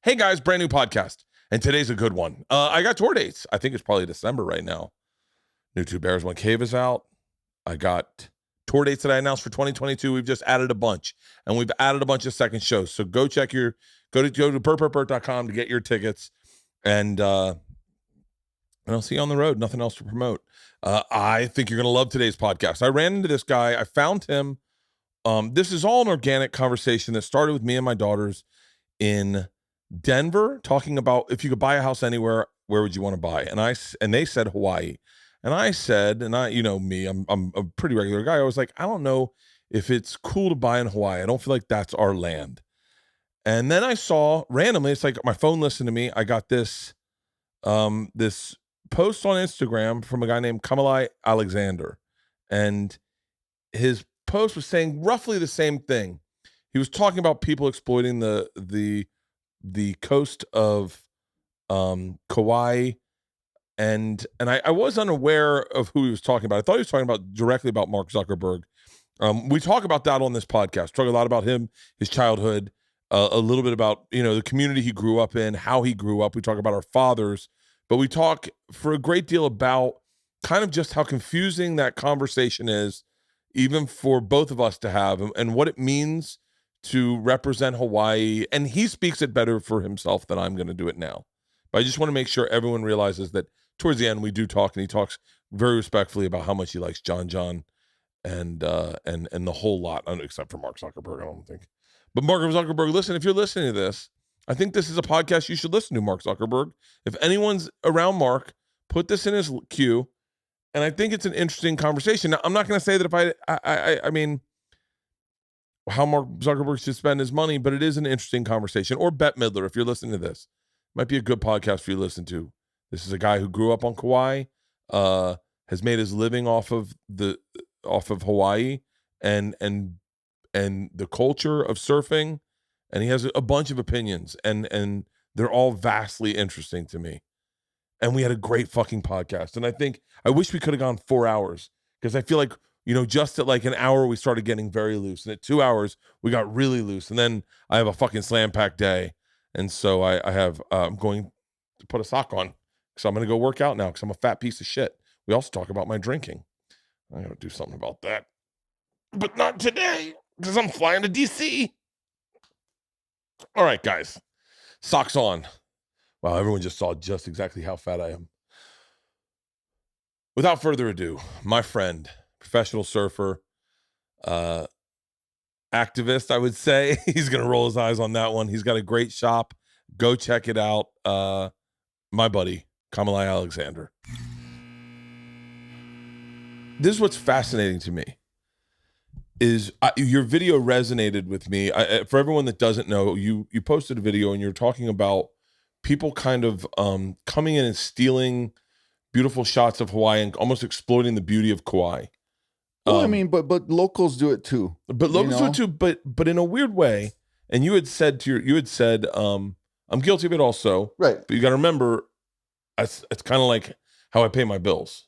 Hey guys, brand new podcast. And today's a good one. I got tour dates. I think it's probably December right now. New Two Bears, One Cave is out. I got tour dates that I announced for 2022. We've just added a bunch. And we've added a bunch of second shows. So go to Bert.com to get your tickets. And I'll see you on the road. Nothing else to promote. I think you're going to love today's podcast. I ran into this guy. I found him. This is all an organic conversation that started with me and my daughters in Denver, talking about if you could buy a house anywhere, where would you want to buy? And they said Hawaii. And I said, you know me, I'm a pretty regular guy. I was like, I don't know if it's cool to buy in Hawaii. I don't feel like that's our land. And then I saw randomly, it's like my phone listened to me. I got this this post on Instagram from a guy named Kamalei Alexander. And his post was saying roughly the same thing. He was talking about people exploiting the coast of Kauai, and I was unaware of who he was talking about. I thought he was talking about directly about Mark Zuckerberg. We talk about that on this podcast. Talk a lot about him, his childhood, a little bit about the community he grew up in, how he grew up. We talk about our fathers, but we talk for a great deal about kind of just how confusing that conversation is, even for both of us to have, and what it means to represent Hawaii. And he speaks it better for himself than I'm going to do it now. But I just want to make sure everyone realizes that towards the end we do talk, and he talks very respectfully about how much he likes John and the whole lot, except for Mark Zuckerberg, I don't think. But Mark Zuckerberg, listen, if you're listening to this, I think this is a podcast you should listen to, Mark Zuckerberg. If anyone's around Mark, put this in his queue. And I think it's an interesting conversation. Now, I'm not going to say that if I mean, how Mark Zuckerberg should spend his money, but it is an interesting conversation. Or Bette Midler, if you're listening to this, might be a good podcast for you to listen to. This is a guy who grew up on Kauai, has made his living off of Hawaii and the culture of surfing, and he has a bunch of opinions, and they're all vastly interesting to me. And we had a great fucking podcast. And I wish we could have gone 4 hours, because I feel like, just at like an hour, we started getting very loose. And at 2 hours, we got really loose. And then I have a fucking slam pack day. And so I'm going to put a sock on, because I'm going to go work out now, because I'm a fat piece of shit. We also talk about my drinking. I got to do something about that. But not today, because I'm flying to DC. All right, guys. Socks on. Wow, everyone just saw just exactly how fat I am. Without further ado, my friend, professional surfer, activist, I would say. He's going to roll his eyes on that one. He's got a great shop. Go check it out. My buddy, Kamalei Alexander. This is what's fascinating to me. Is your video resonated with me. For everyone that doesn't know, you posted a video and you're talking about people kind of coming in and stealing beautiful shots of Hawaii and almost exploiting the beauty of Kauai. Well, I mean, but locals do it too. But locals do it too, but in a weird way. And you had said I'm guilty of it also. Right. But you got to remember, it's kind of like how I pay my bills.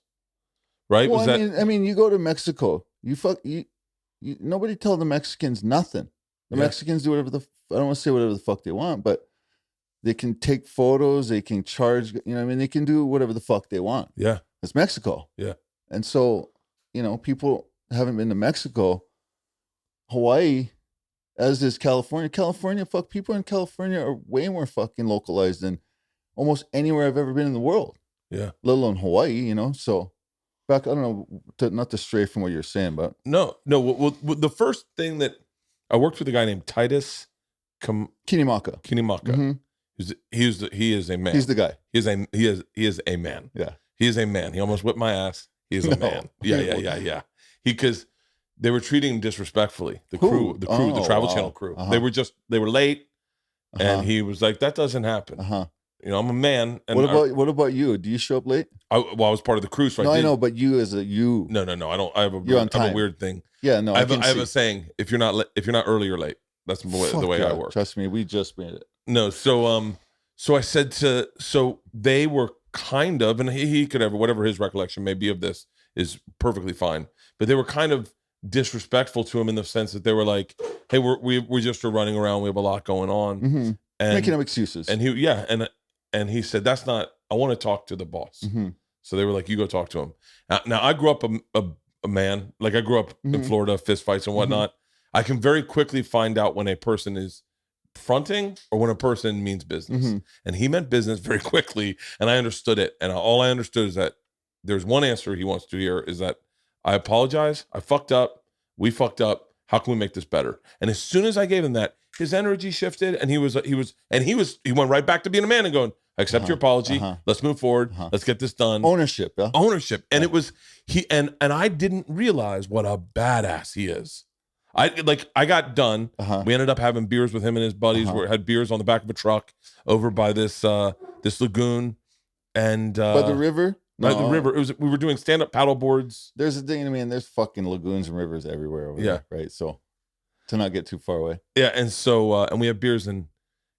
Right? Well, I mean, you go to Mexico, nobody tell the Mexicans nothing. The Mexicans do whatever I don't want to say whatever the fuck they want, but they can take photos, they can charge, they can do whatever the fuck they want. Yeah. It's Mexico. Yeah. And so, people haven't been to Mexico. Hawaii, as is California. People in California are way more fucking localized than almost anywhere I've ever been in the world. Yeah. Let alone Hawaii, So back, I don't know, not to stray from what you're saying, but no. Well, the first thing that I worked with a guy named Titus Kinimaka. Mm-hmm. He is a man. He's the guy. He is a man. Yeah. He is a man. He almost whipped my ass. He is a man. Yeah. Because they were treating him disrespectfully. The Travel Channel crew. They were late, and he was like, "That doesn't happen." I'm a man. And what about you? Do you show up late? I was part of the crew, so I know, but you as a you. No. I don't. I have a weird thing. Yeah, no. I have a saying: if you're not early or late, that's the way I work. Trust me, we just made it. No, so I said so they were kind of, and he could have whatever his recollection may be of this is perfectly fine, but they were kind of disrespectful to him in the sense that they were like, "Hey, we're just running around. We have a lot going on," and Making up excuses. And and he said, that's not, I want to talk to the boss. Mm-hmm. So they were like, you go talk to him. Now I grew up a man, like I grew up in Florida, fist fights and whatnot. I can very quickly find out when a person is fronting or when a person means business. And he meant business very quickly, and I understood it. And all I understood is that there's one answer he wants to hear, is that I apologize, I fucked up, we fucked up, how can we make this better? And as soon as I gave him that, his energy shifted, and he went right back to being a man and going, I accept your apology, let's move forward, let's get this done. Ownership. And it was and I didn't realize what a badass he is. I got done. We ended up having beers with him and his buddies. We had beers on the back of a truck over by this lagoon, and by the river. By the river. We were doing stand-up paddle boards. There's a thing. I mean, there's fucking lagoons and rivers everywhere over there, right? So to not get too far away. Yeah, and so and we had beers, and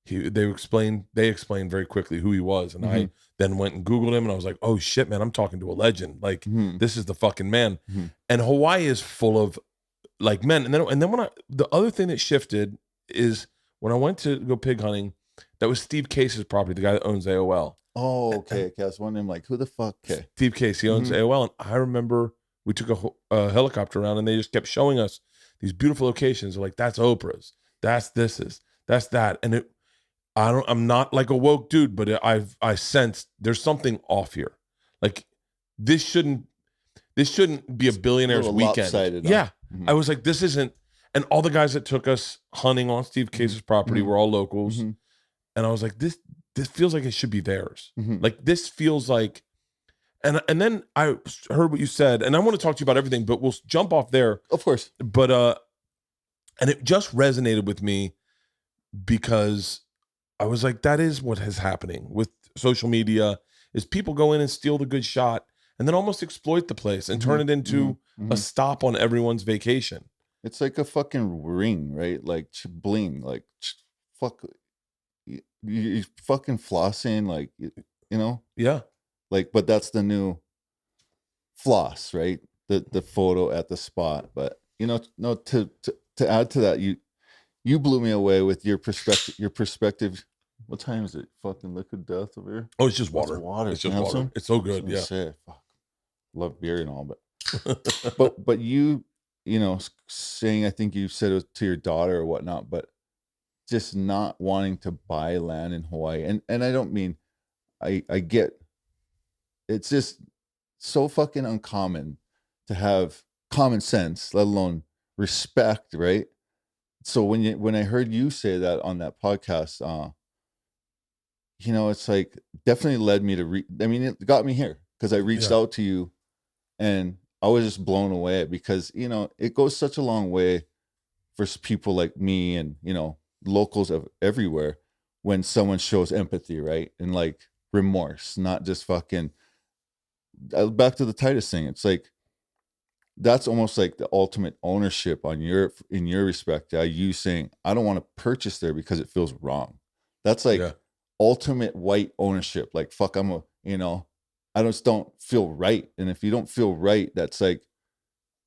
they explained very quickly who he was, and I then went and Googled him, and I was like, oh shit, man, I'm talking to a legend. Like this is the fucking man. And Hawaii is full of like men. And then when the other thing that shifted is when I went to go pig hunting, that was Steve Case's property, the guy that owns AOL. Oh, okay. I was wondering, like, who the fuck? Okay. Steve Case, he owns AOL, and I remember we took a helicopter around, and they just kept showing us these beautiful locations. They're like, that's Oprah's, that's that, and I'm not like a woke dude, but I sensed there's something off here. Like this shouldn't be a billionaire's weekend. Yeah, I was like, this isn't. And all the guys that took us hunting on Steve Case's property were all locals, and I was like, this feels like it should be theirs. Like this feels like, and then I heard what you said, and I want to talk to you about everything, but we'll jump off there, of course. But and it just resonated with me because I was like, that is what is happening with social media, is people go in and steal the good shot and then almost exploit the place and turn it into a stop on everyone's vacation. It's like a fucking ring, right? Like bling, like fuck, you fucking flossing, like, you know? Yeah. Like, but that's the new floss, right? The photo at the spot. But you know, no, to add to that, you blew me away with your perspective. What time is it? Fucking liquid death over here. Oh, it's just water. It's water. It's just water. Some? It's so good. Yeah. Fuck. Love beer and all, but but you know, saying, I think you said it to your daughter or whatnot, but just not wanting to buy land in Hawaii. And I don't mean, I get, it's just so fucking uncommon to have common sense, let alone respect, right? So when I heard you say that on that podcast, you know, it's like definitely led me to it got me here because I reached out to you, and I was just blown away because, you know, it goes such a long way for people like me and, you know, locals of everywhere when someone shows empathy, right? And like remorse, not just fucking, back to the Titus thing. It's like, that's almost like the ultimate ownership in your respect. You saying, I don't want to purchase there because it feels wrong. That's like ultimate white ownership. Like, fuck, I just don't feel right. And if you don't feel right, that's like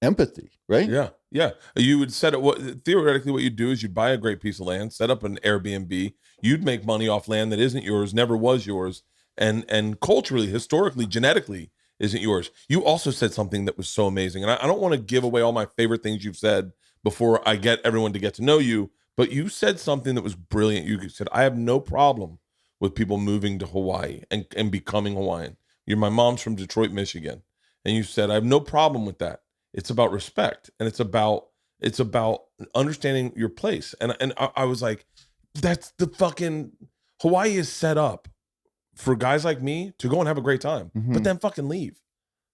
empathy, right? Yeah. Yeah. You would set it, theoretically what you'd do is you'd buy a great piece of land, set up an Airbnb. You'd make money off land that isn't yours, never was yours. And culturally, historically, genetically, isn't yours. You also said something that was so amazing. And I don't want to give away all my favorite things you've said before I get everyone to get to know you, but you said something that was brilliant. You said, I have no problem with people moving to Hawaii and becoming Hawaiian. My mom's from Detroit, Michigan. And you said, I have no problem with that. It's about respect. And it's about understanding your place. And I was like, that's the fucking, Hawaii is set up for guys like me to go and have a great time, but then fucking leave.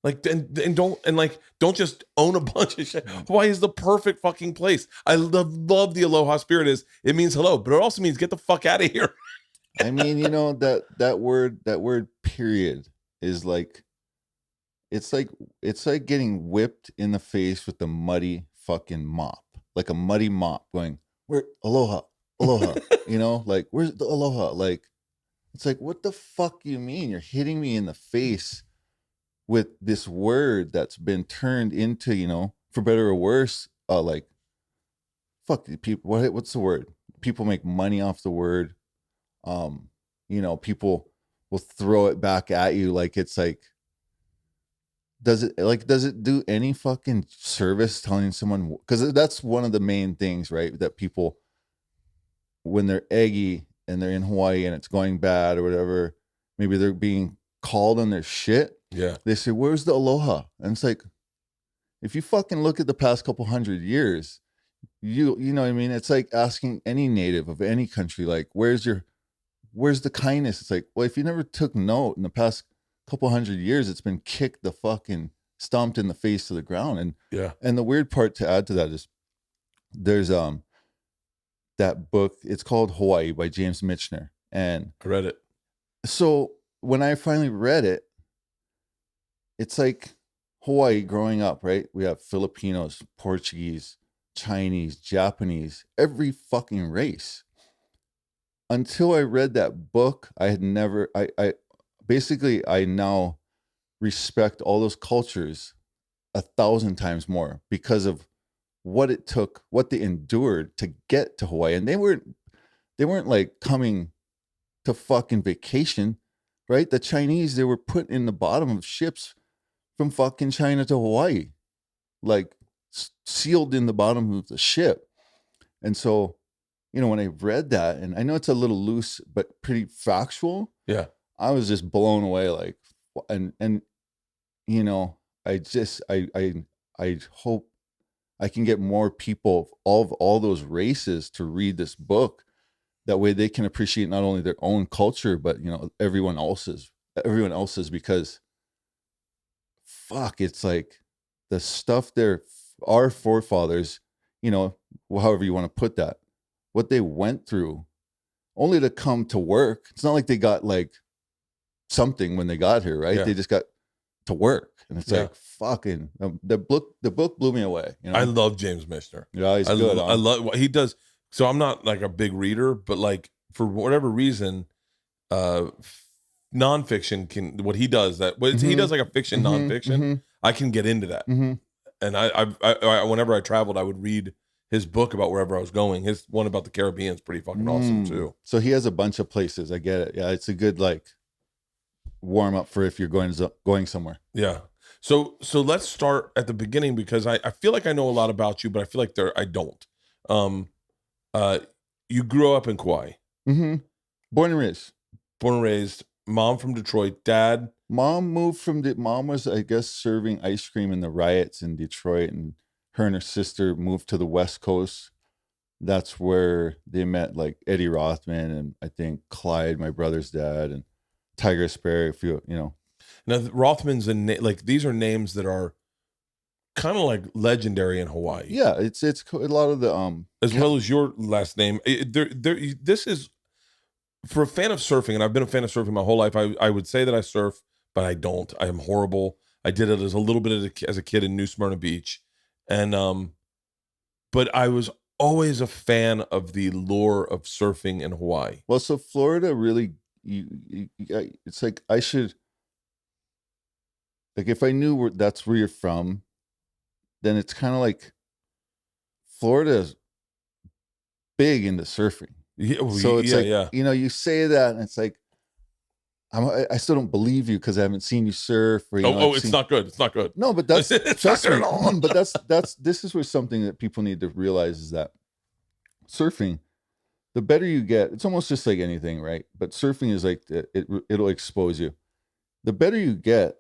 Like, and don't just own a bunch of shit. Hawaii is the perfect fucking place. I love the aloha spirit. It means hello, but it also means get the fuck out of here. I mean, you know, that word period is like, it's like getting whipped in the face with a muddy fucking mop, like a muddy mop going, where aloha, you know, like, where's the aloha? Like, it's like, what the fuck you mean? You're hitting me in the face with this word that's been turned into, you know, for better or worse, like, fuck the people. What's the word? People make money off the word. People will throw it back at you like it's like, does it do any fucking service telling someone? Because that's one of the main things, right? That people, when they're eggy and they're in Hawaii and it's going bad or whatever, maybe they're being called on their shit. Yeah. They say, "Where's the aloha?" And it's like, if you fucking look at the past couple hundred years, you know what I mean? It's like asking any native of any country, like, where's the kindness? It's like, well, if you never took note in the past couple hundred years, it's been kicked the fucking stomped in the face to the ground. And Yeah. and the weird part to add to that is there's that book, it's called Hawaii by James Michener. And I read it. so when I finally read it, it's like Hawaii growing up, right? We have Filipinos, Portuguese, Chinese, Japanese, every fucking race. Until I read that book, I had never, I basically, I now respect all those cultures 1,000 times more because of what it took, what they endured to get to Hawaii. And they weren't like coming to fucking vacation, right? The Chinese, they were put in the bottom of ships from fucking China to Hawaii, like sealed in the bottom of the ship. And so, when I read that, and I know it's a little loose, but pretty factual. Yeah. I was just blown away. Like, and I hope I can get more people of all those races to read this book. That way they can appreciate not only their own culture, but everyone else's, because fuck, it's like the stuff our forefathers, however you want to put that, what they went through only to come to work. It's not like they got like something when they got here, right? Yeah. They just got to work. And it's like fucking the book blew me away. I love James Michener. Yeah, he's good. I love what he does. So I'm not like a big reader, but like for whatever reason, nonfiction what he does he does like a fiction nonfiction. I can get into that. And I whenever I traveled, I would read his book about wherever I was going. His one about the Caribbean is pretty fucking awesome too. So he has a bunch of places. I get it. Yeah, it's a good like warm up for if you're going somewhere. Yeah. So let's start at the beginning because I feel like I know a lot about you, but I feel like I don't. You grew up in Kauai. Born and raised. Mom from Detroit. Dad. Mom mom was, I guess, serving ice cream in the riots in Detroit, and her and her sister moved to the West Coast. That's where they met like Eddie Rothman and I think Clyde, my brother's dad, and Tiger Sparrow. Now Rothman's like these are names that are kind of like legendary in Hawaii. Yeah, it's a lot of the as well as your last name. This is for a fan of surfing, and I've been a fan of surfing my whole life. I would say that I surf, but I don't. I am horrible. I did it as a little bit as a kid in New Smyrna Beach, and but I was always a fan of the lore of surfing in Hawaii. Well, so Florida really, it's like I should, like if I knew that's where you're from, then it's kind of like Florida's big into surfing. Yeah, so it's you say that and it's like, I still don't believe you because I haven't seen you surf. Or, it's not good. It's not good. No, but that's trust me. At all. But this is where something that people need to realize is that surfing, the better you get, it's almost just like anything, right? But surfing is like it'll expose you. The better you get,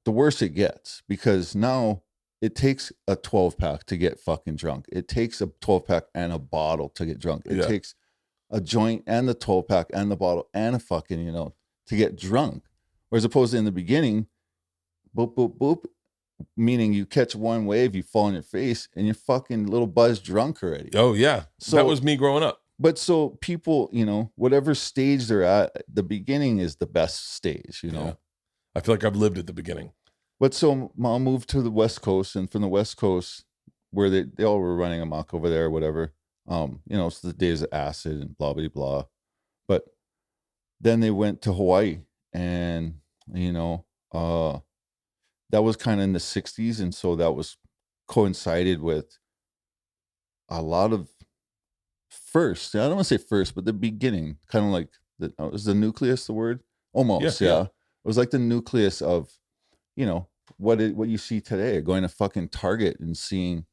the worse it gets, because now it takes a 12-pack to get fucking drunk. It takes a 12-pack and a bottle to get drunk. It takes a joint and the 12-pack and the bottle and a fucking, to get drunk. Whereas opposed to in the beginning, boop, boop, boop, meaning you catch one wave, you fall on your face, and you're fucking little buzz drunk already. Oh, yeah. So that was me growing up. But so people, whatever stage they're at, the beginning is the best stage, Yeah. I feel like I've lived at the beginning. But so Mom moved to the West Coast, and from the West Coast, where they all were running amok over there or whatever, it's the days of acid and blah, blah, blah. But then they went to Hawaii, and, that was kind of in the 60s. And so that was coincided with a lot of first. I don't want to say first, but the beginning, kind of like is the nucleus the word? Almost, yeah. It was like the nucleus of, you know, what you see today, going to fucking Target and seeing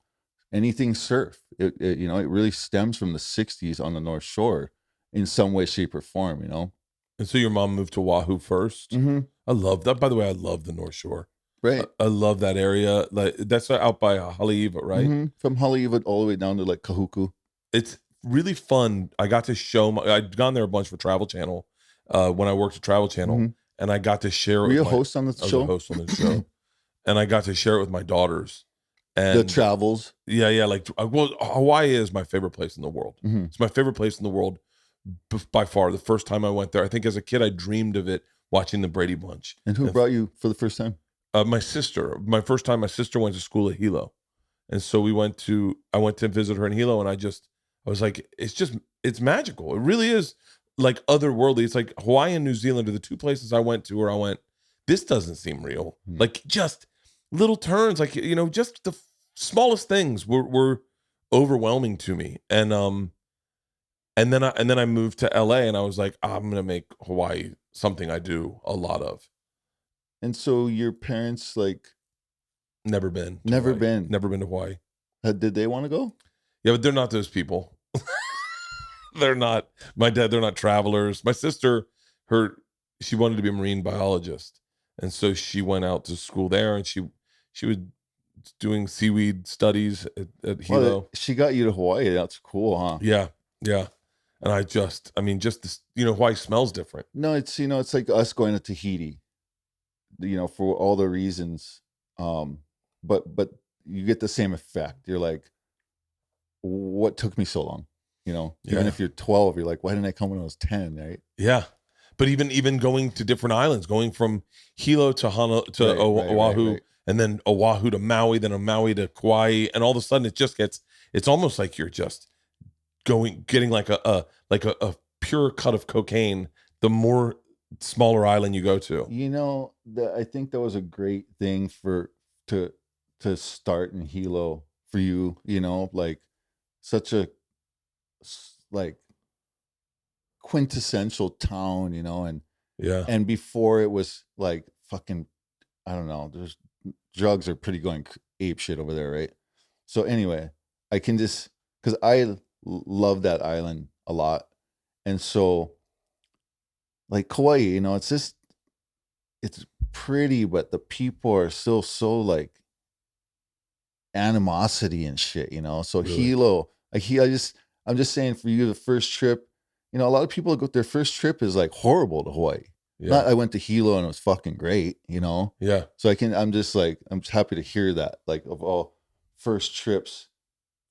anything surf. It you know, it really stems from the 60s on the North Shore in some way, shape, or form, you know. And so your mom moved to Oahu 1st. Mm-hmm. I love that. By the way, I love the North Shore. Right. I love that area. Like that's out by Haleiwa, right? Mm-hmm. From Haleiwa all the way down to like Kahuku. It's really fun. I got to show I'd gone there a bunch for Travel Channel when I worked at Travel Channel, Mm-hmm. and I got to share it. Were you a host on the show? I was a host on the show, and I got to share it with my daughters. And the travels. Yeah. Like, well, Hawaii is my favorite place in the world. Mm-hmm. It's my favorite place in the world by far. The first time I went there, I think as a kid, I dreamed of it watching the Brady Bunch. And who brought you for the first time? My sister. My first time, my sister went to school at Hilo. And so I went to visit her in Hilo, and I was like, it's magical. It really is like otherworldly. It's like Hawaii and New Zealand are the two places I went to where I went, this doesn't seem real. Mm-hmm. Like just little turns, like, you know, just the smallest things were overwhelming to me. And then I moved to LA, and I was like, I'm going to make Hawaii something I do a lot of. And so your parents never been to Hawaii. Did they want to go? Yeah, but they're not those people. They're not my dad. They're not travelers. My sister, she wanted to be a marine biologist, and so she went out to school there, and she was doing seaweed studies at Hilo. Well, she got you to Hawaii. That's cool, huh? Yeah. And just this, you know, Hawaii smells different. No, it's, you know, it's like us going to Tahiti, you know, for all the reasons. But you get the same effect. You're like, what took me so long? You know, even if you're 12, you're like, why didn't I come when I was 10? Right. Yeah. But even going to different islands, going from Hilo to Oahu, right. And then Oahu to Maui, then Maui to Kauai, and all of a sudden it's almost like you're just getting like a pure cut of cocaine the more smaller island you go to. You know, I think that was a great thing to start in Hilo for you, you know, like such a like quintessential town, you know, and before it was like fucking, I don't know, there's drugs are pretty going ape shit over there, right? So anyway, I can just, because I love that island a lot, and so like Kauai, you know, it's pretty, but the people are still so like animosity and shit, you know. So really? Hilo, I'm just saying for you, the first trip, you know, a lot of people go, their first trip is like horrible to Hawaii. Yeah. Not I went to Hilo and it was fucking great, you know? Yeah. So I'm just happy to hear that, like, of all first trips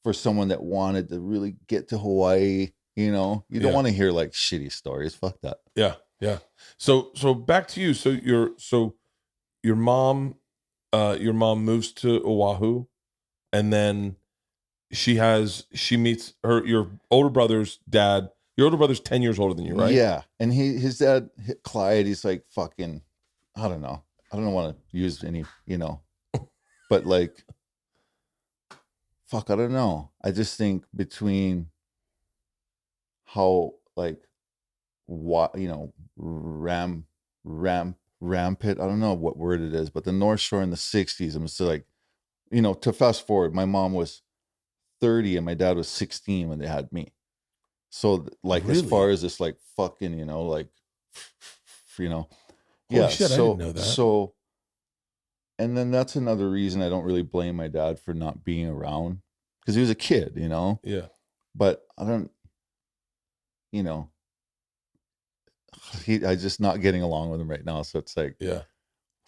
for someone that wanted to really get to Hawaii, you know? You don't want to hear like shitty stories. Fuck that. Yeah. Yeah. So back to you. So your mom moves to Oahu, and then she meets your older brother's dad. Your older brother's 10 years older than you, right? Yeah. And his dad, Clyde, he's like fucking, I don't know. I don't want to use any, you know, but like, fuck, I don't know. I just think between how like, what, you know, rampant, I don't know what word it is, but the North Shore in the 60s, I'm just like, you know, to fast forward, my mom was 30 and my dad was 16 when they had me. So like, really? As far as this like fucking, you know, like, you know, holy shit, I didn't know that. So, and then that's another reason I don't really blame my dad for not being around, because he was a kid, you know? Yeah. But I don't, you know, I just not getting along with him right now. So it's like, yeah,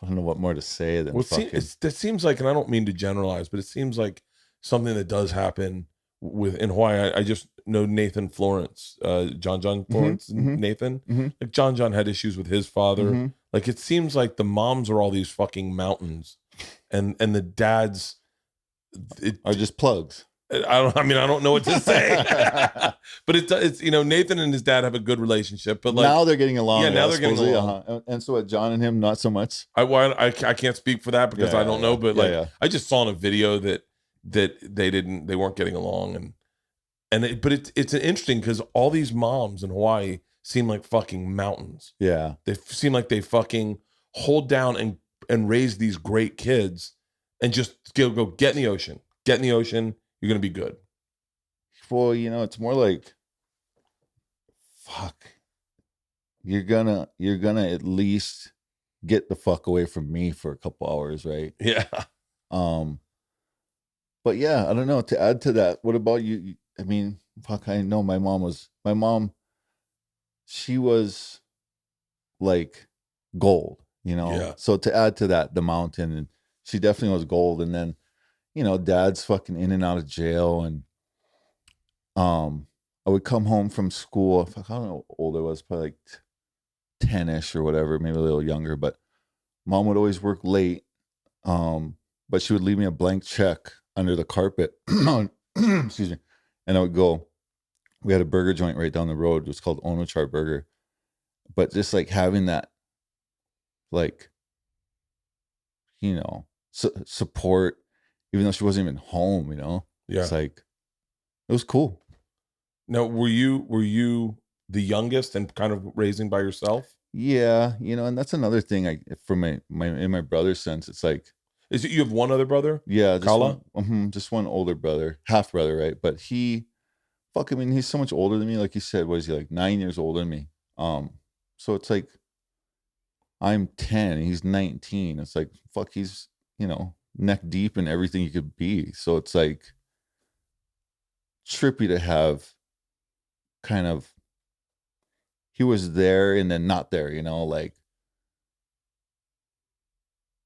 I don't know what more to say than that seems like, and I don't mean to generalize, but it seems like something that does happen in Hawaii. I just know Nathan Florence, John Florence, and Nathan. Mm-hmm. Like John had issues with his father. Mm-hmm. Like it seems like the moms are all these fucking mountains, and the dads are just plugs. I don't know what to say, but it's you know, Nathan and his dad have a good relationship, but like now they're getting along. Yeah, now they're getting along. Uh-huh. And so at John and him, not so much. I can't speak for that because I don't know, but I just saw in a video that they weren't getting along, but it's interesting because all these moms in Hawaii seem like fucking mountains. Yeah. They seem like they fucking hold down and raise these great kids and just go get in the ocean. Get in the ocean. You're going to be good. Well, it's more like, fuck. You're gonna at least get the fuck away from me for a couple hours, right? Yeah. But yeah, I don't know. To add to that, what about you? I mean, fuck, I know my mom, she was like gold, Yeah. So to add to that, the mountain, and she definitely was gold. And then, dad's fucking in and out of jail. And I would come home from school. Fuck, I don't know how old I was, probably like 10-ish or whatever, maybe a little younger, but mom would always work late. But she would leave me a blank check under the carpet. Excuse me. And I would go, we had a burger joint right down the road. It was called Onochar Burger. But just like having that, like, support, even though she wasn't even home, Yeah. It's like, it was cool. Now, were you the youngest and kind of raising by yourself? Yeah. And that's another thing from in my brother's sense, it's like, Is it you have one other brother? yeah, Kala? just one older brother, half brother, right? But he's so much older than me. Like you said, what is he, like 9 years older than me? So it's like I'm 10, and he's 19. It's like, fuck, he's, neck deep in everything you could be. So it's like trippy to have kind of, he was there and then not there, like,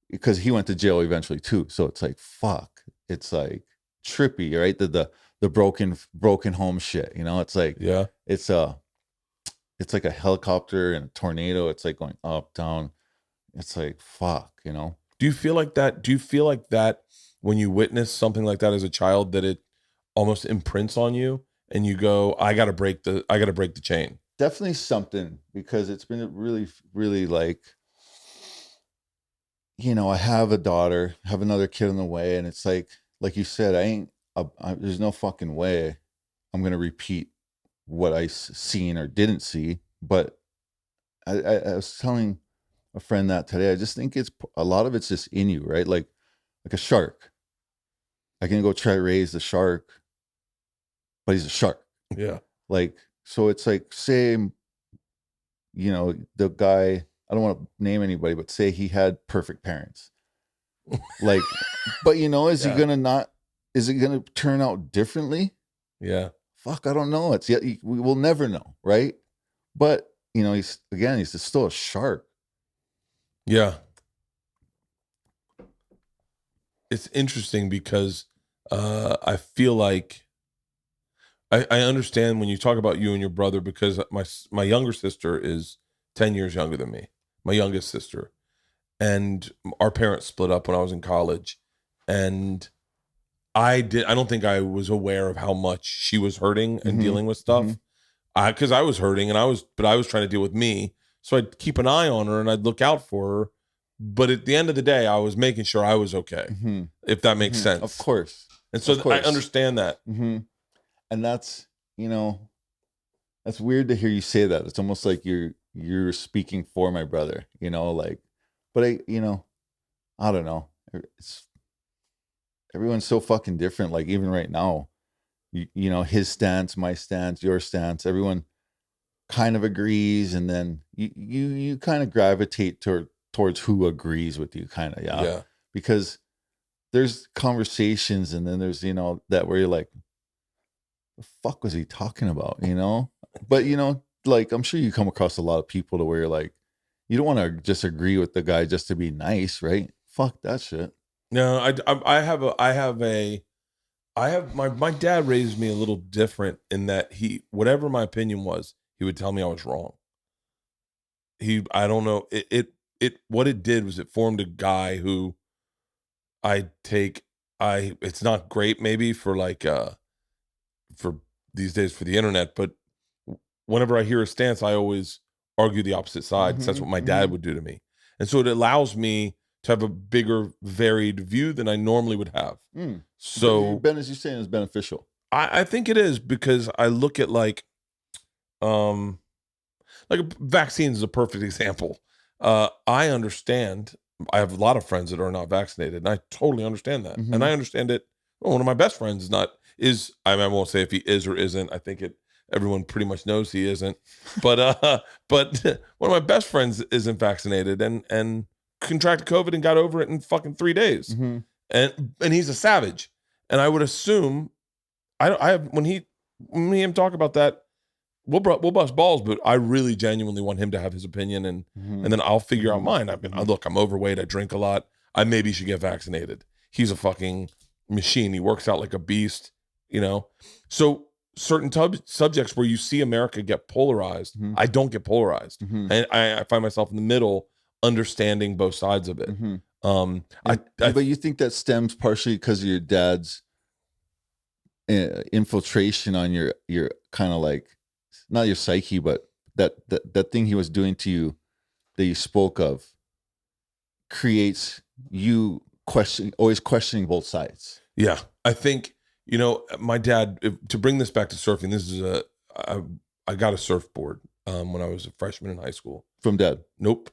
because he went to jail eventually too. So it's like, fuck, it's like trippy, right? The broken home shit, it's like, Yeah. it's like a helicopter and a tornado. It's like going up, down. It's like, fuck, Do you feel like that? Do you feel like that when you witness something like that as a child, that it almost imprints on you and you go, I gotta break the chain? Definitely something, because it's been really, really like, I have a daughter, have another kid on the way. And it's like you said, there's no fucking way I'm going to repeat what I seen or didn't see. But I was telling a friend that today, I just think a lot of it's just in you, right? Like a shark. I can go try to raise the shark, but he's a shark. Yeah. Like, so it's like, say, the guy, I don't want to name anybody, but say he had perfect parents. Like, but is he is it gonna turn out differently? Yeah. Fuck, I don't know. We will never know, right? But he's still a shark. Yeah. It's interesting because I feel like I understand when you talk about you and your brother, because my younger sister is 10 years younger than me, my youngest sister. And our parents split up when I was in college. And I don't think I was aware of how much she was hurting and dealing with stuff. Because I was hurting and I was trying to deal with me. So I'd keep an eye on her and I'd look out for her. But at the end of the day, I was making sure I was okay, if that makes sense. Of course. And so I understand that. And that's, that's weird to hear you say that. It's almost like you're speaking for my brother, like, but I don't know. Everyone's so fucking different. Like even right now, his stance, my stance, your stance, everyone kind of agrees. And then you kind of gravitate towards who agrees with you, kind of. Yeah. Because there's conversations, and then there's, that where you're like, the fuck was he talking about, But, like, I'm sure you come across a lot of people to where you're like, you don't want to just agree with the guy just to be nice, right? Fuck that shit. No, my dad raised me a little different in that whatever my opinion was, he would tell me I was wrong. I don't know, what it did was it formed a guy who it's not great maybe for like, for these days for the internet, but whenever I hear a stance, I always argue the opposite side. That's what my dad would do to me. And so it allows me to have a bigger, varied view than I normally would have. So Ben, as you're saying, is beneficial. I think it is, because I look at like vaccines is a perfect example. I understand. I have a lot of friends that are not vaccinated, and I totally understand that. And I understand it. Well, one of my best friends I won't say if he is or isn't. I think everyone pretty much knows he isn't. But one of my best friends isn't vaccinated and contracted COVID and got over it in fucking 3 days. And he's a savage. And I would assume when me and him talk about that, we'll bust balls, but I really genuinely want him to have his opinion, and then I'll figure out mine. Look, I'm overweight. I drink a lot. I maybe should get vaccinated. He's a fucking machine. He works out like a beast, So certain subjects where you see America get polarized, I don't get polarized. And I find myself in the middle, understanding both sides of it. But you think that stems partially because of your dad's infiltration on your kind of like, not your psyche, but that thing he was doing to you that you spoke of creates you always questioning both sides. Yeah, I think my dad. To bring this back to surfing, I got a surfboard when I was a freshman in high school From dad? Nope.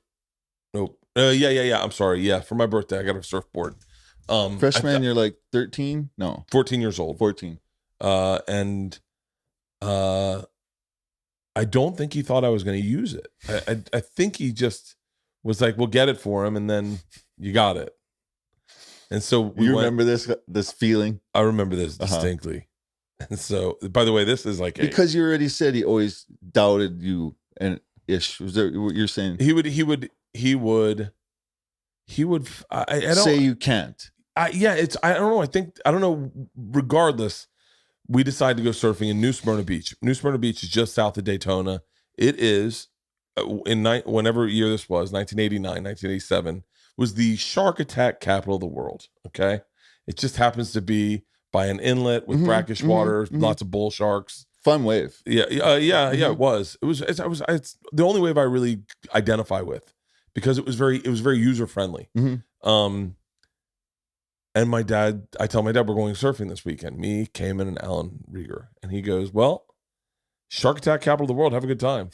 Yeah. I'm sorry. Yeah, for my birthday, I got a surfboard. Freshman, you're like 13? No, 14 years old. 14. And I don't think he thought I was going to use it. I think he just was like, "We'll get it for him," and then you got it. And so you remember this feeling? I remember this distinctly. And so, by the way, this is like because you already said he always doubted you and ish. Was that what you're saying? He would. I don't say you can't. I don't know. Regardless, we decided to go surfing in New Smyrna Beach. New Smyrna Beach is just south of Daytona. It is whenever year this was, 1989, 1987, was the shark attack capital of the world. Okay, it just happens to be by an inlet with brackish water, lots of bull sharks. Fun wave. Yeah. It was. It's the only wave I really identify with, because it was very user friendly. And I tell my dad we're going surfing this weekend. Me, Cayman, and Alan Rieger. And he goes, "Well, shark attack capital of the world. Have a good time."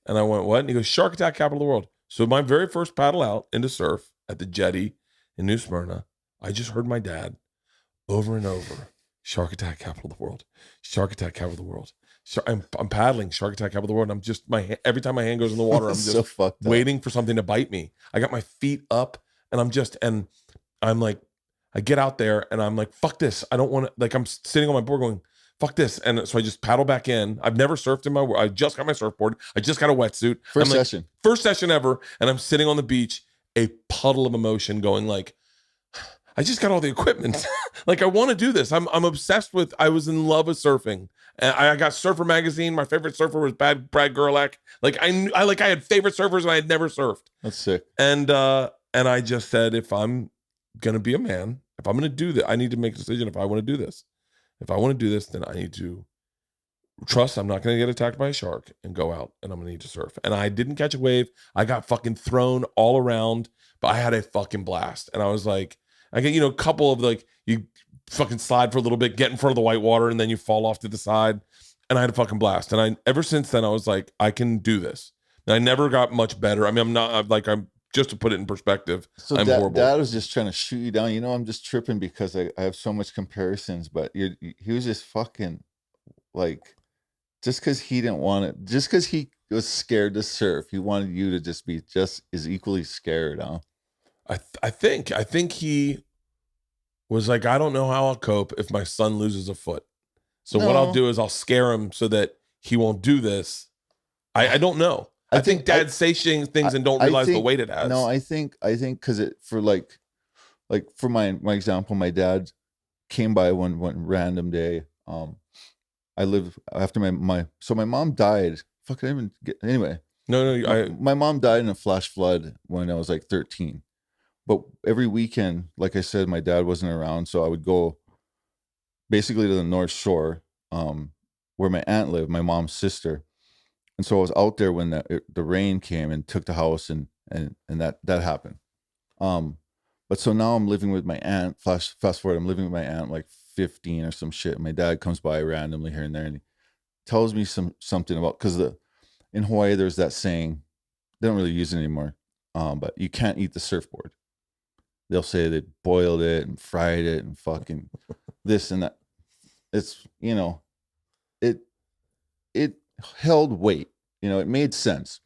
And I went, "What?" And he goes, "Shark attack capital of the world." So my very first paddle out into surf at the jetty in New Smyrna, I just heard my dad over and over, "Shark attack capital of the world. Shark attack capital of the world." I'm paddling, shark attack capital of the world. I'm just every time my hand goes in the water, I'm just so waiting for something to bite me. I got my feet up, and I'm like, I get out there and I'm like, "Fuck this. I don't want to," like, I'm sitting on my board going, "Fuck this." And so I just paddle back in. I've never surfed I just got my surfboard. I just got a wetsuit. First session ever. And I'm sitting on the beach, a puddle of emotion, going like, I just got all the equipment. Like, I want to do this. I'm obsessed with, I was in love with surfing. And I got Surfer magazine. My favorite surfer was Brad Gerlach. Like, I had favorite surfers and I had never surfed. That's sick. And I just said, if I'm going to be a man, if I'm going to do that, I need to make a decision. If I want to do this, then I need to trust I'm not going to get attacked by a shark and go out, and I'm going to need to surf. And I didn't catch a wave. I got fucking thrown all around, but I had a fucking blast. And I was like, I get, a couple of like, you fucking slide for a little bit, get in front of the white water, and then you fall off to the side. And I had a fucking blast. And ever since then, I was like, I can do this. And I never got much better. I mean, I'm just to put it in perspective, so I'm horrible. Dad was just trying to shoot you down. I'm just tripping because I have so much comparisons, but he was just fucking like, just because he didn't want it, just because he was scared to surf, he wanted you to just be just as equally scared, huh? I think he was like, I don't know how I'll cope if my son loses a foot. So what I'll do is I'll scare him so that he won't do this. I don't know. I think dads say things and don't realize the weight it has. No, I think because for for my example, my dad came by one random day. I lived after my mom died. Fuck, I didn't even get anyway. No, my mom died in a flash flood when I was like 13. But every weekend, like I said, my dad wasn't around, so I would go basically to the North Shore, where my aunt lived, my mom's sister. And so I was out there when the rain came and took the house, and that happened. But so now I'm living with my aunt. Fast forward, I'm living with my aunt like 15 or some shit. My dad comes by randomly here and there, and he tells me something about, because in Hawaii there's that saying, they don't really use it anymore, but you can't eat the surfboard. They'll say they boiled it and fried it and fucking this and that. It's, you know, it held weight. You know, it made sense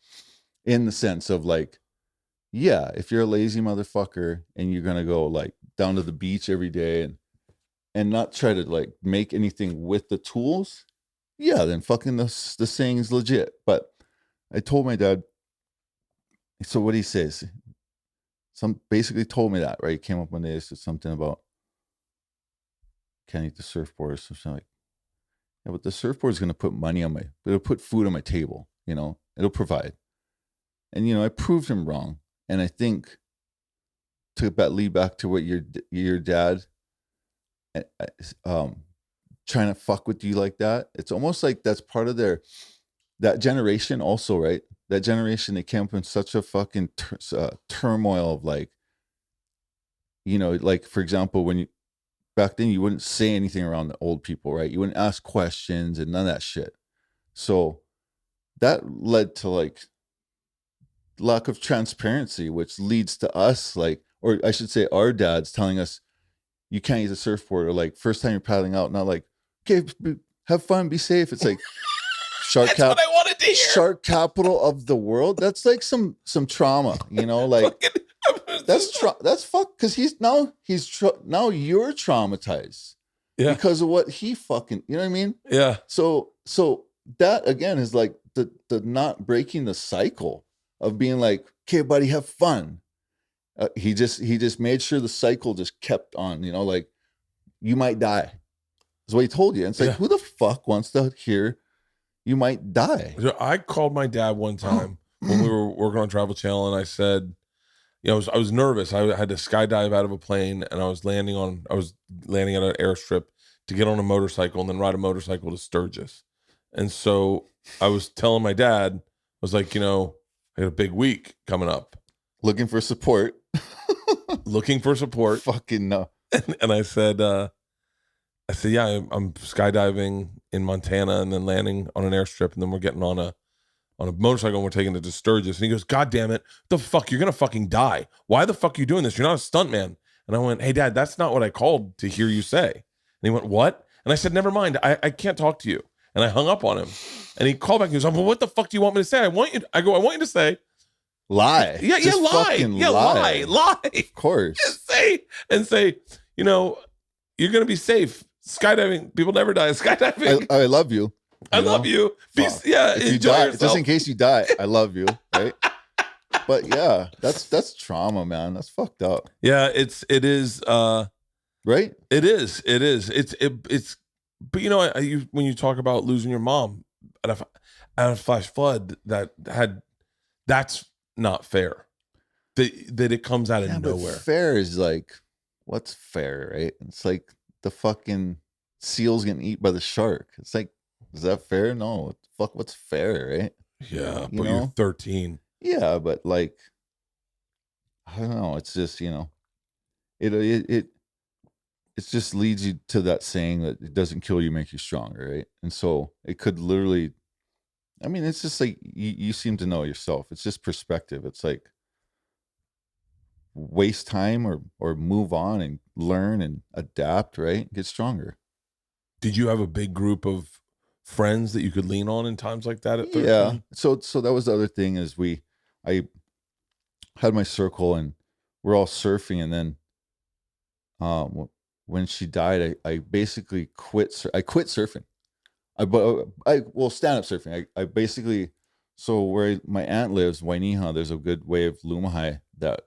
in the sense of like, yeah, if you're a lazy motherfucker and you're gonna go like down to the beach every day and not try to like make anything with the tools, yeah, then fucking the saying is legit. But I told my dad, so what he says, basically told me that, right? He came up one day and said something about can't eat the surfboard or something like, yeah, but the surfboard is gonna put money on it'll put food on my table, you know, it'll provide. And you know, I proved him wrong. And I think to lead back to what your dad trying to fuck with you like that, it's almost like that's part of that generation also, right? That generation, they came up in such a fucking turmoil of like, you know, like for example, back then you wouldn't say anything around the old people, right? You wouldn't ask questions and none of that shit. So that led to like lack of transparency, which leads to us like, or I should say our dads telling us you can't use a surfboard, or like first time you're paddling out, not like, okay, have fun, be safe. It's like That's what I wanted to hear. Shark capital of the world. That's like some trauma, you know, like that's fuck, because now you're traumatized because of what he fucking, you know what I mean? Yeah. So that again is like the not breaking the cycle of being like, okay, buddy, have fun. He just made sure the cycle just kept on, you know, like you might die. That's what he told you. And it's like, who the fuck wants to hear you might die? I called my dad one time when we were working on Travel Channel, and I said, you know, I was nervous. I had to skydive out of a plane, and I was landing at an airstrip to get on a motorcycle and then ride a motorcycle to Sturgis. And so I was telling my dad, I was like, you know, I got a big week coming up. Looking for support. Fucking no. And I said, yeah, I'm skydiving in Montana and then landing on an airstrip, and then we're getting on a motorcycle and we're taking it to Sturgis. And he goes, God damn it, the fuck, you're gonna fucking die. Why the fuck are you doing this? You're not a stuntman. And I went, hey dad, that's not what I called to hear you say. And he went, what? And I said, never mind, I can't talk to you. And I hung up on him. And he called back and he goes, well, what the fuck do you want me to say? I want you to say lie. Yeah, just lie. Yeah, lie. Of course. Just say, you know, you're gonna be safe. Skydiving, people never die. Skydiving. I love you. I love you. If you die, yourself. Just in case you die, I love you. Right. But yeah, that's trauma, man. That's fucked up. Yeah, it is. Right. It is. It's. But you know, when you talk about losing your mom at a flash flood, that's not fair. That it comes out of nowhere. Fair is like, what's fair, right? It's like the fucking seal's getting eaten by the shark. It's like, is that fair? No. Fuck, what's fair, right? Yeah, but you're 13. Yeah, but like, I don't know. It's just, you know, it just leads you to that saying that it doesn't kill you, make you stronger, right? And so it could literally, I mean, it's just like you seem to know yourself. It's just perspective. It's like waste time or move on and learn and adapt, right? Get stronger. Did you have a big group of friends that you could lean on in times like that at 13? Yeah. So that was the other thing is I had my circle and we're all surfing, and then when she died, I basically quit. I quit surfing. Stand up surfing. I basically, so where my aunt lives, Wainiha, there's a good wave of Lumahai that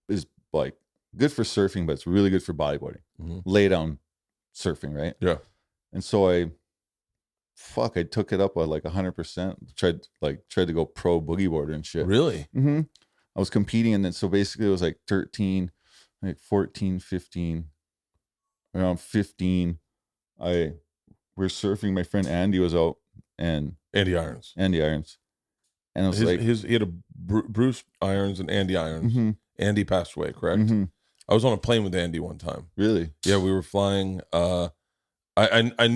is like good for surfing, but it's really good for bodyboarding. Mm-hmm. Lay down surfing, right? Yeah. And so I took it up at like 100%. Tried to go pro boogie boarder and shit. Really? Mm-hmm. I was competing, and then so basically it was like 13, like 14, 15. Around 15, we're surfing. My friend Andy was out, and Andy Irons, and I was he had a Bruce Irons and Andy Irons. Mm-hmm. Andy passed away, correct? Mm-hmm. I was on a plane with Andy one time. Really? Yeah, we were flying. I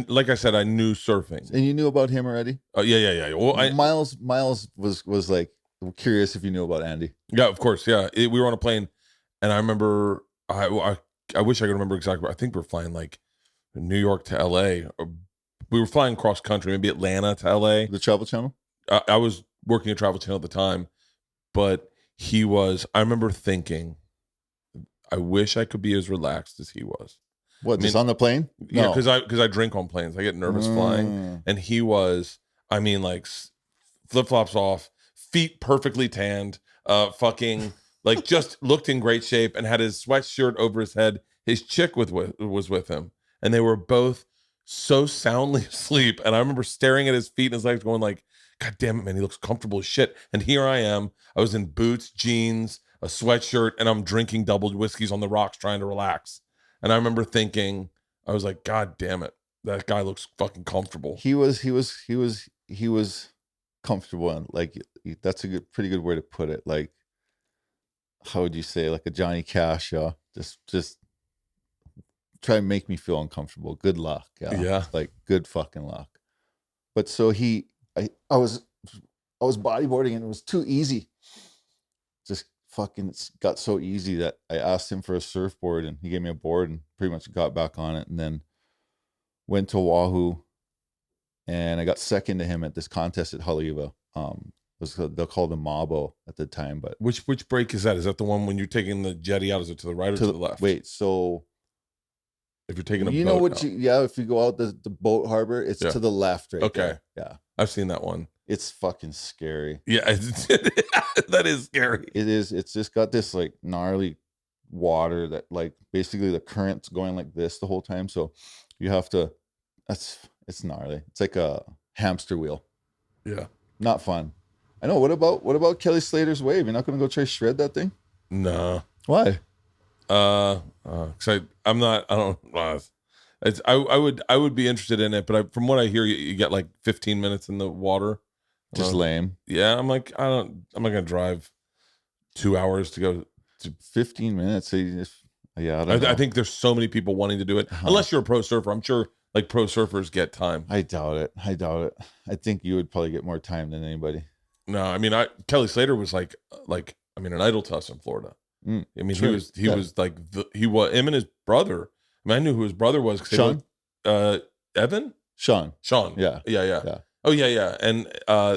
like I said, I knew surfing. And you knew about him already? Yeah. Well, Miles was like curious if you knew about Andy. Yeah, of course. Yeah, we were on a plane, and I remember. I wish I could remember exactly. I think we were flying like New York to L.A. Or we were flying cross country, maybe Atlanta to L.A. The Travel Channel? I was working at Travel Channel at the time, but he was. I remember thinking, I wish I could be as relaxed as he was. What, just on the plane? Yeah, No. because I drink on planes. I get nervous flying, and he was. I mean, like flip flops off, feet perfectly tanned, fucking like just looked in great shape, and had his sweatshirt over his head. His chick was with him, and they were both so soundly asleep. And I remember staring at his feet and his legs, going like, "God damn it, man, he looks comfortable as shit." And here I am. I was in boots, jeans, a sweatshirt, and I'm drinking doubled whiskeys on the rocks, trying to relax. And I remember thinking, I was like, God damn it, that guy looks fucking comfortable. He was comfortable, and like that's a pretty good way to put it. Like, how would you say, like a Johnny Cash? Yeah, just try and make me feel uncomfortable. Good luck. Yeah. Like good fucking luck. But so I was bodyboarding, and it was too easy. Just fucking got so easy that I asked him for a surfboard, and he gave me a board and pretty much got back on it, and then went to Oahu, and I got second to him at this contest at Haleiwa. They'll call the Mabo at the time, but which break is that? Is that the one when you're taking the jetty out? Is it to the right or to the left? Wait, so if you're taking a you boat know what out. if you go out the boat harbor, it's to the left, right? Okay. There. Yeah. I've seen that one. It's fucking scary. Yeah, that is scary. It is. It's just got this like gnarly water that like basically the current's going like this the whole time. So you have to, it's gnarly. It's like a hamster wheel. Yeah. Not fun. I know. What about Kelly Slater's wave? You're not going to go try shred that thing? No. Why? Cause I'm not, I don't, I would be interested in it, but from what I hear, you get like 15 minutes in the water. Just lame. Yeah, I'm like, I'm not gonna drive 2 hours to go to 15 minutes. So you just, yeah, I don't know. I think there's so many people wanting to do it. Unless you're a pro surfer, I'm sure like pro surfers get time. I doubt it. I think you would probably get more time than anybody. No, I mean, Kelly Slater was like an idol to us in Florida. I mean, sure. he was like him and his brother. I mean, I knew who his brother was. Sean? Evan? Sean. Yeah. Oh yeah. And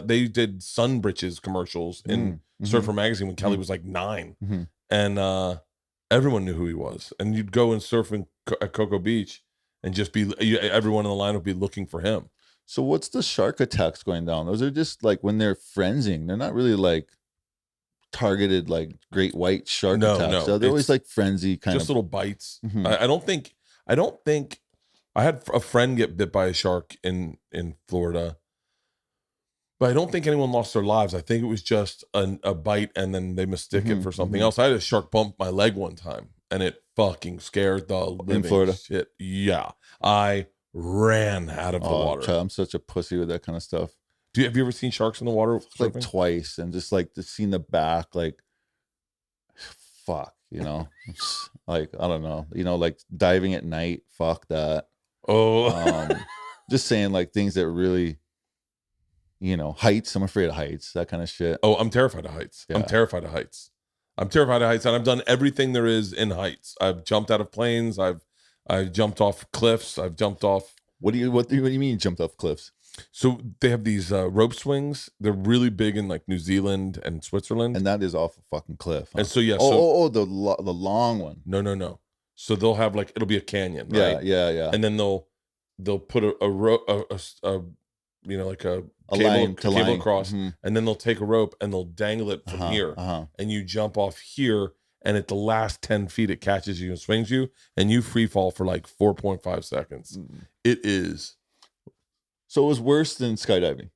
they did sun britches commercials in Surfer Magazine when Kelly was like 9, and everyone knew who he was. And you'd go and surf at Cocoa Beach, and just everyone in the line would be looking for him. So what's the shark attacks going down? Those are just like when they're frenzying. They're not really like targeted like great white shark attacks. No, so they're always like frenzy kind just of little bites. I don't think I had a friend get bit by a shark in Florida, but I don't think anyone lost their lives. I think it was just a bite, and then they mistook it for something else. I had a shark bump my leg one time, and it fucking scared the living Florida shit. Yeah, I ran out of the water. Child, I'm such a pussy with that kind of stuff. Have you ever seen sharks in the water? Like surfing? twice, and just like seeing the back, like fuck, like I don't know, like diving at night. Fuck that. Oh, just saying like things that really, heights. I'm afraid of heights, that kind of shit. Oh, I'm terrified of heights. Yeah. I'm terrified of heights, and I've done everything there is in heights. I've jumped out of planes. I've jumped off cliffs. I've jumped off. What do you mean jumped off cliffs? So they have these rope swings. They're really big in like New Zealand and Switzerland. And that is off a fucking cliff. Huh? And so yeah. The long one. No. So they'll have like, it'll be a canyon, right? Yeah. And then they'll put a rope, like a cable across, and then they'll take a rope and they'll dangle it from here, and you jump off here, and at the last 10 feet it catches you and swings you, and you free fall for like 4.5 seconds. It is. So it was worse than skydiving.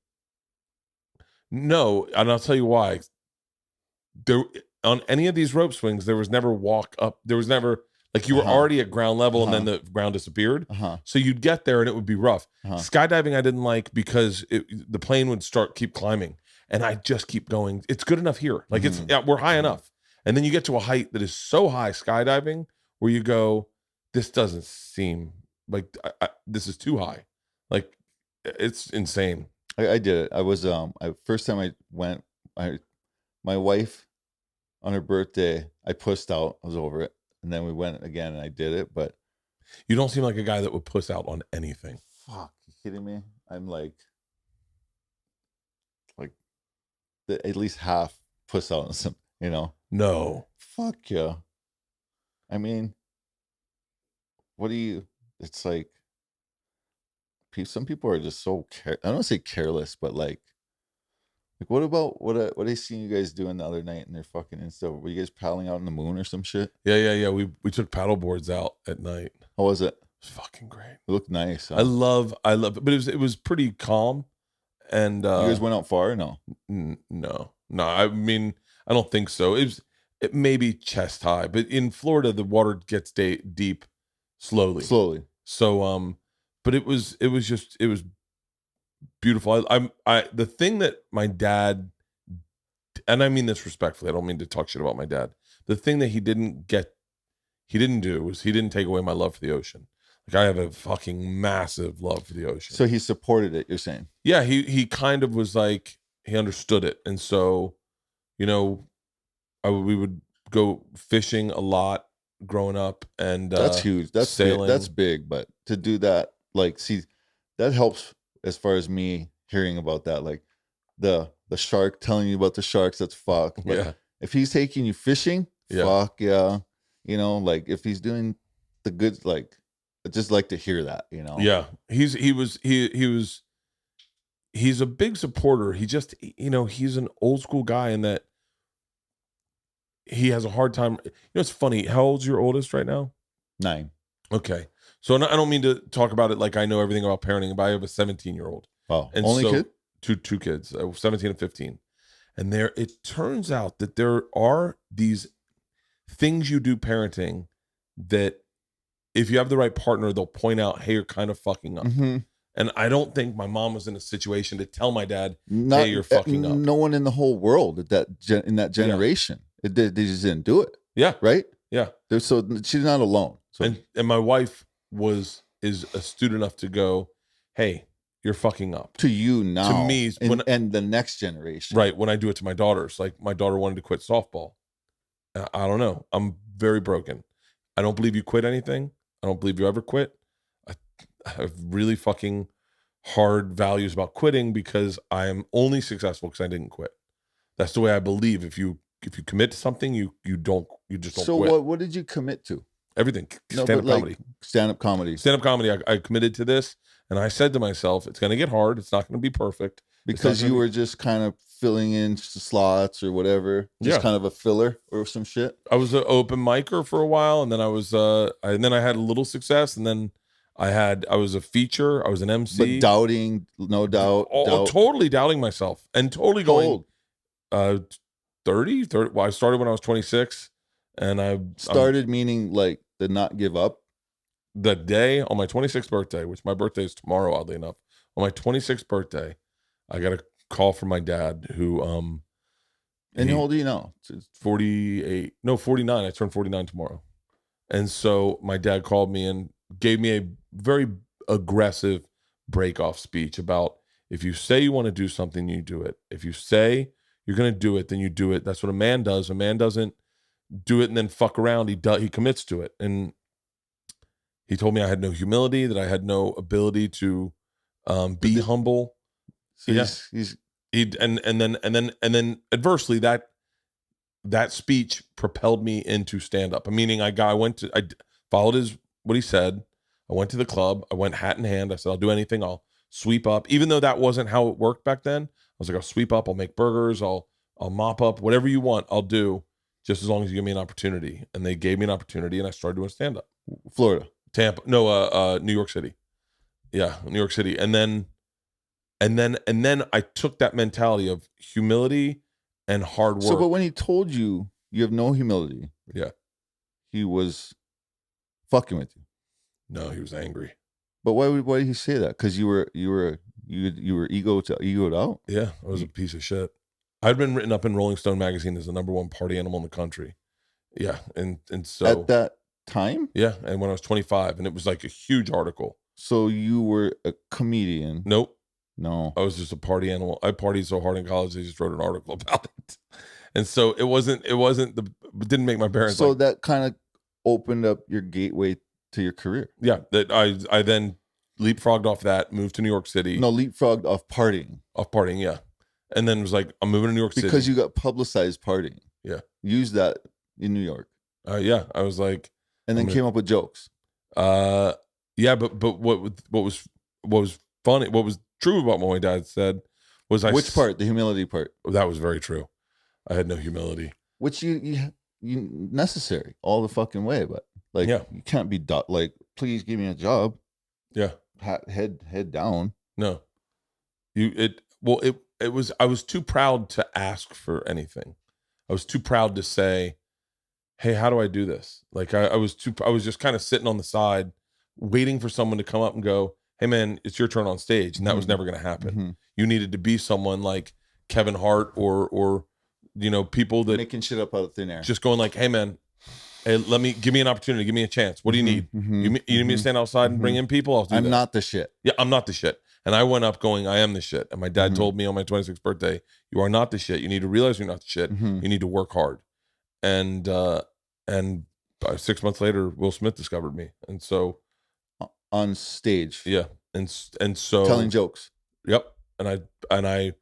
No, and I'll tell you why. There, on any of these rope swings, there was never walk up. There was never like you were already at ground level, and then the ground disappeared. So you'd get there and it would be rough. Skydiving I didn't like because the plane would keep climbing, and I just keep going. It's good enough here. Like we're high enough, And then you get to a height that is so high skydiving where you go, this doesn't seem like this is too high. Like it's insane. I did it. I was first time I went, my wife on her birthday, I pussed out. I was over it. And then we went again and I did it, but You don't seem like a guy that would puss out on anything. fuck, you kidding me? I'm like at least half puss out on some, No. Fuck yeah. I mean, it's like some people are just so I don't want to say careless, but like what about what I seen you guys doing the other night in their fucking Insta? Were you guys paddling out on the moon or some shit? Yeah. We took paddle boards out at night. How was it? It was fucking great. It looked nice. Huh? I love it, but it was pretty calm. And you guys went out far or no? No. I mean, I don't think so. It may be chest high, but in Florida the water gets deep slowly. So but it was beautiful. The thing that my dad, and I mean this respectfully, I don't mean to talk shit about my dad. The thing that he didn't do was he didn't take away my love for the ocean. Like I have a fucking massive love for the ocean. So he supported it, you're saying? Yeah, he kind of was like, he understood it. And so, we would go fishing a lot growing up, and that's huge. That's sailing. That's big, but to do that, like, see, that helps as far as me hearing about that. Like the shark telling you about the sharks, that's fuck. But yeah. If he's taking you fishing, fuck yeah. Like if he's doing the good, like I just like to hear that, Yeah. He's a big supporter. He just, he's an old school guy in that he has a hard time. It's funny. How old's your oldest right now? 9. Okay. So I don't mean to talk about it like I know everything about parenting, but I have a 17-year-old. Oh, and only kid? Two kids, 17 and 15. And it turns out that there are these things you do parenting that if you have the right partner, they'll point out, hey, you're kind of fucking up. Mm-hmm. And I don't think my mom was in a situation to tell my dad, hey, you're fucking up. No one in the whole world in that generation. Yeah. They just didn't do it. Yeah. Right? Yeah. So she's not alone. So. And my wife is astute enough to go, hey, you're fucking up. To you now. To me. And the next generation. Right. When I do it to my daughters. Like my daughter wanted to quit softball. I don't know. I'm very broken. I don't believe you quit anything. I don't believe you ever quit. I have really fucking hard values about quitting because I am only successful because I didn't quit. That's the way I believe. If you commit to something, you just don't quit. So what did you commit to? Everything. Stand-up comedy. Stand-up comedy. Stand-up comedy. I committed to this, and I said to myself, it's going to get hard. It's not going to be perfect. Because you were just kind of filling in slots or whatever. Just kind of a filler or some shit. I was an open micer for a while, and then I was and then I had a little success, and then I was a feature. I was an MC. But doubting, no doubt. Totally doubting myself and totally going 30. Well, I started when I was 26, and I started meaning like the not give up. The day on my 26th birthday, which my birthday is tomorrow, oddly enough, on my 26th birthday, I got a call from my dad who and how old are you now? 48. No, 49. I turn 49 tomorrow. And so my dad called me and gave me a very aggressive break-off speech about if you say you want to do something, you do it. If you say you're going to do it, then you do it. That's what a man does. A man doesn't do it and then fuck around. He commits to it. And he told me I had no humility, that I had no ability to be humble. So and then adversely that speech propelled me into stand up. Meaning I followed what he said. I went to the club. I went hat in hand. I said, I'll do anything. I'll sweep up. Even though that wasn't how it worked back then. I was like, I'll sweep up. I'll make burgers. I'll mop up. Whatever you want, I'll do. Just as long as you give me an opportunity. And they gave me an opportunity, and I started doing stand up. Florida, Tampa, no, New York City. Yeah, New York City. And then I took that mentality of humility and hard work. So, but when he told you you have no humility, yeah, he was fucking with you. No, he was angry. But why did he say that? Because you were egoed out. Yeah, I was a piece of shit. I'd been written up in Rolling Stone magazine as the #1 party animal in the country. Yeah, and so At that time? yeah, and when I was 25, and it was like a huge article. So you were a comedian? Nope, No. I was just a party animal. I partied so hard in college they just wrote an article about it, and so it wasn't it didn't make my parents So like, that kind of opened up your gateway to your career. yeah, that I then leapfrogged off that, moved to New York City. No, leapfrogged off partying. Off partying, yeah, and then was like, I'm moving to New York City Because you got publicized partying. Yeah. Use that in New York. Yeah, I was like, And then came up with jokes. yeah, but what was funny, what was true about what my dad said was Which part? The humility part. That was very true. I had no humility. Which you necessary all the fucking way, but like Yeah. you can't be like, please give me a job. Yeah. Head down. No. It was, I was too proud to ask for anything. I was too proud to say, hey, how do I do this? Like I was just kind of sitting on the side waiting for someone to come up and go, hey man, it's your turn on stage. And that was never going to happen. Mhm. You needed to be someone like Kevin Hart or people that Making shit up out of thin air. just going like, hey man, hey, give me an opportunity. Give me a chance. What do you need? You need me to stand outside and bring in people? I'll do I'm that. not the shit. Yeah, I'm not the shit. And I went up going, I am the shit. And my dad told me on my 26th birthday, you are not the shit. You need to realize you're not the shit. You need to work hard. And 6 months later, Will Smith discovered me. And so On stage. yeah. And so Telling jokes. Yep. And I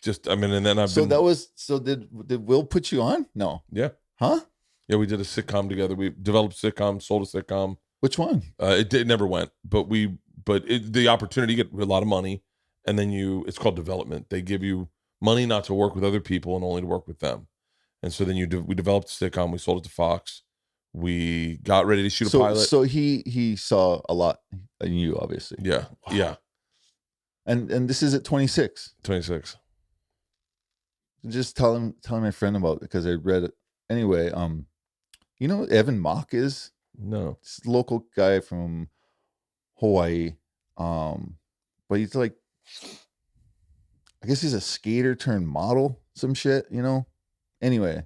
just, I mean, and then I've So been, that was, so did Will put you on? No. yeah. Huh? Yeah, we did a sitcom together. We developed a sitcom, sold a sitcom. Which one? It never went, but the opportunity, you get a lot of money, and then it's called development. They give you money not to work with other people and only to work with them. And so then we developed a sitcom. We sold it to Fox. We got ready to shoot a pilot. So he saw a lot in you, obviously. Yeah. Wow. Yeah. And this is at 26. 26. Just telling my friend about it because I read it. Anyway, you know what Evan Mock is? No. This local guy from Hawaii. But he's like, I guess he's a skater turned model, some shit, you know? Anyway,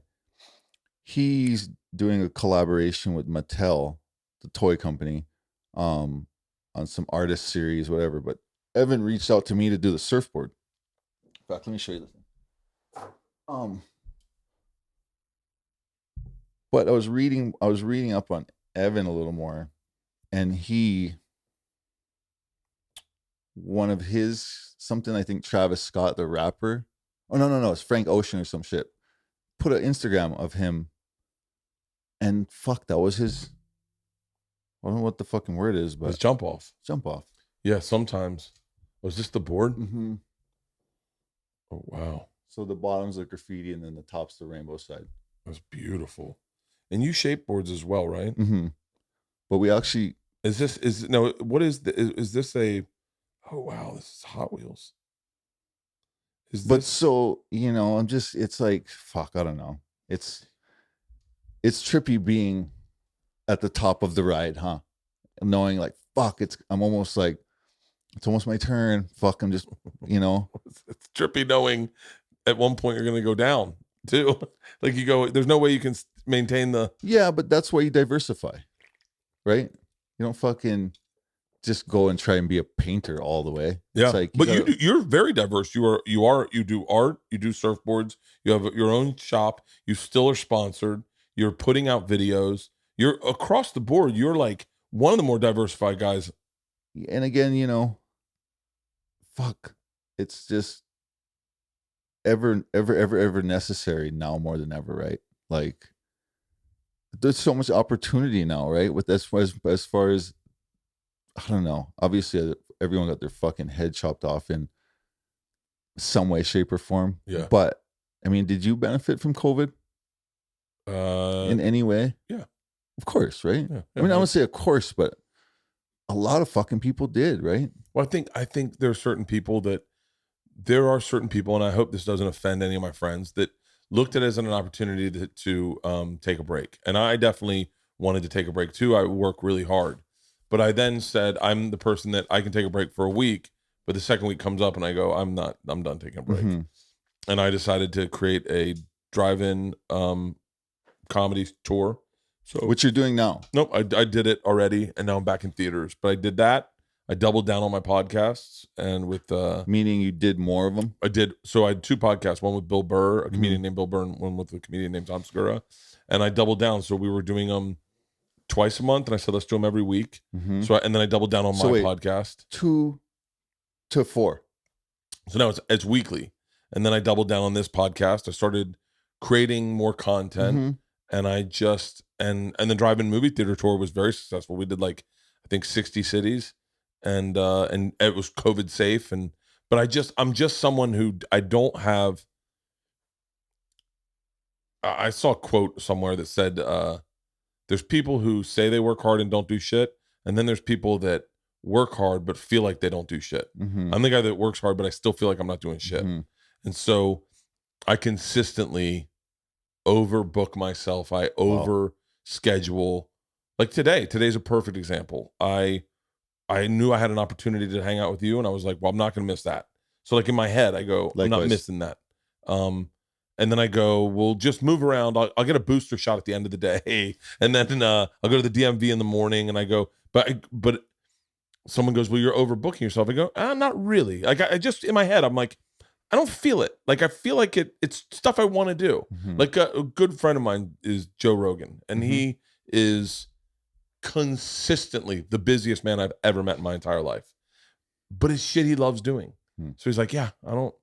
he's doing a collaboration with Mattel, the toy company, on some artist series, whatever. But Evan reached out to me to do the surfboard. In fact, let me show you this thing. But I was reading up on Evan a little more, and one of his something, I think Travis Scott, the rapper. Oh no, it's Frank Ocean or some shit. Put an Instagram of him, and fuck, that was his. I don't know what the fucking word is, but It's jump off. Jump off. Yeah, sometimes. Was this the board? Mm-hmm. Oh wow. So the bottom's the graffiti, and then the top's the rainbow side. That's beautiful. And you shape boards as well, right? Mm-hmm. But we actually What is this a, oh wow, this is Hot Wheels. So, you know, it's like, fuck, I don't know. It's trippy being at the top of the ride, huh? And knowing like, fuck, I'm almost like, it's almost my turn. Fuck, I'm just, you know. It's trippy knowing at one point you're going to go down too. Like you go, there's no way you can maintain the. Yeah, but that's why you diversify, right? You don't fucking just go and try and be a painter all the way. Yeah, it's like, you're very diverse. You do art, you do surfboards, you have your own shop, you still are sponsored, you're putting out videos, you're across the board. You're like one of the more diversified guys. And again, you know, fuck, it's just ever necessary now more than ever, right? Like there's so much opportunity now, right? With as far as I don't know, obviously everyone got their fucking head chopped off in some way, shape, or form. Yeah. But I mean, did you benefit from COVID in any way? Yeah. Of course, right? Yeah. I mean, I would say of course, but a lot of fucking people did, right? Well, I think there are certain people, and I hope this doesn't offend any of my friends, that looked at it as an opportunity to take a break. And I definitely wanted to take a break too. I work really hard. But I then said, I'm the person that I can take a break for a week, but the second week comes up and I go, I'm done taking a break. Mm-hmm. and I decided to create a drive-in comedy tour. So What you're doing now? nope, I did it already, and now I'm back in theaters. But I did that. I doubled down on my podcasts, and with Meaning you did more of them? I did. So I had 2 podcasts, one with Bill Burr, a comedian Mhm. named Bill Burr, and one with a comedian named Tom Segura. And I doubled down. So we were doing them twice a month, and I said, let's do them every week. Mhm. So and then I doubled down on So my wait. podcast. 2 to 4. So now it's weekly. And then I doubled down on this podcast. I started creating more content, Mhm. and I just and the drive-in movie theater tour was very successful. We did like I think 60 cities, and it was COVID safe. But I'm just someone who I don't have. I saw a quote somewhere that said, "There's people who say they work hard and don't do shit, and then there's people that work hard but feel like they don't do shit." Mhm. I'm the guy that works hard, but I still feel like I'm not doing shit, Mhm. and so I consistently overbook myself. I over schedule. Like today's a perfect example. I knew I had an opportunity to hang out with you, and I was like, well, I'm not going to miss that. So like in my head, I go, I'm not Likewise. missing that. And then I go, we'll just move around. I'll get a booster shot at the end of the day, and then I'll go to the DMV in the morning, and I go, but someone goes, well, you're overbooking yourself. I go, not really. Like I just in my head, I'm like, I don't feel it. Like I feel like it's stuff I want to do. Mhm. Like a good friend of mine is Joe Rogan, and Mhm. he is consistently the busiest man I've ever met in my entire life. But it's shit he loves doing. Hmm. So he's like, yeah, I don't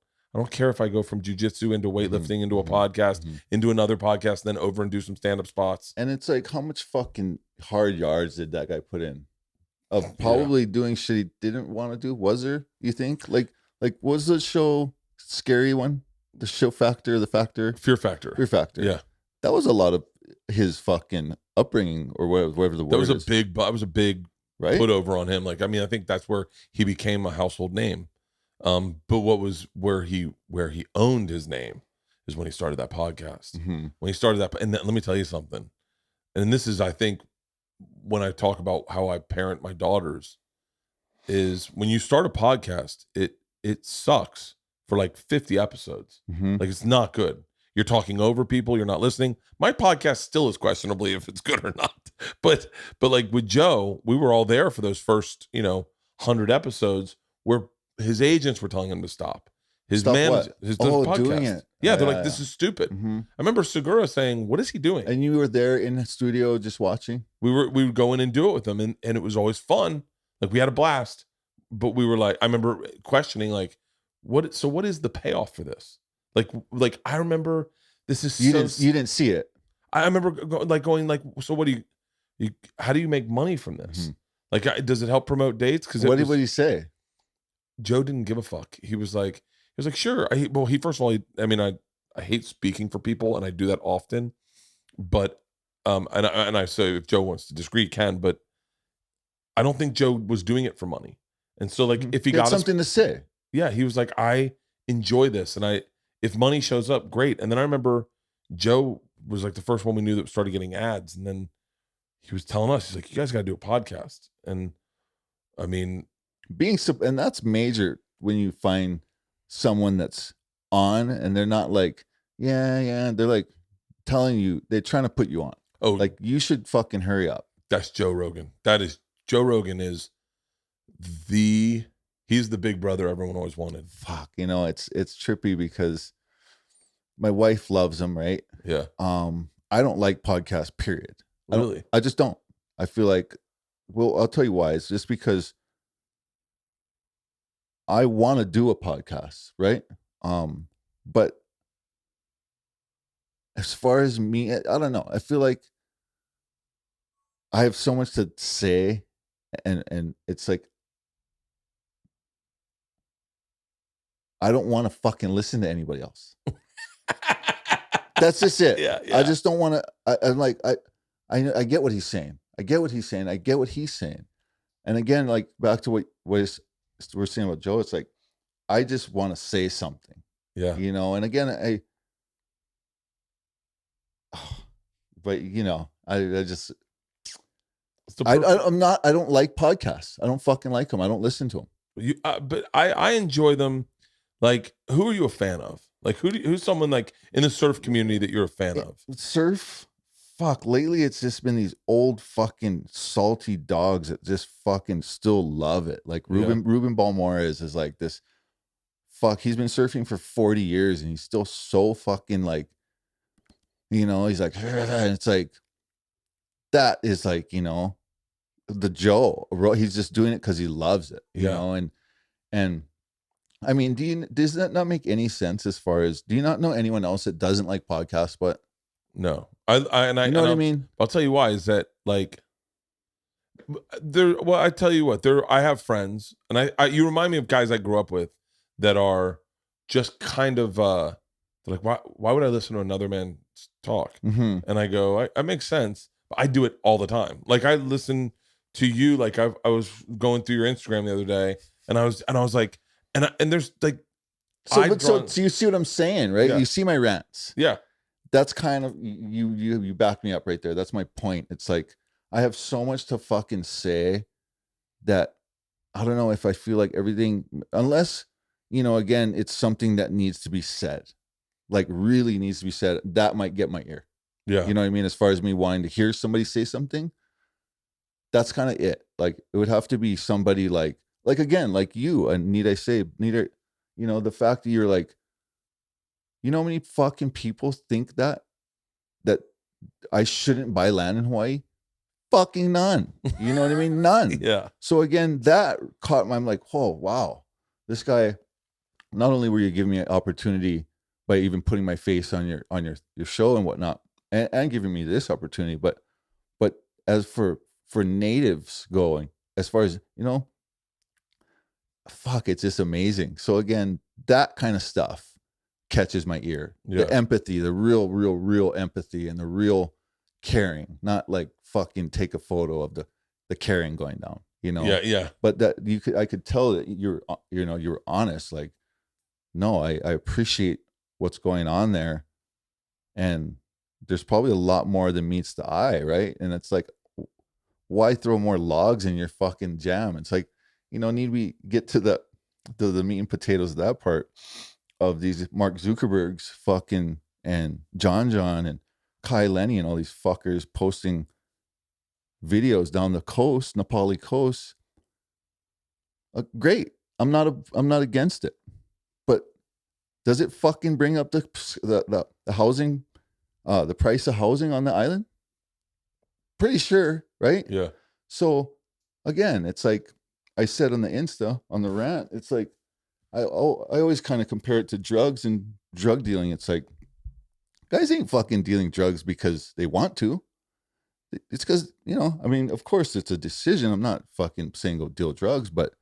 care if I go from jujitsu into weightlifting into a podcast, into another podcast, then over and do some stand-up spots. And it's like, how much fucking hard yards did that guy put in? Of probably doing shit he didn't want to do. Was there, you think? Like was the show scary one? The show Factor, the Factor? Fear Factor. Fear Factor. Yeah. That was a lot of his fucking upbringing or whatever the word is. That was a big right? put over on him. Like, I mean, I think that's where he became a household name. But where he owned his name is when he started that podcast. Mm-hmm. When he started that, and let me tell you something. And this is, I think, when I talk about how I parent my daughters, is when you start a podcast, it sucks for like 50 episodes. Mm-hmm. Like it's not good. You're talking over people. You're not listening. My podcast still is questionably if it's good or not. But like with Joe, we were all there for those first 100 episodes where his agents were telling him to stop. His manager, his podcast. Doing it. Yeah, they're like, this is stupid. Mm-hmm. I remember Segura saying, "What is he doing?" And you were there in the studio just watching. We would go in and do it with them, and it was always fun. Like we had a blast. But we were like, I remember questioning, like, what is the payoff for this? Like I remember this is you didn't see it. I remember going like, so what do you how do you make money from this? Mm-hmm. Like, does it help promote dates? Because what did he say? Joe didn't give a fuck. He was like, sure. He first of all, I hate speaking for people, and I do that often. But and I say if Joe wants to disagree, he can. But I don't think Joe was doing it for money. And so, like, if he got something to say, yeah, he was like, I enjoy this, and if money shows up, great. And then I remember Joe was like the first one we knew that started getting ads, and then he was telling us, he's like, you guys got to do a podcast. And I mean, and that's major when you find someone that's on, and they're not like, yeah, they're like telling you, they're trying to put you on. Oh, like you should fucking hurry up. That's Joe Rogan. Joe Rogan is he's the big brother everyone always wanted. Fuck, it's trippy because my wife loves him, right? Yeah. I don't like podcasts, period. Really? I just don't. I feel like, well, I'll tell you why. It's just because I want to do a podcast, right? But as far as me, I don't know. I feel like I have so much to say, and it's like I don't want to fucking listen to anybody else. That's just it. Yeah. I just don't want to. I'm like, I get what he's saying. I get what he's saying. And again, like back to what we're saying about Joe, it's like I just want to say something. Yeah. And again, but I just. I don't like podcasts. I don't fucking like them. I don't listen to them. But I enjoy them. Like, who are you a fan of? Like who's someone like in the surf community that you're a fan of? Surf, fuck. Lately, it's just been these old fucking salty dogs that just fucking still love it. Like Ruben Balmores is like this. Fuck, he's been surfing for 40 years and he's still so fucking like, you know, he's like, and it's like, that is like, you know, the Joe. He's just doing it because he loves it, you know, and I mean, does that not make any sense as far as, do you not know anyone else that doesn't like podcasts, but no, I you know what I mean? I'll tell you why is that like well, I tell you what, I have friends and you remind me of guys I grew up with that are just kind of, they're like, why would I listen to another man talk? Mm-hmm. And I go, I makes sense, but I do it all the time. Like I listen to you, like I was going through your Instagram the other day and I was like, and there's like, so you see what I'm saying, right? Yeah. You see my rants. Yeah. That's kind of, you back me up right there. That's my point. It's like, I have so much to fucking say that I don't know if I feel like everything, unless, you know, again, it's something that needs to be said, like really needs to be said, that might get my ear. Yeah. You know what I mean? As far as me wanting to hear somebody say something, that's kind of it. Like it would have to be somebody like again, like you, and you know, the fact that you're like, you know how many fucking people think that I shouldn't buy land in Hawaii? Fucking none. You know what I mean? None. Yeah. So again, that caught my, I'm like, oh wow, this guy, not only were you giving me an opportunity by even putting my face on your show and whatnot, and giving me this opportunity, but as for natives going, as far as, you know, fuck, it's just amazing. So again, that kind of stuff catches my ear. Yeah. The empathy, the real empathy, and the real caring, not like fucking take a photo of the caring going down, you know? Yeah. But that I could tell that you're honest. Like, no, I appreciate what's going on there. And there's probably a lot more than meets the eye, right? And it's like, why throw more logs in your fucking jam? It's like, you know, need we get to the meat and potatoes of that part of these Mark Zuckerberg's fucking, and John and Kai Lenny and all these fuckers posting videos down the coast, Nepali coast. Great. I'm not against it. But does it fucking bring up the housing, the price of housing on the island? Pretty sure, right? Yeah. So again, it's like I said on the Insta, on the rant, it's like I always kind of compare it to drugs and drug dealing. It's like, guys ain't fucking dealing drugs because they want to. It's because, you know, I mean, of course it's a decision. I'm not fucking saying go deal drugs, but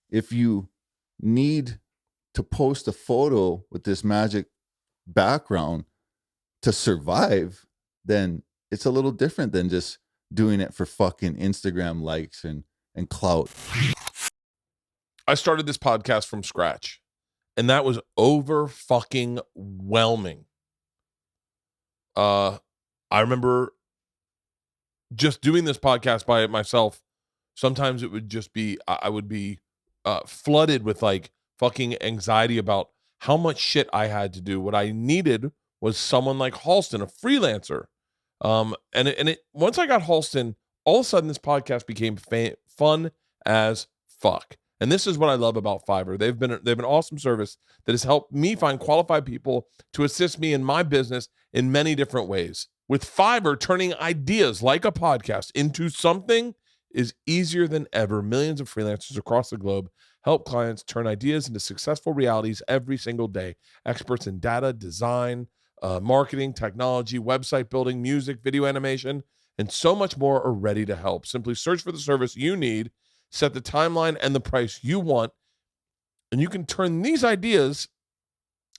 if you need to post a photo with this magic background to survive, then it's a little different than just doing it for fucking Instagram likes and clout. I started this podcast from scratch, and that was over fucking whelming. I remember just doing this podcast by myself. Sometimes it would just be, I would be flooded with like fucking anxiety about how much shit I had to do. What I needed was someone like Halston, a freelancer. And it once I got Halston, all of a sudden this podcast became fun as fuck. And this is what I love about Fiverr. They've been an awesome service that has helped me find qualified people to assist me in my business in many different ways. With Fiverr, turning ideas like a podcast into something is easier than ever. Millions of freelancers across the globe help clients turn ideas into successful realities every single day. Experts in data, design, marketing, technology, website building, music, video animation, and so much more are ready to help. Simply search for the service you need, set the timeline and the price you want, and you can turn these ideas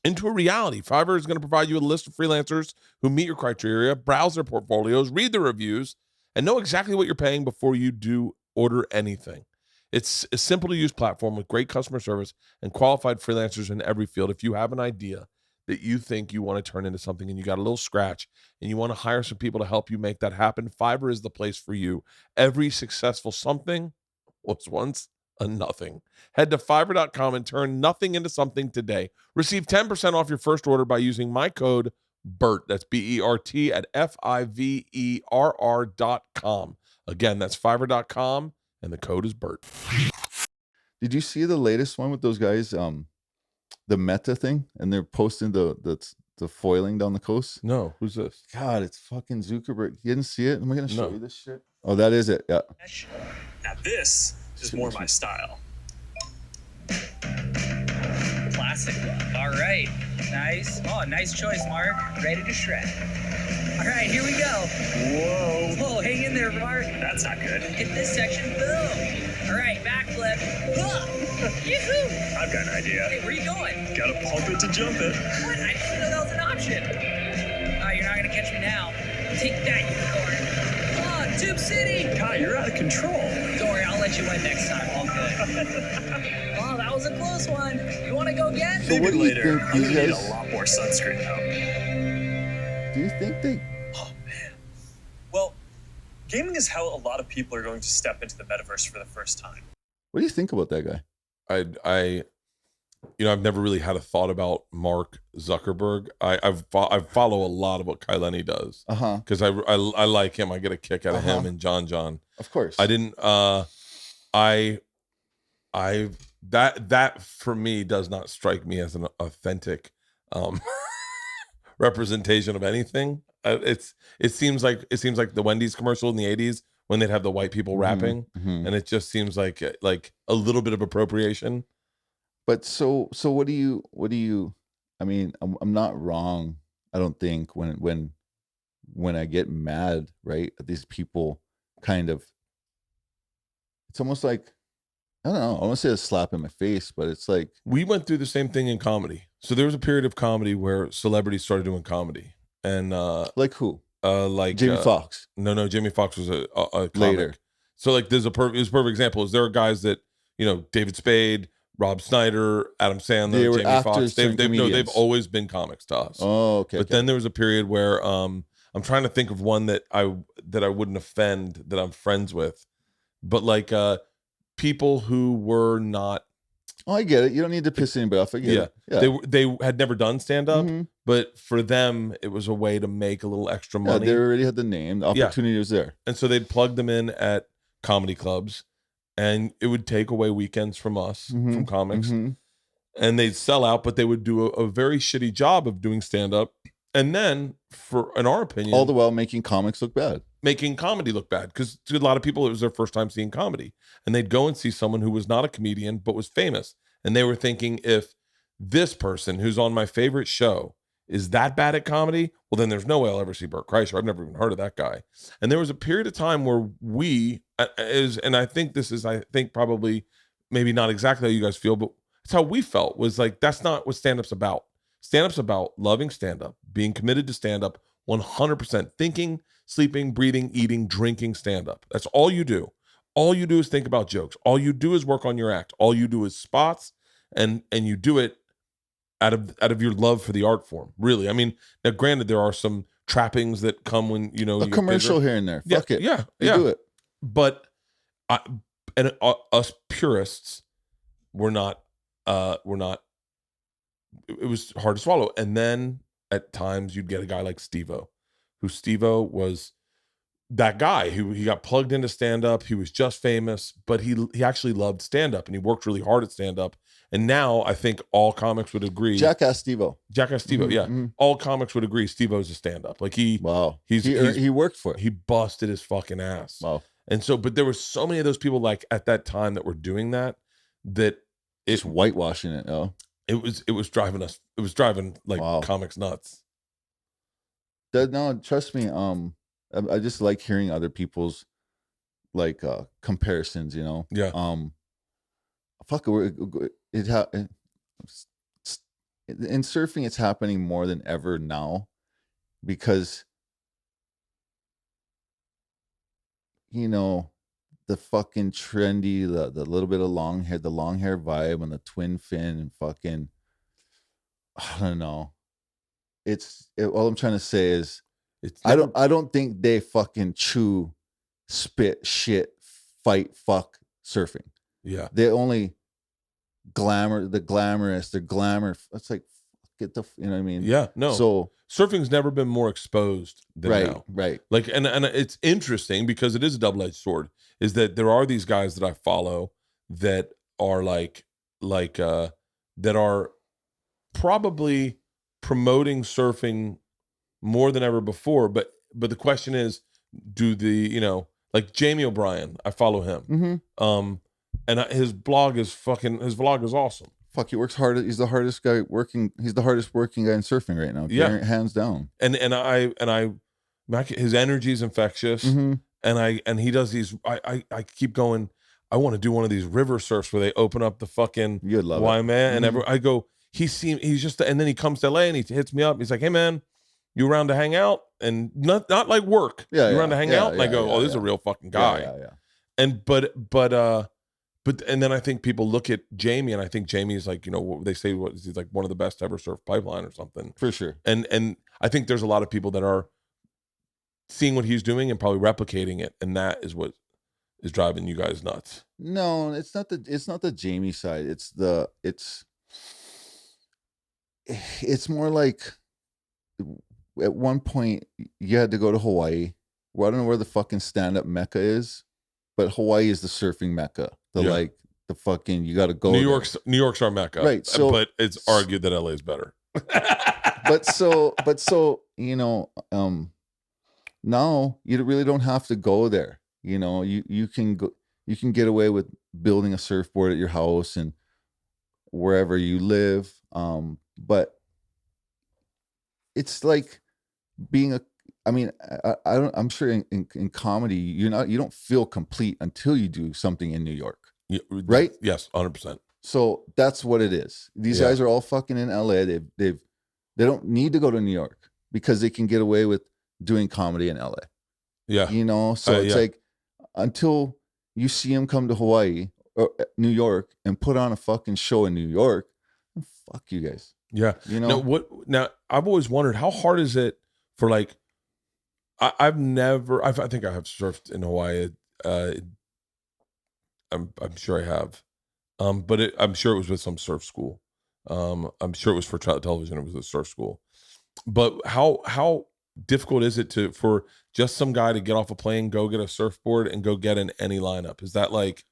into a reality. Fiverr is going to provide you a list of freelancers who meet your criteria, browse their portfolios, read the reviews, and know exactly what you're paying before you do order anything. It's a simple to use platform with great customer service and qualified freelancers in every field. If you have an idea that you think you want to turn into something and you got a little scratch and you want to hire some people to help you make that happen, Fiverr is the place for you. Every successful something was once a nothing. Head to Fiverr.com and turn nothing into something today. Receive 10% off your first order by using my code BERT. That's BERT at FIVERR.com. Again, that's Fiverr.com, and the code is BERT. Did you see the latest one with those guys? The Meta thing, and they're posting the foiling down the coast. No, who's this? God, it's fucking Zuckerberg. You didn't see it? Am I gonna show No. you this shit? Oh, that is it. Yeah. Now this is more my style. Classic look. All right. Nice. Oh, nice choice, Mark. Ready to shred. All right, here we go. Whoa. Whoa, hang in there, Mark. That's not good. Hit this section. Boom. All right, backflip. Yoo-hoo. I've got an idea. Hey, where are you going? Gotta pump it to jump it. What? I didn't know that was an option. Oh, you're not going to catch me now. Take that, unicorn. Oh, Tube City. Kai, you're out of control. Don't worry, I'll let you win next time. All good. Oh, that was a close one. You want to go again? So what do you later. think I'm these gonna need guys- a lot more sunscreen though. Do you think they? Oh man. Well, gaming is how a lot of people are going to step into the metaverse for the first time. What do you think about that guy? I I've never really had a thought about Mark Zuckerberg. I follow a lot of what Kaileni does because I like him. I get a kick out of him and John. Of course. I didn't. That for me does not strike me as an authentic representation of anything. It seems like the Wendy's commercial in the '80s when they'd have the white people rapping, and it just seems like a little bit of appropriation. But so what do you? I mean, I'm not wrong. I don't think when I get mad, right, at these people, kind of, it's almost like, I don't know. I want to say a slap in my face, but it's like We went through the same thing in comedy. So there was a period of comedy where celebrities started doing comedy, and like who? like Jamie Foxx. No, Jamie Foxx was a comic. Later. So like there's a perfect example. Is there are guys that David Spade, Rob Snyder, Adam Sandler, They were Jamie actors Foxx. They've turned always been comics to us. Oh, okay. But then there was a period where I'm trying to think of one that I wouldn't offend that I'm friends with, but like people who were not. Oh, I get it. You don't need to piss anybody off. I get it. Yeah. They had never done stand up, Mhm. but for them it was a way to make a little extra Yeah, money. they already had the name. The opportunity was there. And so they'd plug them in at comedy clubs, and it would take away weekends from us, from comics, and they'd sell out, but they would do a very shitty job of doing stand-up. And then, in our opinion, All the while making comics look bad. making comedy look bad, because to a lot of people, it was their first time seeing comedy. And they'd go and see someone who was not a comedian, but was famous. And they were thinking, if this person who's on my favorite show is that bad at comedy, well, then there's no way I'll ever see Bert Kreischer. I've never even heard of that guy. And there was a period of time where and I think this is, probably maybe not exactly how you guys feel, but it's how we felt, was like, that's not what stand-up's about. Stand-up's about loving stand-up, being committed to stand-up 100%, thinking, sleeping, breathing, eating, drinking stand-up. That's all you do. All you do is think about jokes. All you do is work on your act. All you do is spots, and you do it out of your love for the art form, really. I mean, now granted, there are some trappings that come when A commercial here and there. Fuck it. Yeah, You do it. But us purists were not. It was hard to swallow. And then at times you'd get a guy like Steve-O, who Steve-O was that guy who he got plugged into stand-up. He was just famous, but he actually loved stand-up, and he worked really hard at stand-up. And now I think all comics would agree. Jackass Steve-O. Jackass Steve-O, yeah. All comics would agree Steve-O's a stand-up. Like he worked for it. He busted his fucking ass. Wow. And so, but there were so many of those people like at that time that were doing that Just whitewashing it. Oh. it was driving like Wow. comics nuts. No, trust me. I just like hearing other people's like comparisons. Yeah. Fuck in surfing, it's happening more than ever now, because the fucking trendy, the little bit of long hair, the long hair vibe, and the twin fin, and fucking, I don't know. All I'm trying to say is, I don't think they fucking chew, spit, shit, fight, fuck surfing. Yeah. They only the glamorous. It's like, get the, you know what I mean? Yeah. No. So surfing's never been more exposed than now. right. Like, and it's interesting because it is a double-edged sword, is that there are these guys that I follow that are that are probably promoting surfing more than ever before. But the question is, do like Jamie O'Brien, I follow him. Mm-hmm. And his vlog is awesome. Fuck, he works hard. He's the hardest guy working. He's the hardest working guy in surfing right now. Yeah. Hands down. And his energy is infectious. Mm-hmm. And he does these. I keep going. I want to do one of these river surfs where they open up the fucking You'd love Waimea, it. and I go. He's just, and then he comes to LA and he hits me up. He's like, "Hey man, you around to hang out?" And not like work. Yeah, you around to hang out? And I go, "Oh, this is a real fucking guy." Yeah. And and then I think people look at Jamie, and I think Jamie is like, they say he's like one of the best to ever surf pipeline or something. For sure. And I think there's a lot of people that are seeing what he's doing and probably replicating it, and that is what is driving you guys nuts. No, it's not the Jamie side. It's more like, at one point you had to go to Hawaii. Well, I don't know where the fucking stand-up mecca is, but Hawaii is the surfing mecca. The fucking, you got to go. New York's our mecca, right? So, but it's argued that LA is better. but so now you really don't have to go there. You can go. You can get away with building a surfboard at your house and wherever you live. But it's like being I'm sure in comedy, you don't feel complete until you do something in New York. Yeah, right? Yes, 100%. So that's what it is. These guys are all fucking in LA. They don't need to go to New York because they can get away with doing comedy in LA. Yeah. So it's like, until you see them come to Hawaii or New York and put on a fucking show in New York, fuck you guys. Yeah. Now I've always wondered, how hard is it for, like, I think I have surfed in Hawaii. I'm sure I have. But I'm sure it was with some surf school. I'm sure it was for television. It was a surf school. But how difficult is it for just some guy to get off a plane, go get a surfboard, and go get in any lineup? Is that like,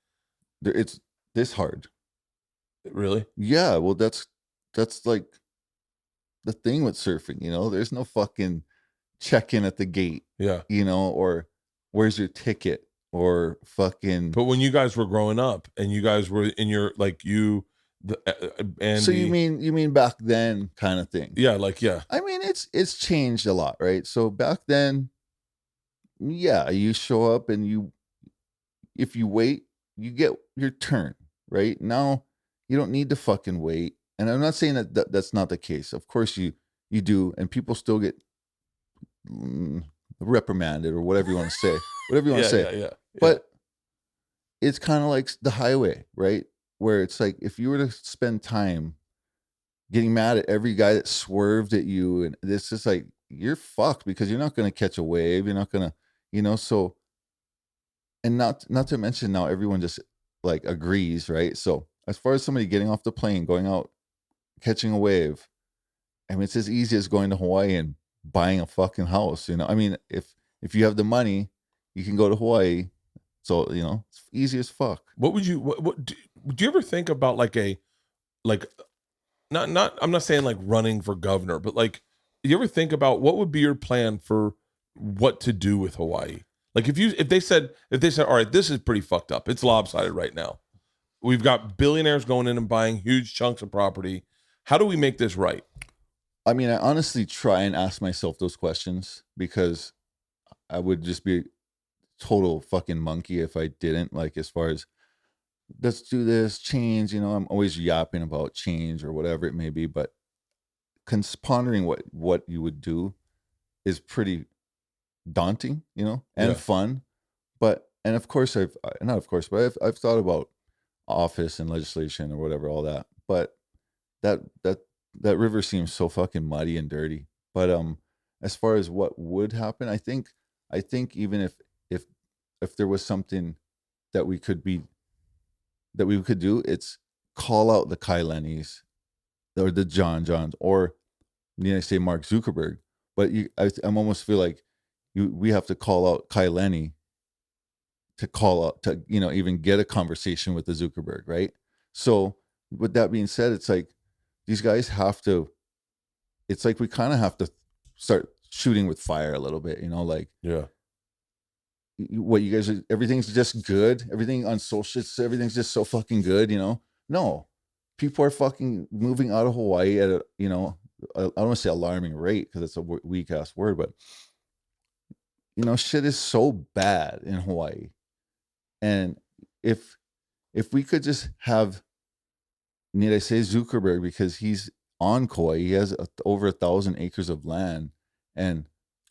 it's this hard? Really? Yeah. Well, that's like the thing with surfing. There's no fucking check-in at the gate. Yeah. Or where's your ticket, or fucking. But when you guys were growing up and you guys were in your, like, and so you mean back then kind of thing? Yeah. Like, yeah. I mean, it's changed a lot, right? So back then, yeah, you show up and if you wait, you get your turn, right? Now you don't need to fucking wait. And I'm not saying that's not the case. Of course you do, and people still get reprimanded or whatever you want to say. Whatever you want to say. Yeah. But it's kind of like the highway, right? Where it's like, if you were to spend time getting mad at every guy that swerved at you, and it's just like, you're fucked, because you're not going to catch a wave. You're not going to, so, and not to mention now everyone just like agrees, right? So as far as somebody getting off the plane, going out, catching a wave, I mean, it's as easy as going to Hawaii and buying a fucking house. I mean, if you have the money, you can go to Hawaii. So, it's easy as fuck. What would you, do you ever think about not, I'm not saying like running for governor, but like, do you ever think about what would be your plan for what to do with Hawaii? Like, if they said, all right, this is pretty fucked up. It's lopsided right now. We've got billionaires going in and buying huge chunks of property. How do we make this right? I mean, I honestly try and ask myself those questions, because I would just be total fucking monkey if I didn't. Like, as far as, let's do this change, I'm always yapping about change or whatever it may be, but pondering what you would do is pretty daunting, and fun. And of course I've thought about office and legislation or whatever, all that, but that river seems so fucking muddy and dirty. But as far as what would happen, I think even if there was something that we could be that we could do, it's call out the Kai Lennies or the Johns, or I say Mark Zuckerberg. But I'm almost feel like we have to call out Kai Lenny to call out to even get a conversation with the Zuckerberg, right? So with that being said, it's like these guys have to. It's like we kind of have to start shooting with fire a little bit, like what you guys are, everything's just good. Everything on social, everything's just so fucking good, No, people are fucking moving out of Hawaii at a, I don't want to say alarming rate because it's a weak ass word, but shit is so bad in Hawaii. And if we could just have, need I say Zuckerberg, because he's on Kauai, he has over 1,000 acres of land, and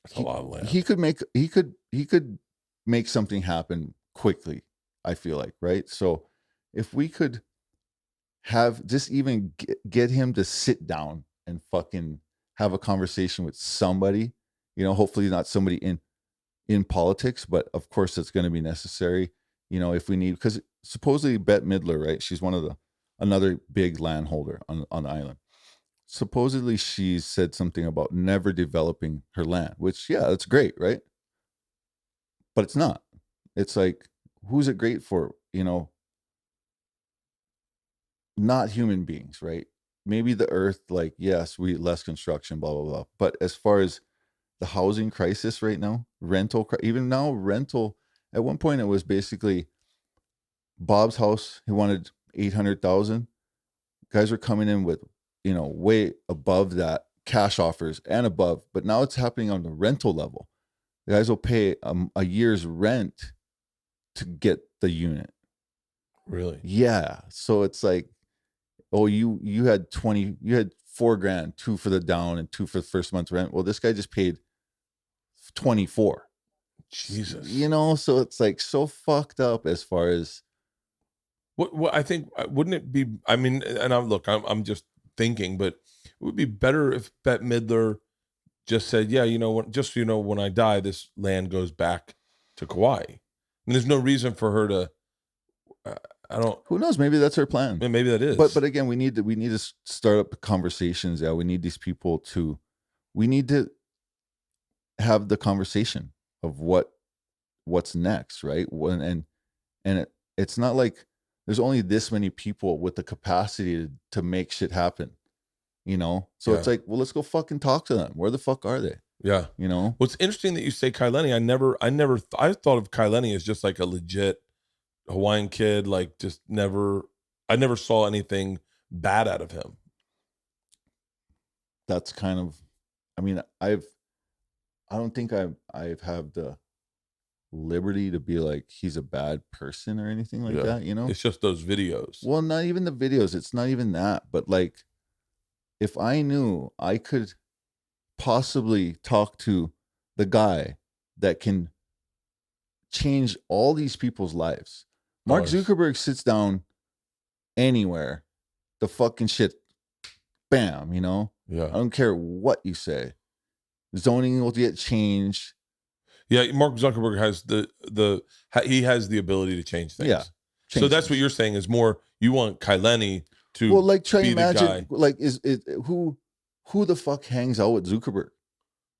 that's a lot of land. He could make something happen quickly, I feel like, right? So if we could have just even get him to sit down and fucking have a conversation with somebody, hopefully not somebody in politics, but of course it's going to be necessary, if we need, because supposedly Bette Midler, right? She's one of another big landholder on the island. Supposedly she said something about never developing her land, which, yeah, that's great, right? But it's not. It's like, who's it great for? Not human beings, right? Maybe the earth, like, yes, less construction, blah, blah, blah. But as far as the housing crisis right now, rental, at one point it was basically Bob's house. He wanted 800,000. Guys were coming in with, way above that, cash offers and above. But now it's happening on the rental level. The guys will pay a year's rent to get the unit. Really? Yeah. So it's like, oh, you had $4,000, 2 for the down and 2 for the first month's rent. Well, this guy just paid 24. Jesus. So it's like so fucked up as far as what I think, wouldn't it be, I mean, and I'm just thinking, but it would be better if Bette Midler just said, yeah, when I die, this land goes back to Kauai. And there's no reason for her to, who knows? Maybe that's her plan. Maybe that is. But again, we need to start up conversations. Yeah, we need these people we need to have the conversation of what's next, right? It's not like there's only this many people with the capacity to make shit happen, So it's like, well, let's go fucking talk to them. Where the fuck are they? Yeah. Well, it's interesting that you say Kai Lenny. I thought of Kai Lenny as just like a legit Hawaiian kid, like I never saw anything bad out of him. That's kind of, I mean, I don't think I've had the liberty to be like, he's a bad person or anything like that, It's just those videos. Well, not even the videos. It's not even that, but like, if I knew I could possibly talk to the guy that can change all these people's lives. Mark Zuckerberg sits down anywhere, the fucking shit, bam, Yeah. I don't care what you say. Zoning will get changed. Yeah, Mark Zuckerberg has he has the ability to change things. Yeah. So that's what you're saying is more, you want Kai Lenny to try be to imagine, the guy. like, is who the fuck hangs out with Zuckerberg?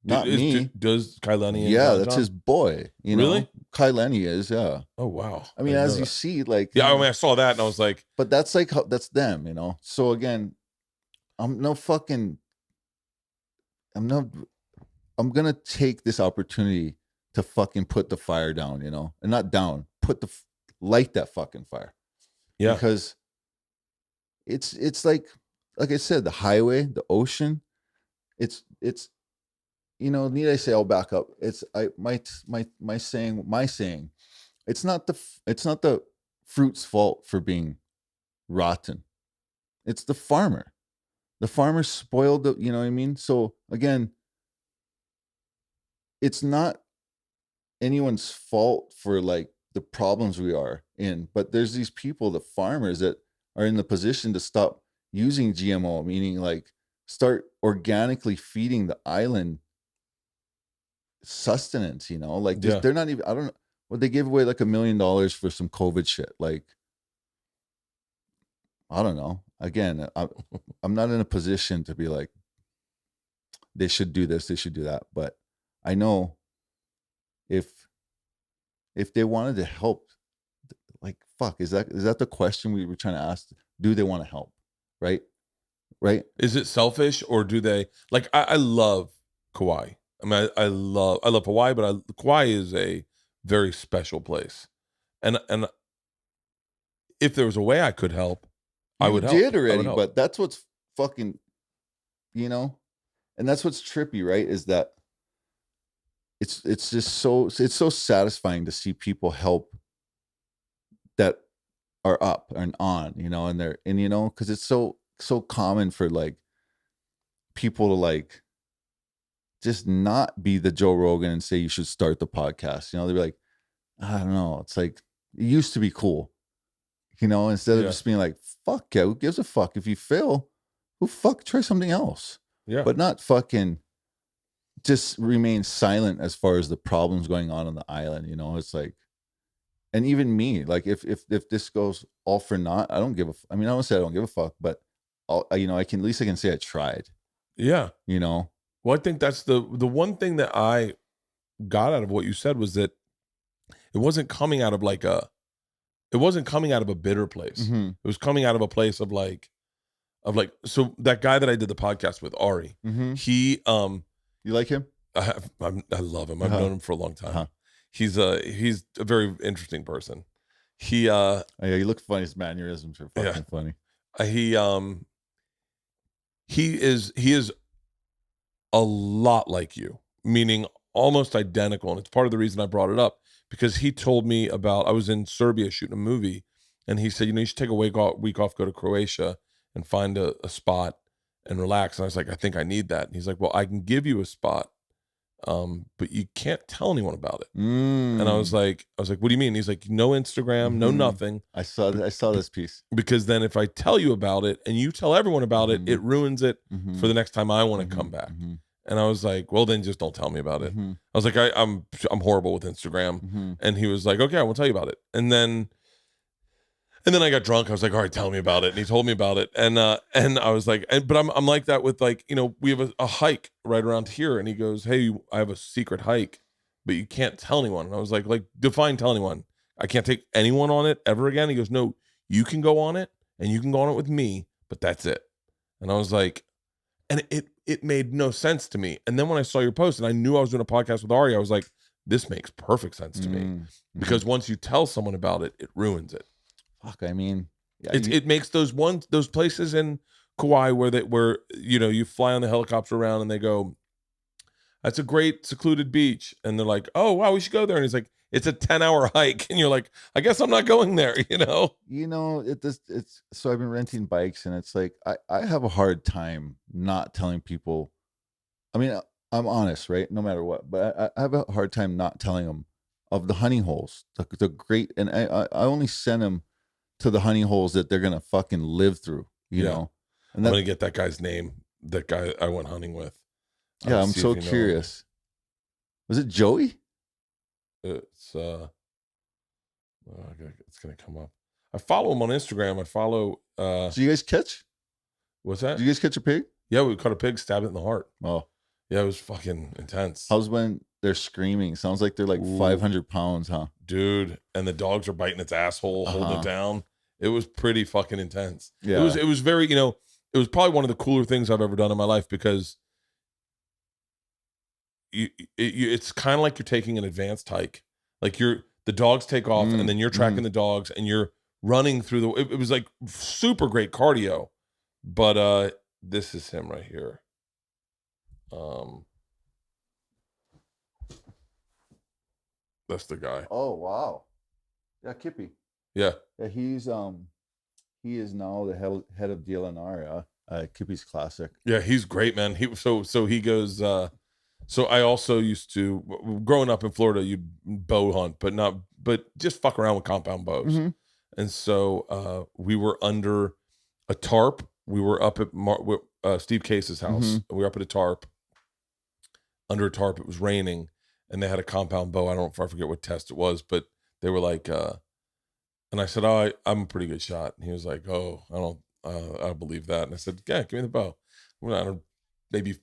Not me. Does Kai Lenny? Yeah, that's his boy. Really? Kai Lenny is, yeah. Oh wow. I mean, as you see, like, yeah, I mean, I saw that and I was like, but that's like that's them, So again, I'm gonna take this opportunity to fucking put the fire down, and not down, light that fucking fire. Yeah, because it's like I said, the highway, the ocean, it's need I say, I'll back up. My saying, it's not the fruit's fault for being rotten. It's the farmer. The farmer spoiled the, you know what I mean? So again, it's not anyone's fault for like the problems we are in, but there's these people, the farmers, that are in the position to stop using GMO, meaning like start organically feeding the island sustenance, like they're not even, I don't know, well, they gave away like $1 million for some COVID shit. Like, I don't know. Again, I'm not in a position to be like, they should do this, they should do that. But I know if they wanted to help, like, fuck, is that the question we were trying to ask? Do they want to help? Right? Is it selfish, or do they like? I love Kauai. I mean, I love Hawaii, but Kauai is a very special place, and if there was a way I could help, I would help. You did already, but that's what's fucking, and that's what's trippy, right? Is that it's just so satisfying to see people help that are up and on, and they're because it's so common for like people to like just not be the Joe Rogan and say you should start the podcast. They'd be like, I don't know. It's like, it used to be cool, instead of just being like, fuck yeah, who gives a fuck? If you fail, try something else. Yeah. But not fucking just remain silent as far as the problems going on the island. It's like, and even me, like if this goes all for naught, I don't give I mean, I don't say I don't give a fuck, but I can, at least I can say I tried. Yeah. Well, I think that's the one thing that I got out of what you said was that it wasn't coming out of a bitter place. Mm-hmm. It was coming out of a place of like, so that guy that I did the podcast with, Ari, mm-hmm. he, you like him? I love him. I've known him for a long time. Uh-huh. He's a very interesting person. He, oh, yeah, you look funny. His mannerisms are fucking funny. He is a lot like you, meaning almost identical. And it's part of the reason I brought it up, because he told me about, I was in Serbia shooting a movie, and he said, you should take a week off, go to Croatia and find a spot and relax. And I was like, I think I need that. And he's like, well, I can give you a spot, but you can't tell anyone about it. And I was like, what do you mean? He's like, no Instagram, no nothing. I saw this piece. Because then if I tell you about it and you tell everyone about it, it ruins it for the next time I want to come back. And I was like, well, then just don't tell me about it. I was like, I'm horrible with Instagram. And he was like, okay, I won't tell you about it. And then I got drunk. I was like, all right, tell me about it. And he told me about it. And I was like, but I'm like that with like, we have a hike right around here. And he goes, hey, I have a secret hike, but you can't tell anyone. And I was like, define tell anyone. I can't take anyone on it ever again. He goes, no, you can go on it and you can go on it with me, but that's it. And I was like, and it made no sense to me. And then when I saw your post and I knew I was doing a podcast with Ari, I was like, this makes perfect sense to me, because once you tell someone about it, it ruins it. Fuck, I mean, yeah, it makes those places in Kauai where you fly on the helicopter around and they go, that's a great secluded beach, and they're like, oh wow, we should go there, and he's like, it's a 10-hour hike, and you're like, I guess I'm not going there. It's so I've been renting bikes, and it's like I have a hard time not telling people. I mean, I'm honest, right? No matter what, but I have a hard time not telling them of the honey holes, the great, and I only send them to the honey holes that they're gonna fucking live through, you know. And I'm gonna get that guy's name. That guy I went hunting with. Yeah, I'm so curious. Was it Joey? It's it's gonna come up. I follow him on Instagram. I follow. So you guys catch? What's that? Did you guys catch a pig? Yeah, we caught a pig, stabbed it in the heart. Oh, yeah, it was fucking intense. How's when they're screaming? Sounds like they're like 500 pounds, huh? Dude, and the dogs are biting its asshole, holding it down. It was pretty fucking intense. Yeah, it was very, it was probably one of the cooler things I've ever done in my life, because it's kind of like you're taking an advanced hike. Like the dogs take off and then you're tracking the dogs and you're running through it was like super great cardio. But this is him right here. That's the guy. Oh wow. Yeah, Kippy. Yeah. Yeah, he is now the head of DLNR, Kippy's Classic. Yeah, he's great, man. So he goes so I also used to, growing up in Florida, you bow hunt, but just fuck around with compound bows. And so we were under a tarp. We were up at Steve Case's house. We were up at a tarp. Under a tarp, it was raining, and they had a compound bow. I forget what test it was, but they were like, and I said, oh, I'm a pretty good shot. And he was like, oh, I believe that. And I said, yeah, give me the bow. We're not maybe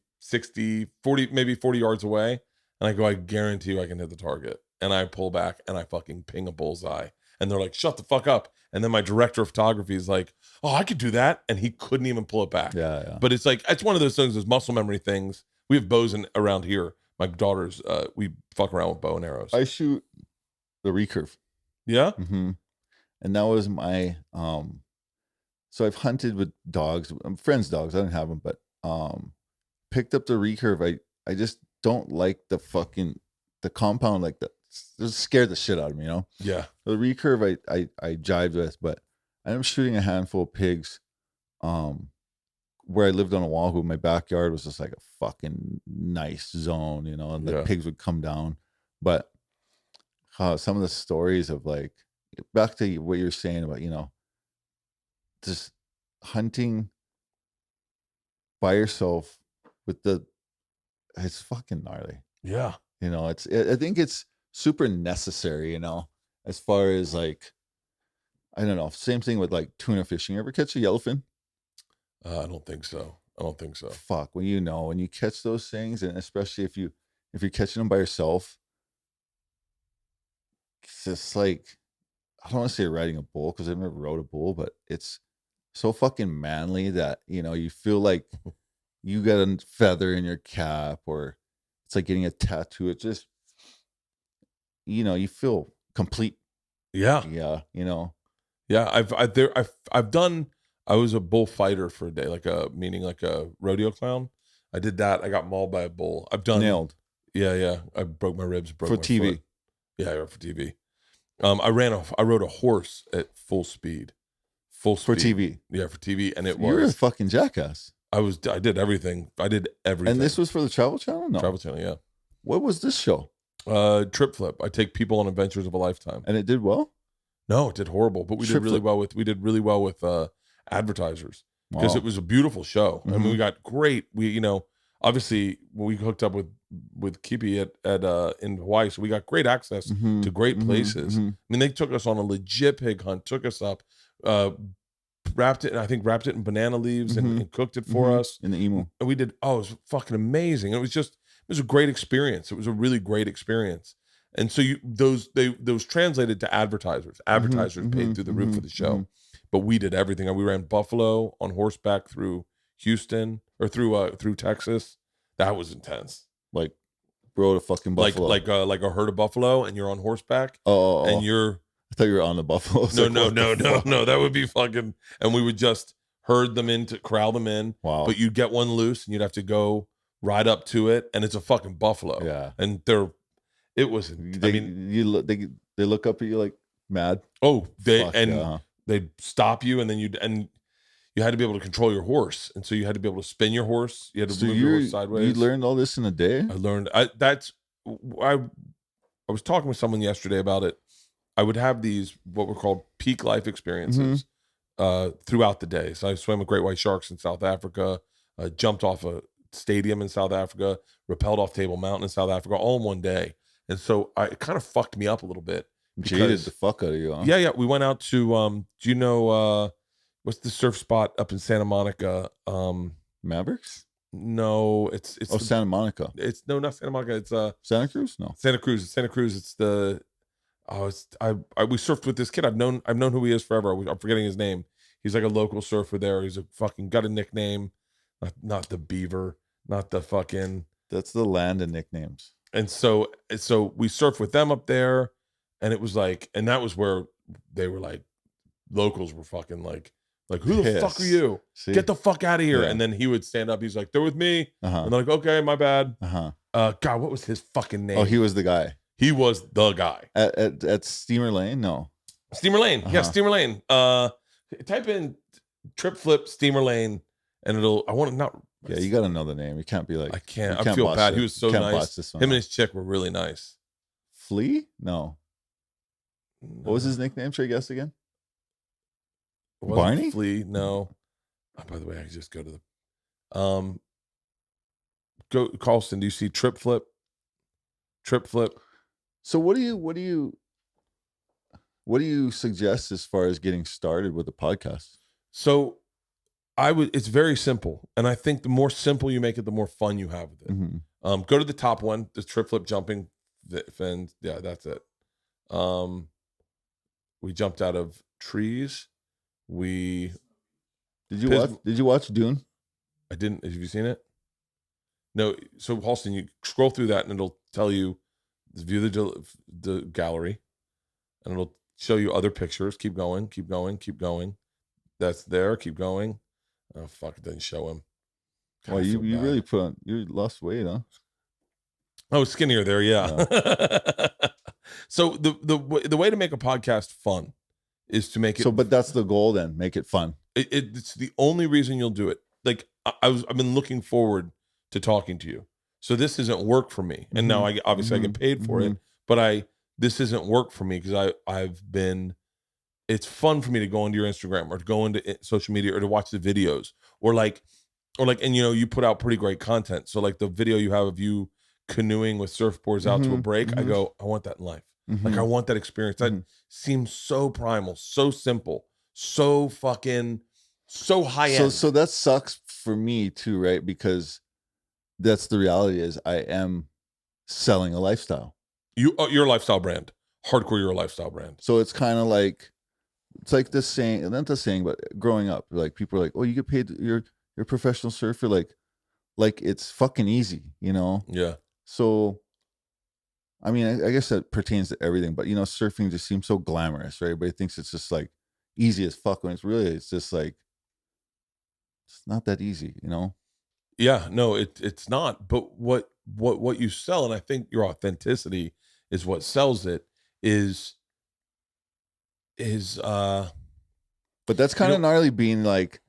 40 yards away. And I go, I guarantee you I can hit the target. And I pull back and I fucking ping a bullseye. And they're like, shut the fuck up. And then my director of photography is like, oh, I could do that. And he couldn't even pull it back. Yeah. But it's like, it's one of those things, those muscle memory things. We have bows around here. My daughters, we fuck around with bow and arrows. I shoot the recurve. Yeah? Mm-hmm. And that was my, so I've hunted with dogs, friends' dogs. I don't have them, but picked up the recurve. I just don't like the compound like that. Just scared the shit out of me, you know? Yeah. The recurve I jived with, but I ended up shooting a handful of pigs. Where I lived on Oahu, my backyard was just like a fucking nice zone, you know, and the pigs would come down. But some of the stories of like, back to what you're saying about, you know, just hunting by yourself with it's fucking gnarly. Yeah. You know, I think it's super necessary, you know, as far as like, I don't know, same thing with like tuna fishing. You ever catch a yellowfin? I don't think so. Fuck, when you catch those things, and especially if you're catching them by yourself, it's just like, I don't want to say riding a bull because I've never rode a bull, but it's so fucking manly that, you know, you feel like you got a feather in your cap, or it's like getting a tattoo. It just, you know, you feel complete. Yeah. You know. Yeah, I was a bullfighter for a day, meaning like a rodeo clown. I did that. I got mauled by a bull. I've done nailed. Yeah. I broke my ribs, broke for my TV. foot. Yeah, for TV. I rode a horse at full speed. For TV. Yeah, for TV, and You're a fucking jackass. I did everything. And this was for the Travel Channel? No. Travel Channel, yeah. What was this show? Trip Flip. I take people on adventures of a lifetime. And it did well? No, it did horrible, but we did really well with advertisers, because it was a beautiful show. Mm-hmm. I mean, we got great. Obviously we hooked up with Kipi at in Hawaii, so we got great access to great places. I mean, they took us on a legit pig hunt, took us up, wrapped it in banana leaves and cooked it for us in the emu. And we did. It was fucking amazing. It was a great experience. It was a really great experience. And so those translated to advertisers. Advertisers paid through the roof for the show. But we did everything. We ran buffalo on horseback through Houston, or through Texas. That was intense. Like, rode a fucking buffalo. Like a herd of buffalo, and you're on horseback. Oh. And you're. I thought you were on the buffalo. No. That would be fucking. And we would just herd them in to corral them in. Wow. But you'd get one loose, and you'd have to go ride up to it, and it's a fucking buffalo. Yeah. And it was. They look up at you like mad. Oh, they'd stop you, and then you had to be able to control your horse, and so you had to be able to spin your horse. You had to move your horse sideways. You learned all this in a day? I learned. I was talking with someone yesterday about it. I would have these what were called peak life experiences throughout the day. So I swam with great white sharks in South Africa, jumped off a stadium in South Africa, rappelled off Table Mountain in South Africa, all in one day. And so it kind of fucked me up a little bit. Jaded the fuck out of you, huh? Yeah. We went out to, do you know, what's the surf spot up in Santa Monica? Mavericks? No, it's Santa Monica. It's not Santa Monica. It's Santa Cruz. No, Santa Cruz. It's the. We surfed with this kid. I've known who he is forever. I'm forgetting his name. He's like a local surfer there. He's got a nickname, not the Beaver, not the fucking. That's the land of nicknames. And so we surfed with them up there, and it was like, and that was where they were like, locals were fucking like who the fuck are you? See? Get the fuck out of here! Yeah. And then he would stand up. He's like, they're with me. Uh-huh. And they're like, okay, my bad. Uh-huh. God, what was his fucking name? Oh, he was the guy. He was the guy at Steamer Lane. No, Steamer Lane. Yeah, Steamer Lane. Type in Trip Flip Steamer Lane, and it'll. I want to not. Yeah, you got to know the name. You can't be like. I can't. I feel bad. He was so nice. Him and his chick were really nice. Flea? No. What was his nickname? Should I guess again? Barney? Flea? No. Oh, by the way, I could just go to the. Go, Carlson. Do you see Trip Flip? Trip Flip. So what do you suggest as far as getting started with the podcast? So It's very simple. And I think the more simple you make it, the more fun you have with it. Mm-hmm. Go to the top one, the trip flip jumping fins. Yeah, that's it. We jumped out of trees. Did you watch Dune? I didn't. Have you seen it? No. So Halston, you scroll through that and it'll tell you view the gallery, and it'll show you other pictures. Keep going. Keep going. Keep going. That's there. Keep going. Oh fuck! It didn't show him. God, Well, you really you lost weight, huh? I was skinnier there, yeah. So the way to make a podcast fun is to make it. So, but that's the goal. Then make it fun. It's the only reason you'll do it. Like I've been looking forward to talking to you. So this isn't work for me, and now I get paid for it. But this isn't work for me because I've been. It's fun for me to go into your Instagram or to go into social media or to watch the videos or and you put out pretty great content. So like the video you have of you canoeing with surfboards out to a break, I go, I want that in life. Like I want that experience. That seems so primal, so simple, so fucking, so high end. So that sucks for me too, right? Because that's the reality is I am selling a lifestyle. You're a lifestyle brand. Hardcore, you're a lifestyle brand. So it's kind of like, it's like this saying, not the saying, but growing up, like people are like, oh, you get paid, you're a professional surfer, like it's fucking easy, you know? Yeah. So, I mean, I guess that pertains to everything, but surfing just seems so glamorous, right? Everybody thinks it's just like easy as fuck when it's just like, it's not that easy, Yeah, no, it's not. But what you sell, and I think your authenticity is what sells it, is but that's kind of gnarly being like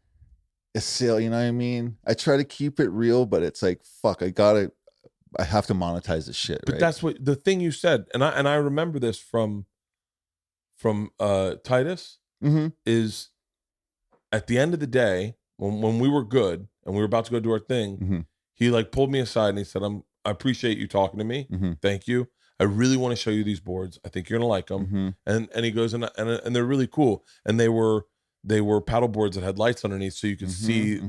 a sale, you know what I mean? I try to keep it real, but it's like, fuck, I have to monetize this shit. But right? that's what the thing you said, and I remember this from Titus, is at the end of the day, when we were good and we were about to go do our thing, he like pulled me aside and he said, I appreciate you talking to me. Thank you. I really want to show you these boards. I think you're gonna like them. And he goes, and they're really cool. And they were paddle boards that had lights underneath, so you could see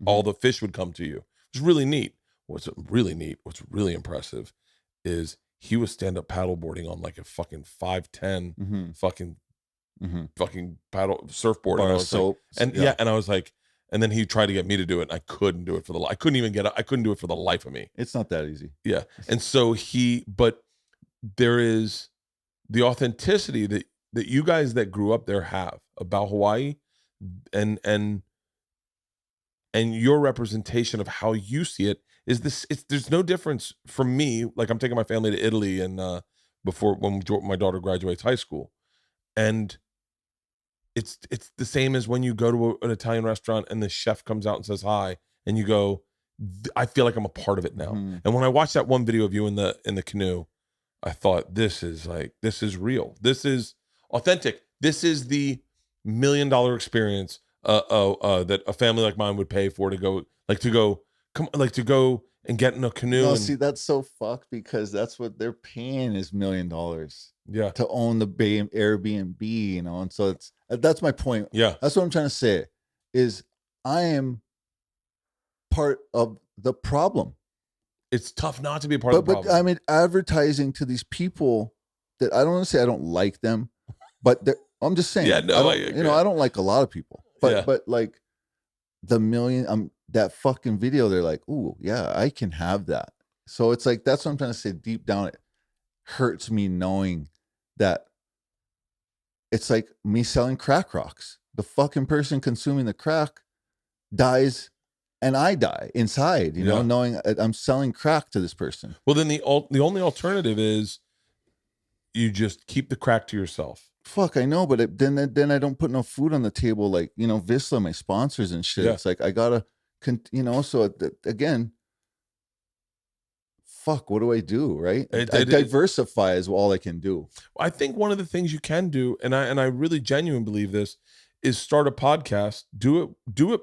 all the fish would come to you. It was really neat. What's really impressive is he was stand-up paddleboarding on like a fucking 5'10" fucking paddle surfboard. Bar And I of was soap. like, and I was like, and then he tried to get me to do it, and I couldn't do it I couldn't do it for the life of me. It's not that easy. Yeah. And so but there is the authenticity that you guys that grew up there have about Hawaii and your representation of how you see it is this. There's no difference from me. Like I'm taking my family to Italy and when my daughter graduates high school, and it's the same as when you go to an Italian restaurant and the chef comes out and says hi, and you go, I feel like I'm a part of it now. And when I watched that one video of you in the canoe, I thought, this is real. This is authentic. This is the $1 million experience that a family like mine would pay for to go and get in a canoe. No, see, that's so fucked because that's what they're paying is $1 million. Yeah. To own the Airbnb, and so that's my point. Yeah. That's what I'm trying to say is I am part of the problem. It's tough not to be a part of the problem. But I mean, advertising to these people that I don't want to say I don't like them, but I'm just saying. Yeah, no, I don't like a lot of people, but like the million, that fucking video, they're like, ooh, yeah, I can have that. So it's like, that's what I'm trying to say. Deep down, it hurts me knowing that it's like me selling crack rocks. The fucking person consuming the crack dies. And I die inside, you know, knowing I'm selling crack to this person. Well, then the only alternative is you just keep the crack to yourself. Fuck, I know, but then I don't put no food on the table, like, Vissla, my sponsors and shit. Yeah. It's like I gotta, so again, fuck, what do I do, right? Diversify is all I can do. I think one of the things you can do, and I really genuinely believe this, is start a podcast. Do it.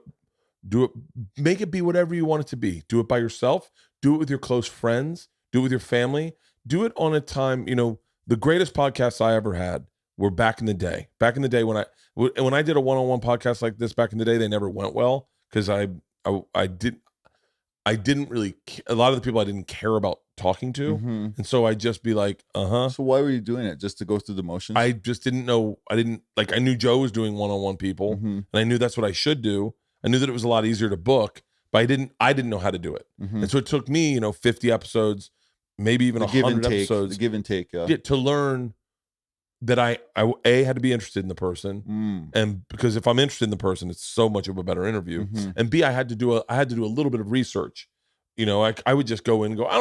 Make it be whatever you want it to be. Do it by yourself. Do it with your close friends. Do it with your family. Do it on a time. The greatest podcasts I ever had were back in the day. Back in the day when I did a one-on-one podcast like this back in the day, they never went well because I didn't really, a lot of the people I didn't care about talking to. Mm-hmm. And so I'd just be like, So why were you doing it? Just to go through the motions? I just didn't know. I knew Joe was doing one-on-one people, Mm-hmm. and I knew that's what I should do. I knew that it was a lot easier to book, but I didn't know how to do it. Mm-hmm. And so it took me, 50 episodes, maybe even 100 episodes the give and take, to learn that I had to be interested in the person. And because if I'm interested in the person, it's so much of a better interview. Mm-hmm. And B, I had to do a little bit of research. I would just go in and go, I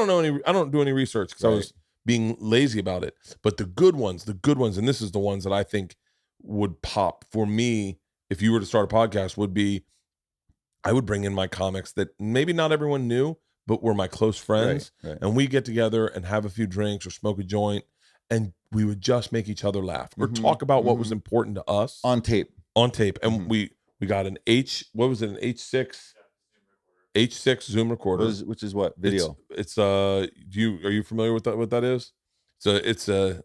don't do any research because I was being lazy about it. But the good ones, and this is the ones that I think would pop for me if you were to start a podcast, would be, I would bring in my comics that maybe not everyone knew, but were my close friends. Right. And we get together and have a few drinks or smoke a joint, and we would just make each other laugh or talk about what was important to us on tape. And we got an H6 Zoom recorder, Which is what? Video. It's are you familiar with what that is? It's a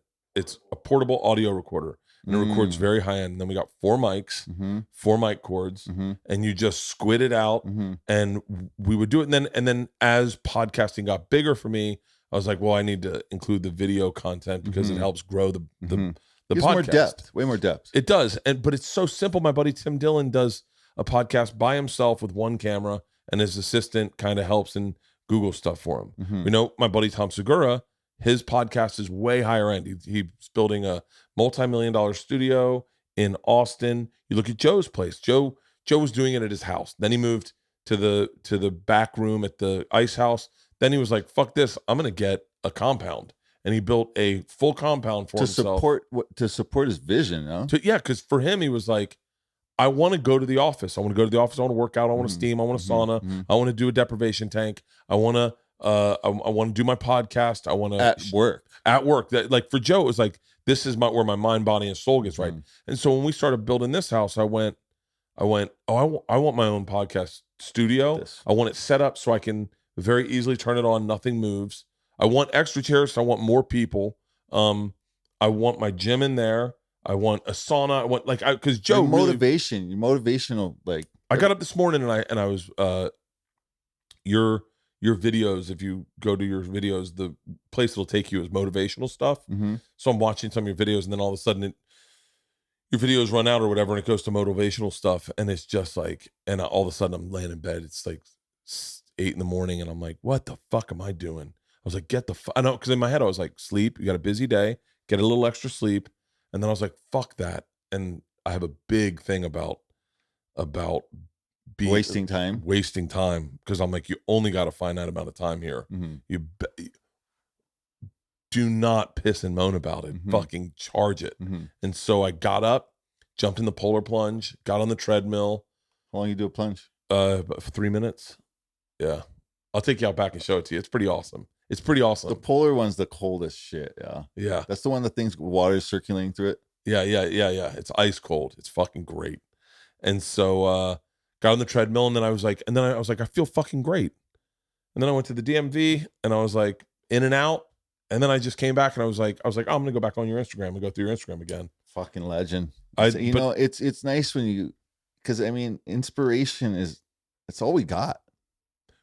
portable audio recorder, and it records very high end. And then we got 4 mics, 4 mic cords, and you just squid it out, and we would do it. And then as podcasting got bigger for me, I was like, well, I need to include the video content because it helps grow the podcast. More depth, way more depth. It does, but it's so simple. My buddy Tim Dillon does a podcast by himself with one camera, and his assistant kind of helps and Google stuff for him. My buddy Tom Segura, his podcast is way higher end. He's building a multi-million-dollar studio in Austin. You look at Joe's place. Joe was doing it at his house. Then he moved to the back room at the Ice House. Then he was like, fuck this, I'm gonna get a compound. And he built a full compound for himself. To support his vision, no? Because for him, he was like, I want to go to the office. I want to work out. I want to steam. I want a sauna. I want to do a deprivation tank. I want to do my podcast. I want to at work. That, like, for Joe, it was like, this is where my mind, body, and soul gets right. And so when we started building this house, I went, I want my own podcast studio. I want it set up so I can very easily turn it on. Nothing moves. I want extra chairs. So I want more people. I want my gym in there. I want a sauna. I want because Joe motivation. You're motivational. Like, I got up this morning and I was your videos. If you go to your videos, the place it'll take you is motivational stuff. So I'm watching some of your videos, and then all of a sudden your videos run out or whatever, and it goes to motivational stuff, and it's just like, and all of a sudden I'm laying in bed. It's like 8 a.m, and I'm like, what the fuck am I doing? I was like, I know, because in my head I was like, sleep. You got a busy day. Get a little extra sleep. And then I was like, fuck that. And I have a big thing about wasting time. Because I'm like, you only got a finite amount of time here. You do not piss and moan about it. Fucking charge it. And so I got up, jumped in the polar plunge, got on the treadmill. How long you do a plunge? For 3 minutes. Yeah. I'll take you out back and show it to you. It's pretty awesome. The polar one's the coldest shit. Yeah. That's the one that thinks water is circulating through it. Yeah. It's ice cold. It's fucking great. And so got on the treadmill, and then I was like, I feel fucking great. And then I went to the DMV, and I was like, in and out. And then I just came back, and I was like, oh, I'm gonna go back on your Instagram and go through your Instagram again. Fucking legend. It's nice when you, because I mean, inspiration it's all we got.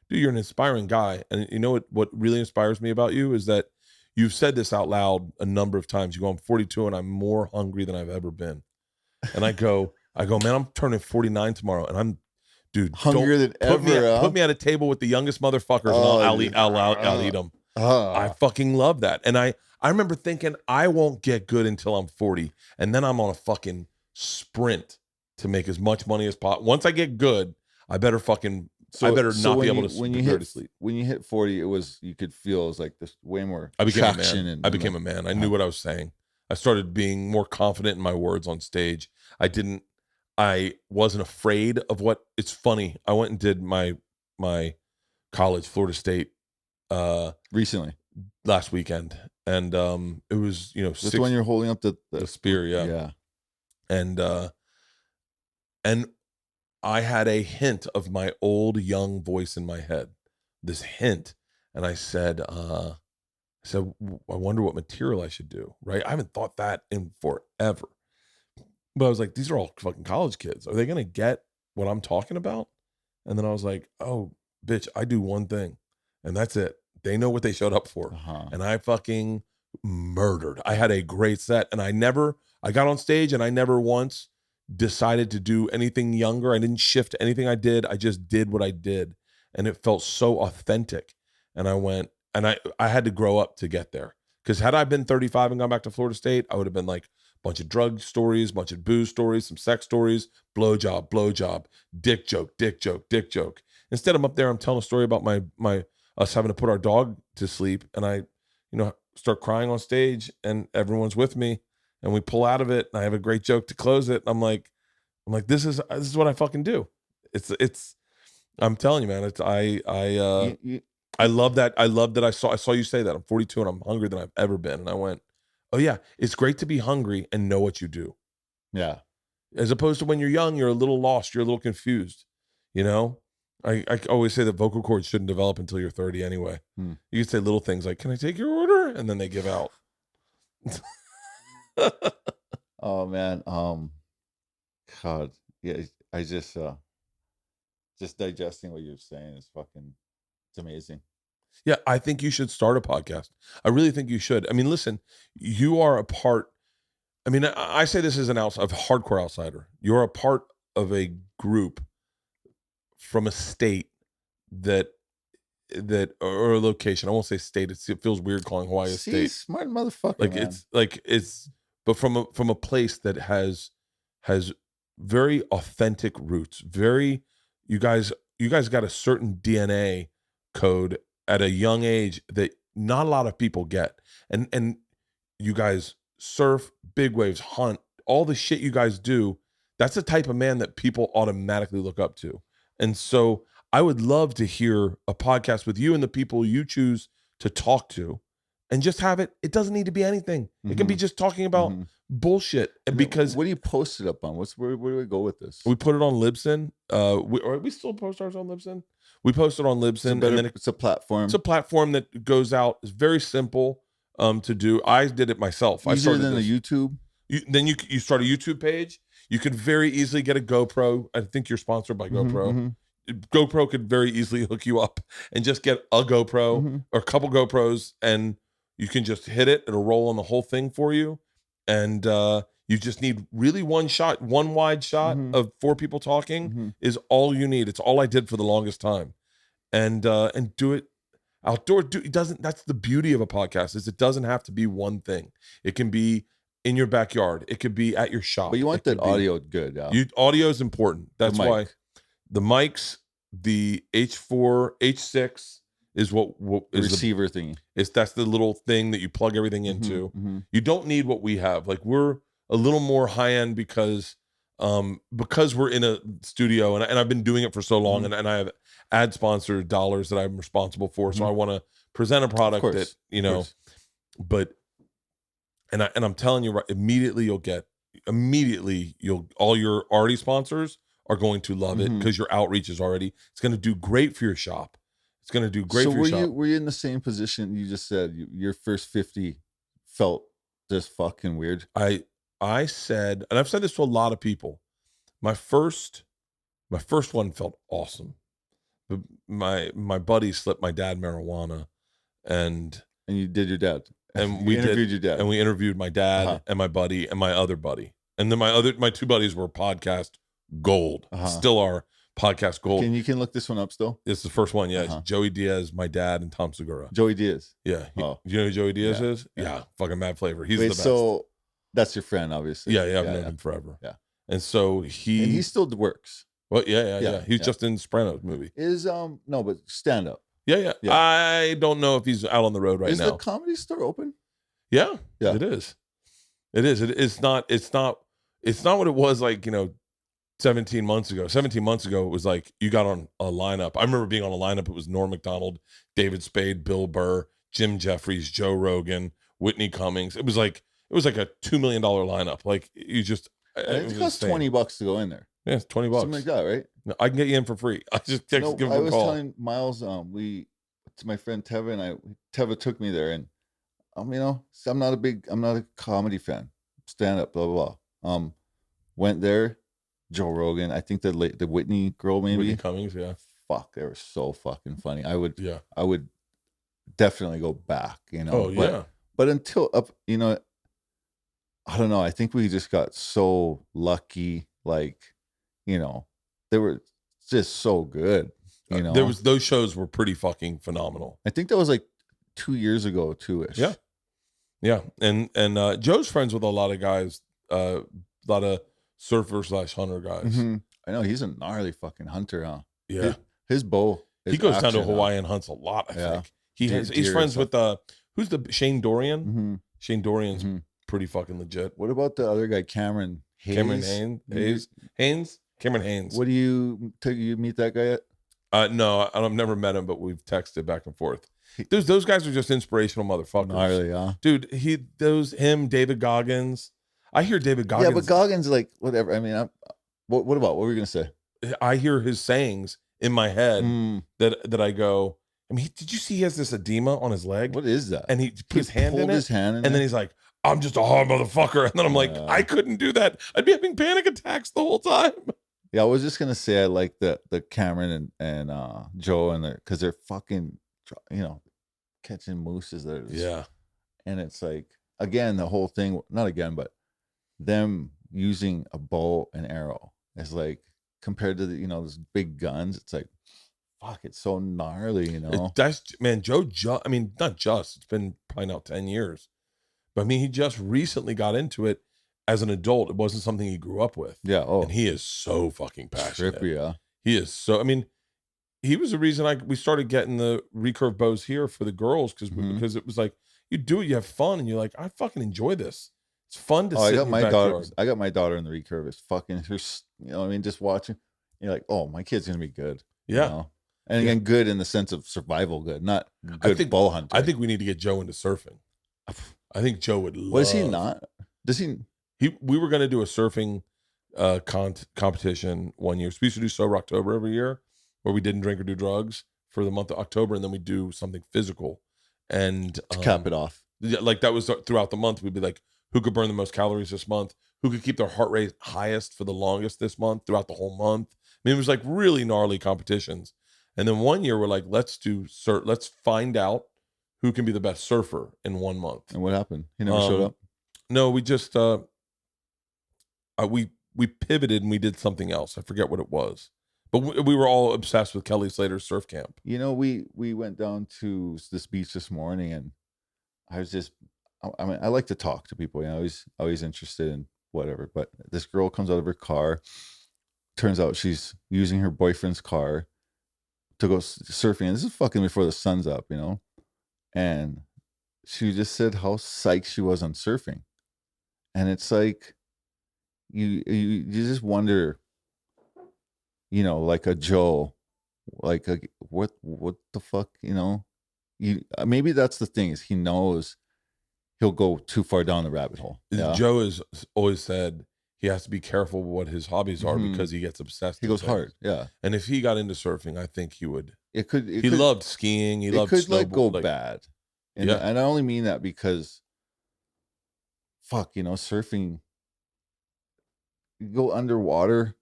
Dude, you're an inspiring guy. And you know what really inspires me about you is that you've said this out loud a number of times. You go, I'm 42 and I'm more hungry than I've ever been. And I go, man, I'm turning 49 tomorrow, and I'm, dude, hungrier than ever. Put me at a table with the youngest motherfuckers, and I'll eat them. I fucking love that. And I remember thinking, I won't get good until I'm 40, and then I'm on a fucking sprint to make as much money as possible. Once I get good, I better not be able to go to sleep. When you hit 40, you could feel it was like this way more I became traction. I became a man. I knew what I was saying. I started being more confident in my words on stage. I wasn't afraid of what. It's funny. I went and did my college, Florida State, recently last weekend, and it was that's the one you're holding up the spear, yeah. And I had a hint of my old young voice in my head, this hint, and I said, I wonder what material I should do. Right? I haven't thought that in forever. But I was like, these are all fucking college kids. Are they going to get what I'm talking about? And then I was like, oh, bitch, I do one thing, and that's it. They know what they showed up for. And I fucking murdered. I had a great set, and I got on stage and I never once decided to do anything younger. I didn't shift anything I did. I just did what I did. And it felt so authentic. And I went, and I had to grow up to get there. Because had I been 35 and gone back to Florida State, I would have been like a bunch of drug stories, bunch of booze stories, some sex stories, blowjob, dick joke. Instead, I'm up there, I'm telling a story about us having to put our dog to sleep. And I, start crying on stage and everyone's with me and we pull out of it. And I have a great joke to close it. I'm like, this is what I fucking do. I'm telling you, man, I love that. I love that I saw you say that. I'm 42 and I'm hungrier than I've ever been. And I went, oh yeah, it's great to be hungry and know what you do. Yeah. As opposed to when you're young, you're a little lost. You're a little confused. I always say that vocal cords shouldn't develop until you're 30 anyway. You can say little things like, can I take your order? And then they give out. Oh man. God. Yeah. I just digesting what you're saying is it's amazing. Yeah. I think you should start a podcast. I really think you should. I mean, listen, you are a part. I mean, I say this as a hardcore outsider. You're a part of a group from a state that or a location. I won't say state. It feels weird calling Hawaii a state. Smart motherfucker. But from a place that has very authentic roots. You guys got a certain DNA code at a young age that not a lot of people get. And you guys surf, big waves, hunt, all the shit you guys do. That's the type of man that people automatically look up to. And so I would love to hear a podcast with you and the people you choose to talk to and just have it. It doesn't need to be anything. It can be just talking about bullshit. Because what do you post it up on? Where do we go with this? We put it on Libsyn. We still post ours on Libsyn. We post it on Libsyn. And then it's a platform. It's a platform that goes out. It's very simple to do. I did it myself. Easier than a YouTube. Then you start a YouTube page. You could very easily get a GoPro. I think you're sponsored by GoPro. GoPro could very easily hook you up and just get a GoPro or a couple GoPros, and you can just hit it. It'll roll on the whole thing for you. And you just need really one wide shot of 4 people talking is all you need. It's all I did for the longest time. And do it outdoor. That's the beauty of a podcast is it doesn't have to be one thing. It can be in your backyard. It could be at your shop. But you want that audio good. Yeah. Audio is important. That's why the mics, the H4, H6 is what is receiver thingy. That's the little thing that you plug everything into. You don't need what we have. Like we're a little more high end because we're in a studio and I've been doing it for so long and I have ad sponsored dollars that I'm responsible for. So I want to present a product that, but and I'm telling you right, immediately all your already sponsors are going to love it because your outreach is already, it's going to do great for your shop. It's going to do great for your shop. Were you in the same position? You just said your first 50 felt just fucking weird. I said, and I've said this to a lot of people, my first one felt awesome. But my buddy slipped my dad marijuana and you did your dad. And we interviewed your dad. And we interviewed my dad and my buddy and my other buddy. And then my 2 buddies were podcast gold. Still are podcast gold. You can look this one up still? It's the first one, yeah. It's Joey Diaz, my dad, and Tom Segura. Joey Diaz. Yeah. You know who Joey Diaz is? Yeah. Fucking mad flavor. He's the best. So that's your friend, obviously. Yeah, I've known him forever. Yeah. And so he still works. Well, yeah. He's just in Sopranos movie. No, but stand up. Yeah. I don't know if he's out on the road right now. Is the Comedy Store open? Yeah. It is. It's not what it was like, 17 months ago. 17 months ago, it was like you got on a lineup. I remember being on a lineup. It was Norm Macdonald, David Spade, Bill Burr, Jim Jeffries, Joe Rogan, Whitney Cummings. It was like a $2 million lineup. Like you just, it costs $20 to go in there. Yeah, it's $20. Something like that, right? No, I can get you in for free. I just give him a call. I was telling Miles, to my friend Teva, and Teva took me there, and I'm not a comedy fan, stand up, blah blah blah. Went there, Joe Rogan. I think the Whitney girl maybe. Whitney Cummings, yeah. Fuck, they were so fucking funny. I would Yeah. definitely go back, you know. Oh, yeah. But until up, you know, I don't know. I think we just got so lucky. Like, you know, they were just so good. You know, Those shows were pretty fucking phenomenal. I think that was like 2 years ago, 2-ish. Yeah. Yeah. And Joe's friends with a lot of guys, a lot of surfer / hunter guys. Mhm. I know he's a gnarly fucking hunter, huh? Yeah. His bow. He goes down to Hawaii and hunts a lot, I think. He's friends with who's the Shane Dorian? Mm-hmm. Shane Dorian's Mm-hmm. pretty fucking legit. What about the other guy, Cameron Hayes? Cameron Haynes. What do you meet that guy at? No, I've never met him, but we've texted back and forth. Those guys are just inspirational motherfuckers. Gnarly, huh? Dude, him, David Goggins. I hear David Goggins. Yeah, but Goggins, like, whatever. I mean, what were we gonna say? I hear his sayings in my head Mm. that I go, I mean, did you see he has this edema on his leg? What is that? And he put his hand in it, and then he's like, I'm just a hard motherfucker. And then I'm like, I couldn't do that. I'd be having panic attacks the whole time. Yeah, I was just gonna say I like the Cameron and Joe and because they're fucking, you know, catching mooses there. Yeah. And it's like, again, the whole thing, not again, but them using a bow and arrow is like, compared to the, you know, those big guns, it's like, fuck, it's so gnarly, you know. I mean, not just, it's been probably now 10 years. But I mean, he just recently got into it as an adult. It wasn't something he grew up with. Yeah. Oh, and he is so fucking passionate. trippy, yeah. He is so, I mean, he was the reason we started getting the recurve bows here for the girls because it was like, you do it, you have fun, and you're like, I fucking enjoy this. It's fun to sit in your backyard. I got my daughter in the recurve. It's fucking her, you know what I mean? Just watching, you're like, oh, my kid's gonna be good. Yeah. You know? And again, good in the sense of survival good, not good bow hunting. I think we need to get Joe into surfing. I think Joe would love. Was he not? Does he? We were going to do a surfing competition one year. So we used to do Sober October every year, where we didn't drink or do drugs for the month of October, and then we do something physical. And To cap it off. Yeah, like that was throughout the month. We'd be like, who could burn the most calories this month? Who could keep their heart rate highest for the longest this month, throughout the whole month? I mean, it was like really gnarly competitions. And then one year we're like, let's find out who can be the best surfer in 1 month. And what happened? He never showed up? No, we just we pivoted and we did something else. I forget what it was. But we were all obsessed with Kelly Slater's surf camp. You know, we went down to this beach this morning, and I was just, I mean, I like to talk to people. You know, always interested in whatever. But this girl comes out of her car. Turns out she's using her boyfriend's car to go surfing. And this is fucking before the sun's up, you know. And she just said how psyched she was on surfing. And it's like, you just wonder, you know, like a Joe, like what the fuck, you know, maybe that's the thing, is he knows he'll go too far down the rabbit hole. Yeah? Joe has always said he has to be careful what his hobbies are because he gets obsessed. He goes hard, yeah. And if he got into surfing, I think he would. He loved skiing. He loved could snowboard, like go bad, and and I only mean that because, fuck, you know, surfing. You go underwater.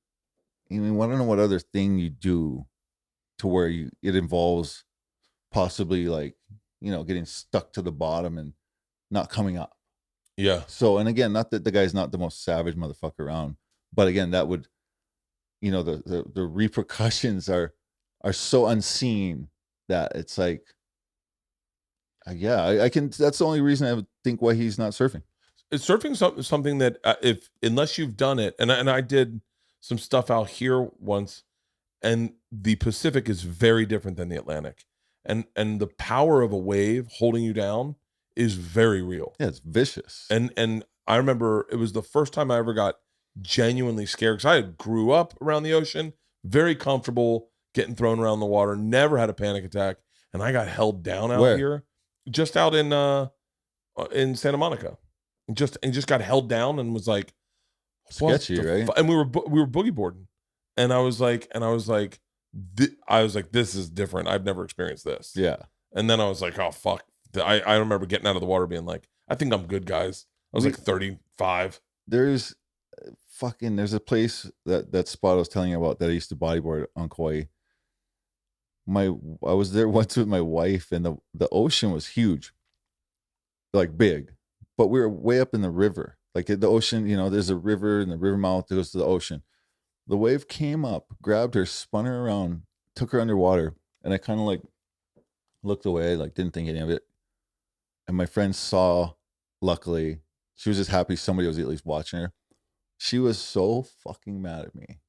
I mean, I don't know what other thing you do to where it involves possibly, like, you know, getting stuck to the bottom and not coming up. Yeah. So, and again, not that the guy's not the most savage motherfucker around, but again, that would, you know, the repercussions are so unseen that it's like, I can. That's the only reason I would think why he's not surfing. It's surfing something that unless you've done it, and I did some stuff out here once, and the Pacific is very different than the Atlantic, and the power of a wave holding you down is very real. Yeah, it's vicious. And I remember it was the first time I ever got genuinely scared, because I grew up around the ocean, very comfortable getting thrown around the water, never had a panic attack, and I got held down out here, just out in Santa Monica, just got held down and was like, sketchy, right? And we were boogie boarding, and I was like, this is different. I've never experienced this. Yeah. And then I was like, oh fuck. I remember getting out of the water being like, I think I'm good, guys. I was like 35. There's fucking, there's a place that spot I was telling you about that I used to bodyboard on Kauai. I was there once with my wife, and the ocean was huge, like big, but we were way up in the river. Like the ocean, there's a river, and the river mouth that goes to the ocean. The wave came up, grabbed her, spun her around, took her underwater, and I kind of like looked away, like didn't think any of it. And my friend saw, luckily, she was just happy somebody was at least watching her. She was so fucking mad at me.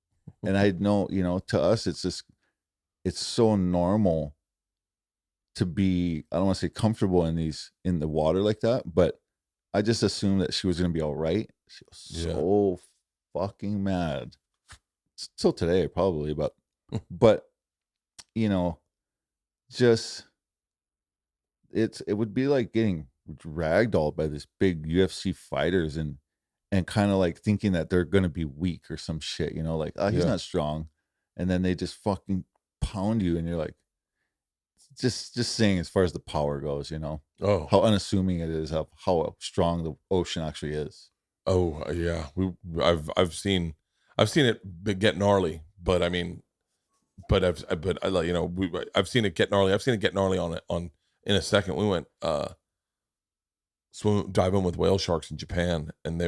And I know, to us, it's so normal to be, I don't want to say comfortable in the water like that, but I just assumed that she was going to be all right. She was so fucking mad. Still today, probably, but just, it would be like getting ragdolled by this big UFC fighters and kind of like thinking that they're going to be weak or some shit, like, oh, he's not strong. And then they just fucking pound you, and you're like, just saying, as far as the power goes, how unassuming it is, how strong the ocean actually is. Oh yeah, I've seen it get gnarly, but I mean, I've seen it get gnarly. I've seen it get gnarly on in a second. We went diving with whale sharks in Japan, and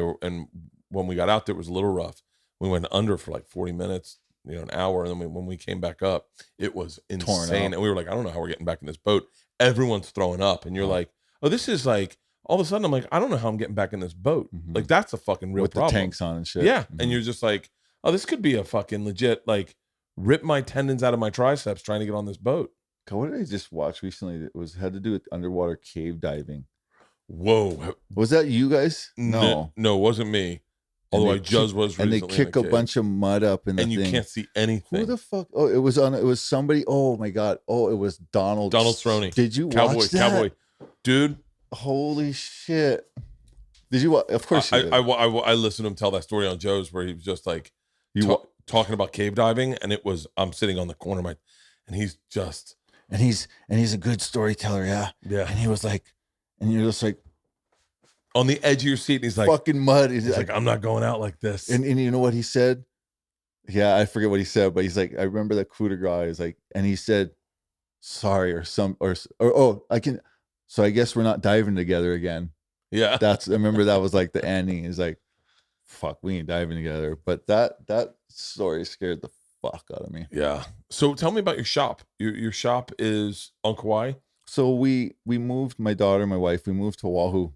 when we got out there, it was a little rough. We went under for like 40 minutes, an hour, and then when we came back up, it was insane. And we were like, I don't know how we're getting back in this boat. Everyone's throwing up, and you're like, oh, this is like, all of a sudden I'm like, I don't know how I'm getting back in this boat. Mm-hmm. Like, that's a fucking real with problem. The tanks on and shit. Yeah. Mm-hmm. And you're just like, oh, this could be a fucking legit, like, rip my tendons out of my triceps trying to get on this boat. What did I just watch recently? It had to do with underwater cave diving. Whoa. Was that you guys? No, it wasn't me. Although I just was recently. And they kick a bunch of mud up in the thing. And you can't see anything. Who the fuck? Oh, it was somebody. Oh my God. Oh, it was Donald Stroney. Did you watch that? Cowboy. Dude. Holy shit. Did you watch? Of course you did. I listened to him tell that story on Joe's where he was just like talking about cave diving, and I'm sitting on the corner and he's just. And he's a good storyteller, yeah. Yeah. And he was like, and you're just like, on the edge of your seat, and he's like, fucking mud. He's like, I'm not going out like this. And you know what he said? Yeah, I forget what he said, but he's like, I remember that coup de grace. He's like, and he said, sorry, so I guess we're not diving together again. Yeah. I remember that was like the ending. He's like, fuck, we ain't diving together. But that story scared the fuck out of me. Yeah. So tell me about your shop. Your shop is on Kauai. So we moved, my daughter, my wife, we moved to Oahu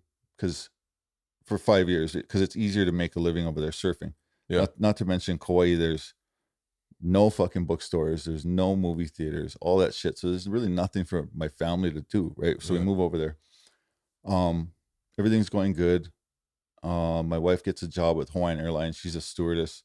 for 5 years because it's easier to make a living over there surfing. Yeah. Not to mention Kauai, there's no fucking bookstores, there's no movie theaters, all that shit. So there's really nothing for my family to do, right? So we move over there. Everything's going good. My wife gets a job with Hawaiian Airlines. She's a stewardess.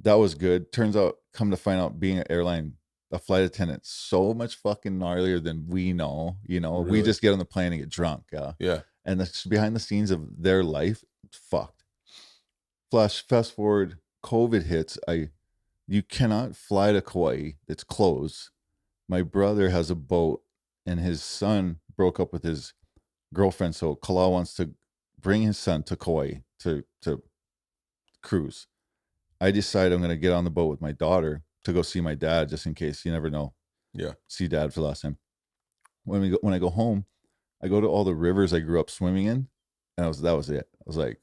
That was good. Turns out, come to find out, being an airline, a flight attendant, so much fucking gnarlier than we know. Really? We just get on the plane and get drunk. Yeah. And the behind the scenes of their life, it's fucked. Fast forward, COVID hits. You cannot fly to Kauai. It's closed. My brother has a boat, and his son broke up with his girlfriend. So Kala wants to bring his son to Kauai to cruise. I decide I'm going to get on the boat with my daughter to go see my dad, just in case. You never know. Yeah. See dad for the last time. When I go home, I go to all the rivers I grew up swimming in, and that was it. I was like,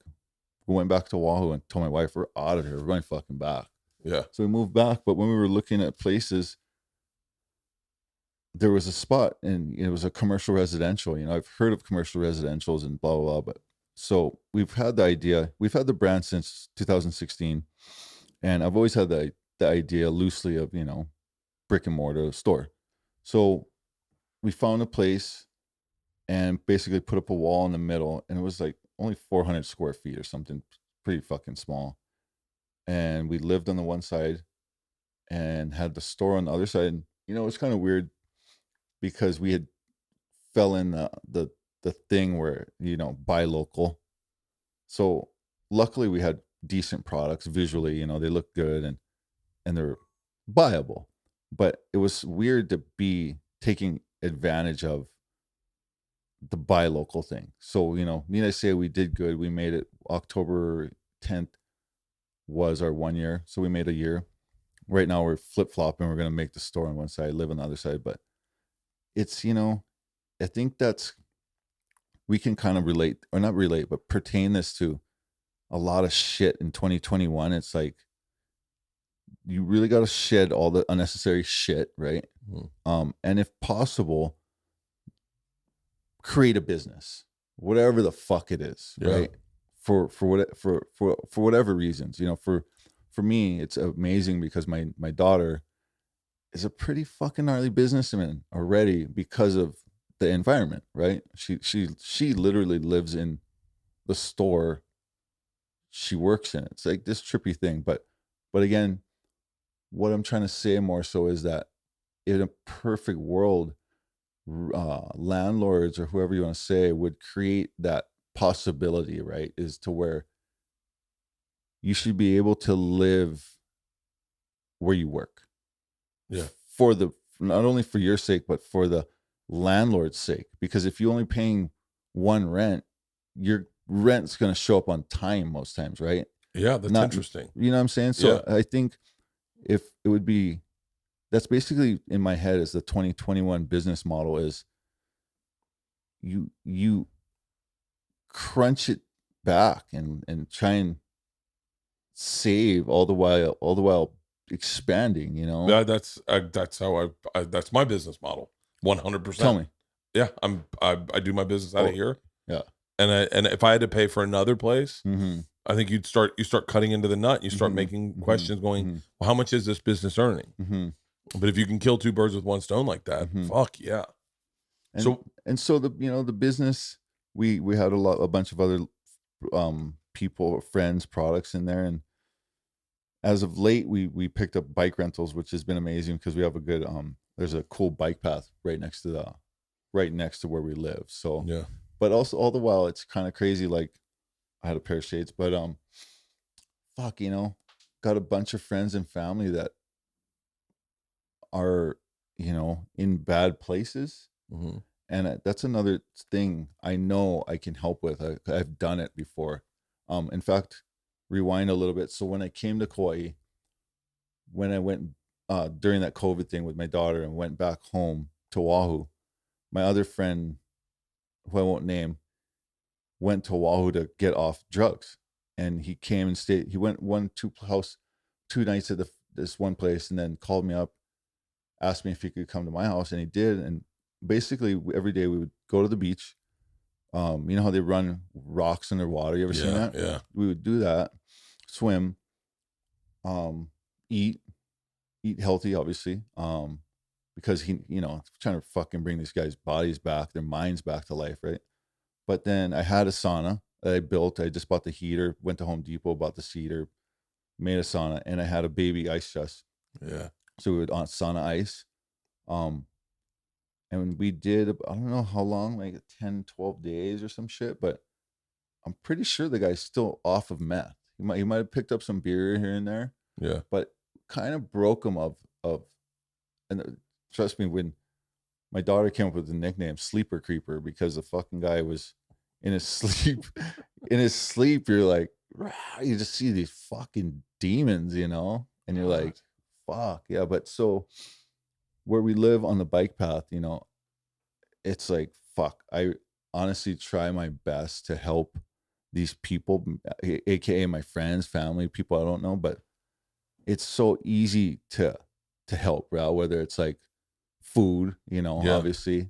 we went back to Oahu and told my wife, we're out of here. We're going fucking back. Yeah. So we moved back, but when we were looking at places, there was a spot, and it was a commercial residential. I've heard of commercial residentials and blah, blah, blah. But so we've had the idea. We've had the brand since 2016. And I've always had the idea loosely of, brick and mortar store. So we found a place and basically put up a wall in the middle, and it was like only 400 square feet or something, pretty fucking small. And we lived on the one side and had the store on the other side. And, it's kind of weird because we had fell in the thing where, buy local. So luckily we had decent products visually, they look good and they're buyable. But it was weird to be taking advantage of the buy local thing. So, need I say, we did good. We made it October 10th. was our 1 year. So we made a year. Right now we're flip-flopping. We're going to make the store on one side, live on the other side. But it's, I think we can kind of relate, or not relate, but pertain this to a lot of shit in 2021. It's like, you really got to shed all the unnecessary shit, right? And if possible, create a business, whatever the fuck it is, right? For whatever reasons, for me, it's amazing because my daughter is a pretty fucking gnarly businessman already because of the environment, right? She literally lives in the store she works in. It's like this trippy thing, but again, what I'm trying to say more so is that in a perfect world, landlords or whoever you want to say would create that possibility, right? Is to where you should be able to live where you work. Yeah. For not only for your sake, but for the landlord's sake. Because if you're only paying one rent, your rent's going to show up on time most times, right? Yeah, that's interesting. You know what I'm saying? So I think if it would be, that's basically in my head is the 2021 business model is you crunch it back and try and save all the while expanding, That's how that's my business model. 100%. Tell me. Yeah, I do my business out of here. Yeah. And if I had to pay for another place, Mm-hmm. I think you start cutting into the nut. You start making questions going, well, how much is this business earning? Mm-hmm. But if you can kill two birds with one stone like that, fuck yeah. So the business, we had a bunch of other people, friends, products in there, and as of late we picked up bike rentals, which has been amazing because we have a good there's a cool bike path right next to where we live. So yeah. But also all the while it's kind of crazy, like I had a pair of shades, but fuck, got a bunch of friends and family that are, in bad places. Mm-hmm. And that's another thing I know I can help with. I've done it before. In fact, rewind a little bit. So when I came to Kauai, when I went during that COVID thing with my daughter and went back home to Oahu, my other friend, who I won't name, went to Oahu to get off drugs. And he came and stayed. He went 2 nights at this one place and then called me up, asked me if he could come to my house, and he did. And basically every day we would go to the beach. You know how they run rocks underwater? You ever seen that? Yeah. We would do that, swim, eat healthy, obviously. Because he, trying to fucking bring these guys' bodies back, their minds back to life, right? But then I had a sauna that I built. I just bought the heater, went to Home Depot, bought the cedar, made a sauna, and I had a baby ice chest. Yeah. So we would on sauna ice. And we did, I don't know how long, like 10, 12 days or some shit, but I'm pretty sure the guy's still off of meth. He might have picked up some beer here and there. Yeah. But kind of broke him and trust me, when my daughter came up with the nickname Sleeper Creeper, because the fucking guy was in his sleep. In his sleep, you're like, rah, you just see these fucking demons, and you're like, fuck yeah. But so where we live on the bike path, it's like, fuck, I honestly try my best to help these people, aka my friends, family, people I don't know, but it's so easy to help, right? Whether it's like food, obviously,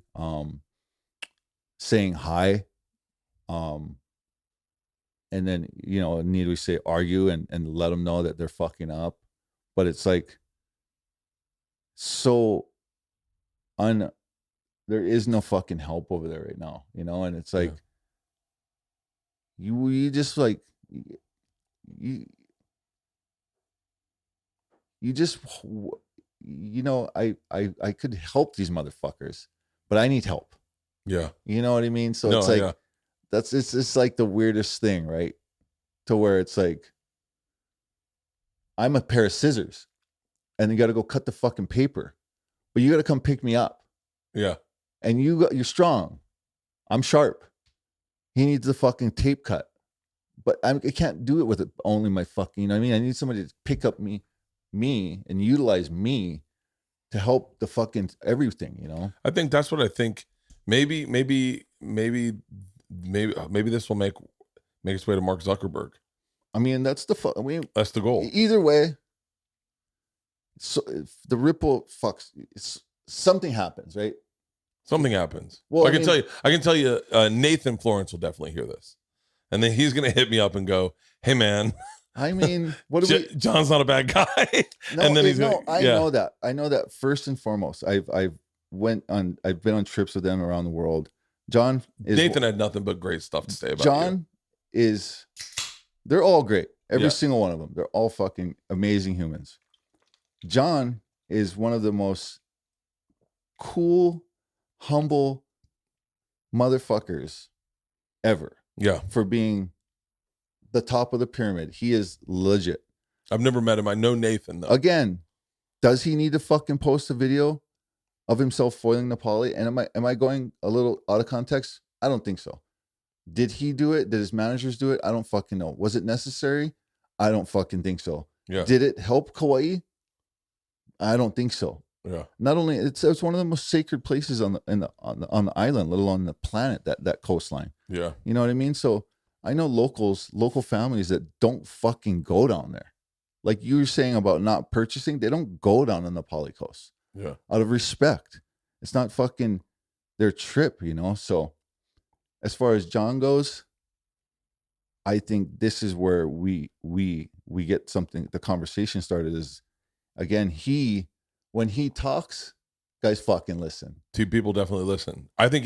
saying hi, and then, need we say argue and let them know that they're fucking up. But it's like, so there is no fucking help over there right now, and it's like, you just like, you just, I could help these motherfuckers, but I need help. Yeah. You know what I mean? So it's like, it's like the weirdest thing, right? To where it's like, I'm a pair of scissors and you got to go cut the fucking paper, but you got to come pick me up. Yeah. And you're strong. I'm sharp. He needs the fucking tape cut. but I can't do it with only my fucking, you know what I mean? I need somebody to pick up me and utilize me to help the fucking everything, you know? I think that's what I think. Maybe this will make its way to Mark Zuckerberg. I mean, that's the That's the goal. Either way, so if the ripple fucks, something happens, right? Something happens. Well, I can tell you, Nathan Florence will definitely hear this, and then he's gonna hit me up and go, "Hey, man." I mean, what do we? John's not a bad guy. No, and then I know that. I know that first and foremost. I've been on trips with them around the world. Nathan had nothing but great stuff to say about John they're all great. Every Yeah. single one of them. They're all fucking amazing humans. John is one of the most cool, humble motherfuckers ever. Yeah. For being the top of the pyramid. He is legit. I've never met him. I know Nathan though. Again, does he need to fucking post a video of himself foiling Nepali? And am I going a little out of context? I don't think so. Did he do it? Did his managers do it? I don't fucking know. Was it necessary? I don't fucking think so. Yeah. Did it help Kauai? I don't think so. Yeah. Not only it's one of the most sacred places on the island, let alone the planet, that coastline. Yeah. You know what I mean? So I know local families that don't fucking go down there. Like you were saying about not purchasing, they don't go down on the Nepali coast. Yeah. Out of respect. It's not fucking their trip, you know? So as far as John goes, I think this is where we get something, the conversation started is, again, when he talks, guys fucking listen. Two people definitely listen. I think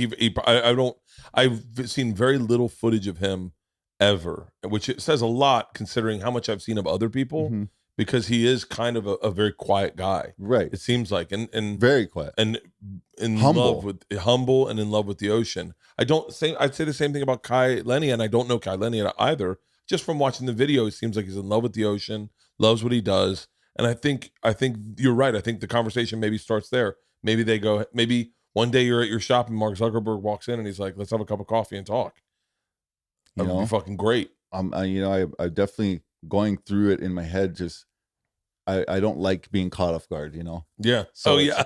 I've seen very little footage of him ever, which it says a lot considering how much I've seen of other people, Mhm. because he is kind of a very quiet guy. Right. It seems like, and Very quiet. and in Humble. love with humble and in love with the ocean. I'd say the same thing about Kai Lenny, and I don't know Kai Lenny either. Just from watching the video, it seems like he's in love with the ocean, loves what he does. And I think you're right. I think the conversation maybe starts there. Maybe one day you're at your shop and Mark Zuckerberg walks in and he's like, let's have a cup of coffee and talk. That would be fucking great. I'm definitely going through it in my head. Just, I don't like being caught off guard, you know? Yeah. So yeah.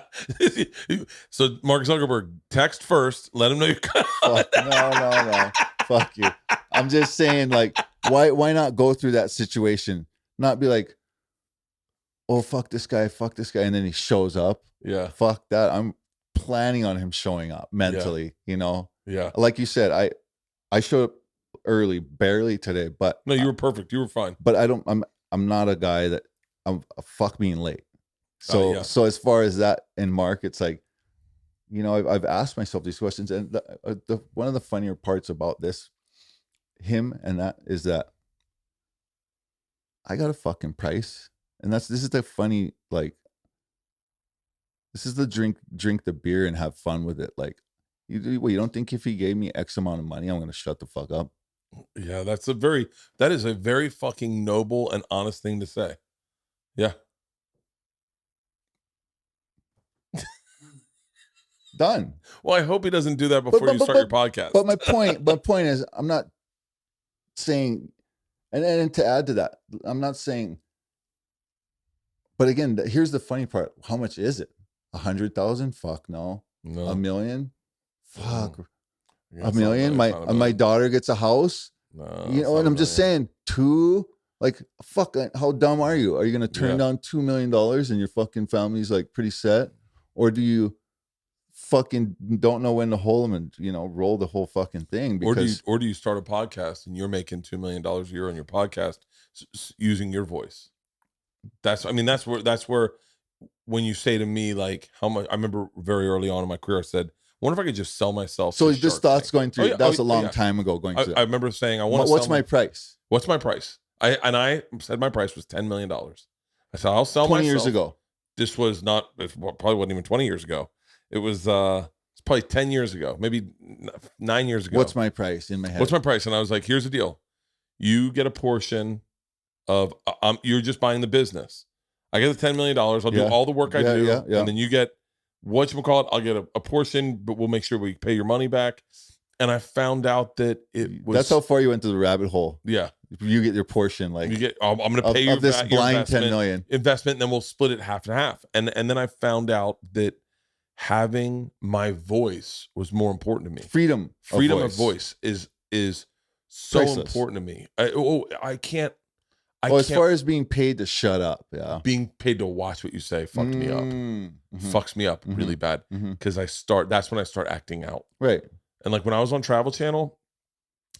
So Mark Zuckerberg, text first, let him know you're Fuck, no. Fuck you. I'm just saying, like, why not go through that situation? Not be like, oh, fuck this guy, and then he shows up. Yeah. Fuck that. I'm planning on him showing up mentally, you know? Yeah. Like you said, I showed up early, barely today, but No, you were perfect. You were fine. but I'm not a guy that I'm fuck being late. So yeah. so as far as that and Mark, it's like, you know, I've asked myself these questions, and the one of the funnier parts about him and that is that I got a fucking price, and this is the funny, like, this is the drink the beer and have fun with it. Like, you don't think if he gave me X amount of money, I'm gonna shut the fuck up? Yeah, that is a very fucking noble and honest thing to say. Yeah. Done. Well, I hope he doesn't do that before you start your podcast. But my point is, I'm not saying, and to add to that, I'm not saying. But again, here's the funny part: how much is it? 100,000? Fuck no. No. $1 million? Fuck. Yeah, $1 million? My daughter gets a house. No, You know, and I'm just saying, like, fuck. How dumb are you? Are you gonna turn down $2 million and your fucking family's like pretty set, or do you fucking don't know when to hold them and, you know, roll the whole fucking thing? Because or do you start a podcast and you're making $2 million a year on your podcast using your voice? That's where when you say to me, like, how much, I remember very early on in my career, I said, wonder if I could just sell myself. so to this Shark thoughts Tank. going through. That was a long yeah. time ago. Going through. I remember saying, I want to. What's my price? What's my price? I said my price was $10 million. I said I'll sell 20 myself. years ago. This was not. It probably wasn't even 20 years ago. It was. It's probably 10 years ago, maybe 9 years ago. What's my price in my head? What's my price? And I was like, here's the deal. You get a portion of. You're just buying the business. I get the $10 million. I'll do all the work I do, yeah. and then you get whatchamacallit. I'll get a portion, but we'll make sure we pay your money back. and I found out that it was. That's how far you went to the rabbit hole. Yeah. You get your portion, like You get. I'm going to pay you of this your blind investment, 10 million. investment, and then we'll split it half and half. And then I found out that having my voice was more important to me. Freedom of voice is so priceless. important to me. I can't. As far as being paid to shut up, yeah. Being paid to watch what you say fucked me up. Fucks me up really bad because that's when I start acting out. Right. And like when I was on Travel Channel,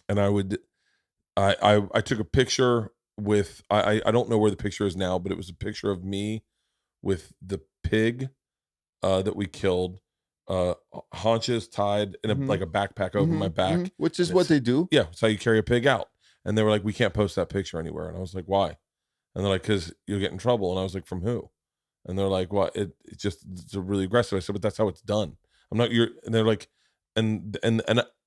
and I took a picture with I don't know where the picture is now, but it was a picture of me with the pig that we killed, haunches tied in like a backpack over my back, which is what they do. Yeah, it's how you carry a pig out. And they were like, we can't post that picture anywhere. And I was like, why? And they're like, because you'll get in trouble. And I was like, from who? And they're like, what? It's really aggressive. I said, but that's how it's done. And they're like, and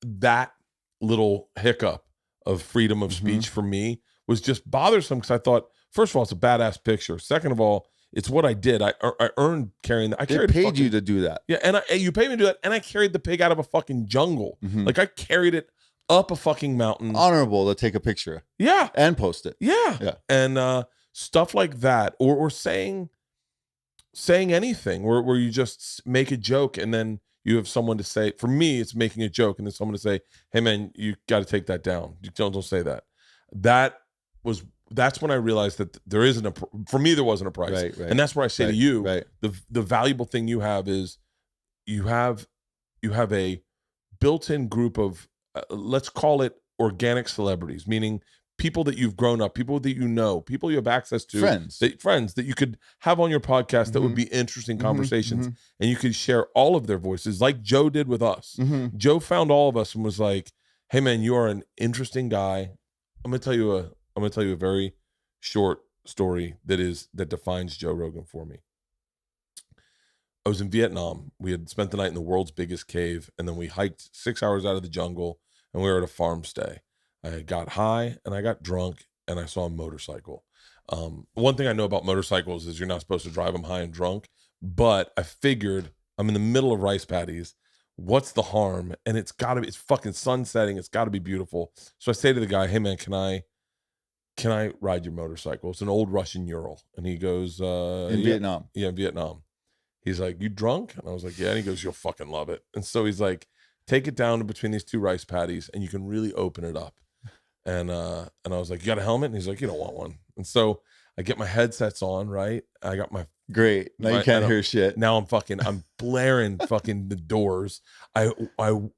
that little hiccup of freedom of speech for me was just bothersome because I thought, first of all, it's a badass picture. Second of all, it's what I did. I earned carrying that. They paid you to do that. Yeah, and you paid me to do that. And I carried the pig out of a fucking jungle. Like I carried it up a fucking mountain. Honorable to take a picture. Yeah. And post it. Yeah. And stuff like that, or saying anything where you just make a joke and then you have someone to say, for me, it's making a joke and then someone to say, hey man, you got to take that down. You don't say that. That's when I realized that there isn't for me, there wasn't a price. Right. And that's where I say to you, right. the valuable thing you have is you have a built-in group of, let's call it organic celebrities, meaning people that you've grown up, people that you know, people you have access to, friends that you could have on your podcast that would be interesting conversations, and you could share all of their voices like Joe did with us. Joe found all of us and was like, hey man, you are an interesting guy. I'm gonna tell you a very short story that defines Joe Rogan for me. I was in Vietnam. We had spent the night in the world's biggest cave, and then we hiked 6 hours out of the jungle, and we were at a farm stay. I got high, and I got drunk, and I saw a motorcycle. One thing I know about motorcycles is you're not supposed to drive them high and drunk, but I figured I'm in the middle of rice paddies. What's the harm? And it's fucking sun setting. It's got to be beautiful. So I say to the guy, hey man, can I ride your motorcycle? It's an old Russian Ural. And he goes, Vietnam. Yeah, in Vietnam. He's like, you drunk? And I was like, yeah. And he goes, you'll fucking love it. And so he's like, take it down between these two rice paddies and you can really open it up. And I was like, you got a helmet? And he's like, you don't want one. And so I get my headsets on, right? I got my great. Now you can't hear shit. Now I'm blaring fucking the doors. I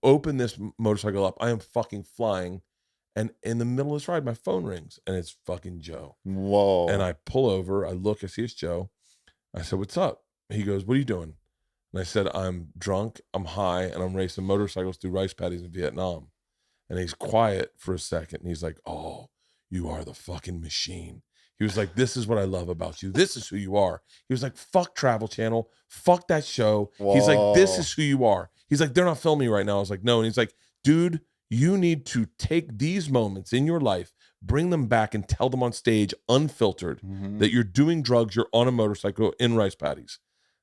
open this motorcycle up. I am fucking flying. And in the middle of this ride, my phone rings and it's fucking Joe. Whoa. And I pull over, I look, I see it's Joe. I said, what's up? He goes, what are you doing? And I said, I'm drunk, I'm high, and I'm racing motorcycles through rice paddies in Vietnam. And he's quiet for a second. And he's like, oh, you are the fucking machine. He was like, this is what I love about you. This is who you are. He was like, fuck Travel Channel. Fuck that show. Whoa. He's like, this is who you are. He's like, they're not filming right now. I was like, no. And he's like, dude, you need to take these moments in your life, bring them back and tell them on stage unfiltered that you're doing drugs, you're on a motorcycle in rice paddies.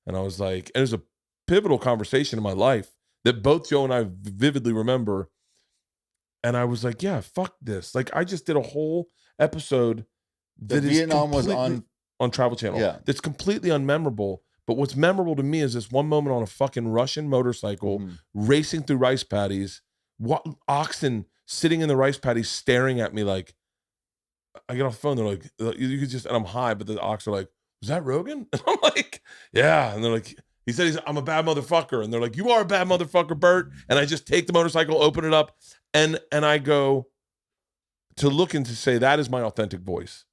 And I was like, and it was a pivotal conversation in my life that both Joe and I vividly remember. And I was like, yeah, fuck this. Like I just did a whole episode that Vietnam was on Travel Channel. Yeah. That's completely unmemorable. But what's memorable to me is this one moment on a fucking Russian motorcycle racing through rice paddies, oxen sitting in the rice paddies staring at me like, I get off the phone, they're like, you could just, and I'm high, but the ox are like, was that Rogan? And I'm like, yeah. And they're like, he said, I'm a bad motherfucker. And they're like, you are a bad motherfucker, Bert. And I just take the motorcycle, open it up, and I go to look and to say, that is my authentic voice.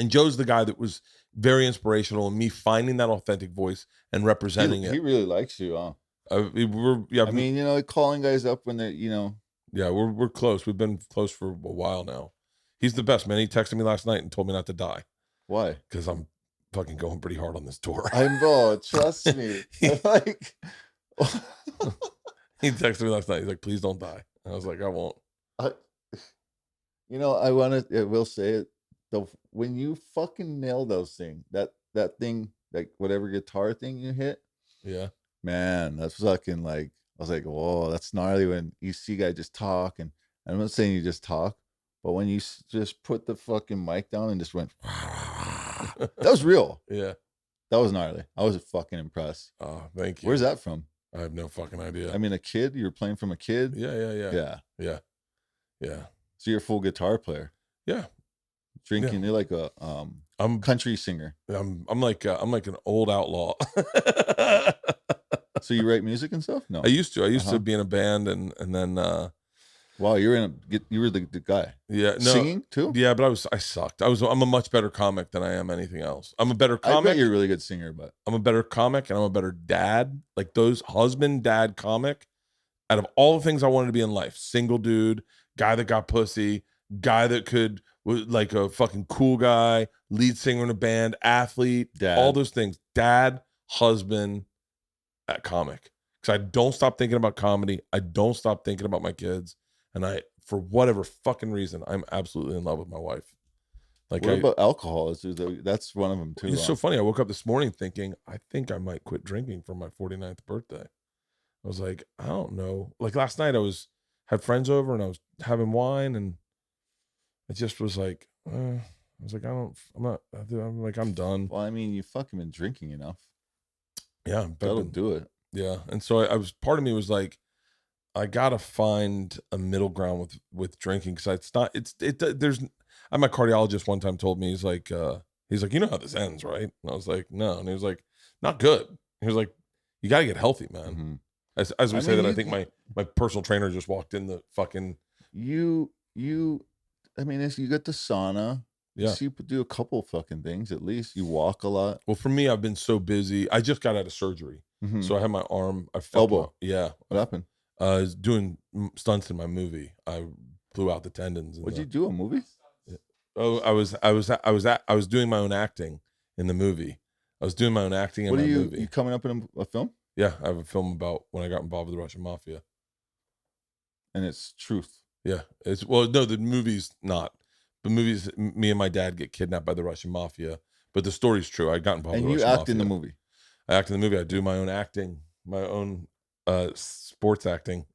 And Joe's the guy that was very inspirational in me finding that authentic voice and representing it. He really likes you, huh? I mean, you know, calling guys up when they're, you know. Yeah, we're close. We've been close for a while now. He's the best, man. He texted me last night and told me not to die. Why? Because I'm fucking going pretty hard on this tour. Trust me. Like, he texted me last night. He's like, please don't die. And I was like, I won't. You know, I will say it. When you fucking nail those things, that thing, like whatever guitar thing you hit, yeah, man, that's fucking like, I was like, whoa, that's gnarly when you see a guy just talk. And I'm not saying you just talk, but when you just put the fucking mic down and just went, that was real. Yeah. That was gnarly. I was fucking impressed. Oh, thank you. Where's that from? I have no fucking idea. I mean, a kid? You're playing from a kid? Yeah. So you're a full guitar player. Yeah. Drinking. You're like a country singer. I'm like an old outlaw. So you write music and stuff? No. I used to be in a band and then wow, you were the guy. Yeah, no, singing too? Yeah, but I sucked. I'm a much better comic than I am anything else. I'm a better I comic. bet you're a really good singer, but I'm a better comic and I'm a better dad. Like those husband, dad, comic. Out of all the things I wanted to be in life, single dude, guy that got pussy, guy that was like a fucking cool guy, lead singer in a band, athlete, Dad. all those things. Dad, husband, comic. Because I don't stop thinking about comedy. I don't stop thinking about my kids. And for whatever fucking reason, I'm absolutely in love with my wife. Like, what about alcohol? That's one of them too. It's so funny. I woke up this morning thinking, I think I might quit drinking for my 49th birthday. I was like, I don't know. Like last night, had friends over and I was having wine, and I just was like, I'm done. Well, I mean, you fucking been drinking enough. Yeah, that'll do it. Yeah, and so part of me was like, I gotta find a middle ground with drinking, because there's. My cardiologist one time told me, he's like, you know how this ends, right? And I was like, no, and he was like, not good. He was like, you gotta get healthy, man. Mm-hmm. As we say that, I think my personal trainer just walked in the fucking. I mean, as you get the sauna, yeah, you do a couple fucking things at least. You walk a lot. Well, for me, I've been so busy. I just got out of surgery, so I had my arm. Elbow. Yeah. What happened? I was doing stunts in my movie. I blew out the tendons. What'd you do? A movie? Oh, I was doing my own acting in the movie. I was doing my own acting in my movie. You coming up in a film? Yeah, I have a film about when I got involved with the Russian mafia. And it's truth. Yeah, the movie's not. The movie's me and my dad get kidnapped by the Russian mafia, but the story's true. I got involved with the Russian mafia. And you act in the movie? I act in the movie. I do my own acting, my own sports acting.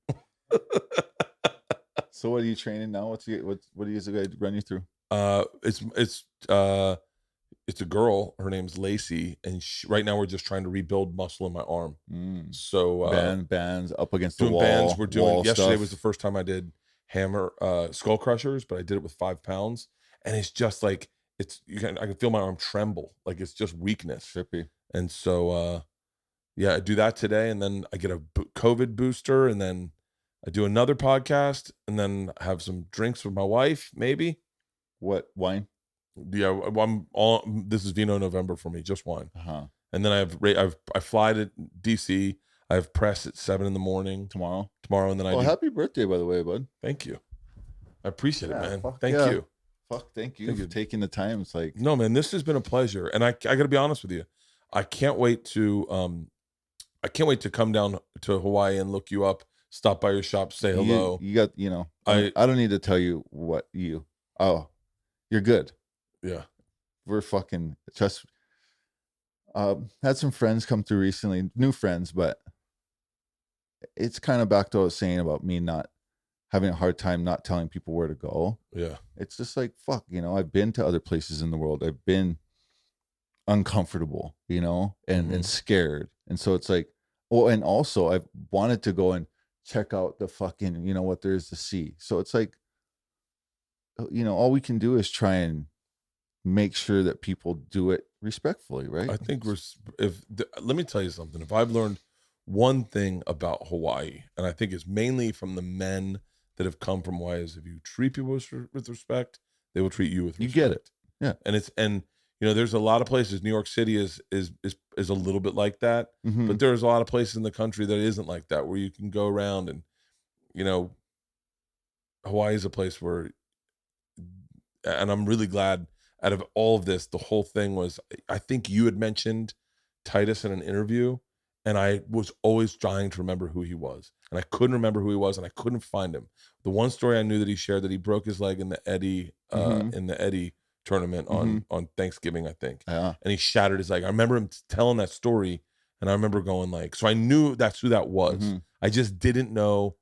So what are you training now? What do you guys run you through? It's a girl. Her name's Lacey, and right now we're just trying to rebuild muscle in my arm. So bands up against the wall. Bands we're doing. Yesterday stuff. was the first time I did hammer skull crushers, but I did it with 5 pounds, and it's just like I can feel my arm tremble, like it's just weakness. Trippy. And so I do that today, and then I get a COVID booster, and then I do another podcast, and then have some drinks with my wife, maybe. What, wine? Yeah, this is Vino November for me, just wine. And then I fly to DC. I have press at 7 a.m. tomorrow, and then happy birthday, by the way, bud. Thank you. I appreciate it, man. Thank you. Thank you for taking the time. It's like, no, man, this has been a pleasure, and I got to be honest with you, I can't wait to come down to Hawaii and look you up, stop by your shop, say hello. You got, I don't need to tell you you're good. Yeah. We're fucking just had some friends come through recently, new friends, but it's kind of back to what I was saying about me not having a hard time not telling people where to go. Yeah. It's just like, fuck, I've been to other places in the world. I've been uncomfortable, and scared. And so it's like, and also I've wanted to go and check out the fucking, what there is to see. So it's like, all we can do is try and make sure that people do it respectfully, right? I think let me tell you something. If I've learned one thing about Hawaii, and I think it's mainly from the men that have come from Hawaii, is if you treat people with respect, they will treat you with respect. You get it. Yeah. And there's a lot of places. New York City is a little bit like that, Mm-hmm. but there's a lot of places in the country that isn't like that, where you can go around and, Hawaii is a place where, and I'm really glad out of all of this, the whole thing was, I think you had mentioned Titus in an interview, and I was always trying to remember who he was, and I couldn't remember who he was, and I couldn't find him. The one story I knew that he shared, that he broke his leg in the Eddie tournament on Thanksgiving, I think. Yeah. And he shattered his leg. I remember him telling that story, and I remember going like, so I knew that's who that was. Mm-hmm. I just didn't know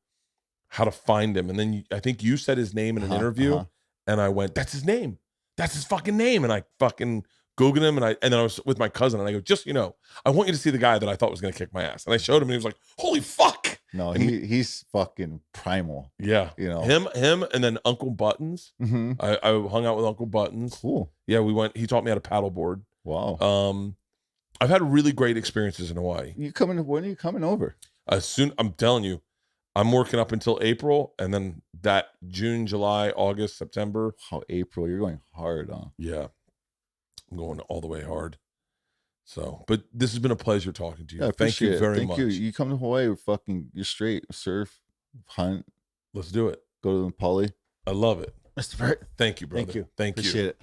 how to find him. And then I think you said his name in an interview, and I went, "That's his name. That's his fucking name." And I fucking Googled him, and then I was with my cousin, and I go, "Just I want you to see the guy that I thought was gonna kick my ass." And I showed him, and he was like, "Holy fuck!" No, he's fucking primal. Yeah, him, and then Uncle Buttons. Mm-hmm. I hung out with Uncle Buttons. Cool. Yeah, we went. He taught me how to paddleboard. Wow. I've had really great experiences in Hawaii. When are you coming over? I'm telling you, I'm working up until April, and then that June, July, August, September. Oh, April, you're going hard, huh? Yeah, I'm going all the way hard. So, but this has been a pleasure talking to you. Yeah, Thank you very much. Thank you. You come to Hawaii, you're straight. Surf, hunt. Let's do it. Go to the Poly. I love it. Mr. Bert. Thank you, brother. Thank you. Thank you. Appreciate it.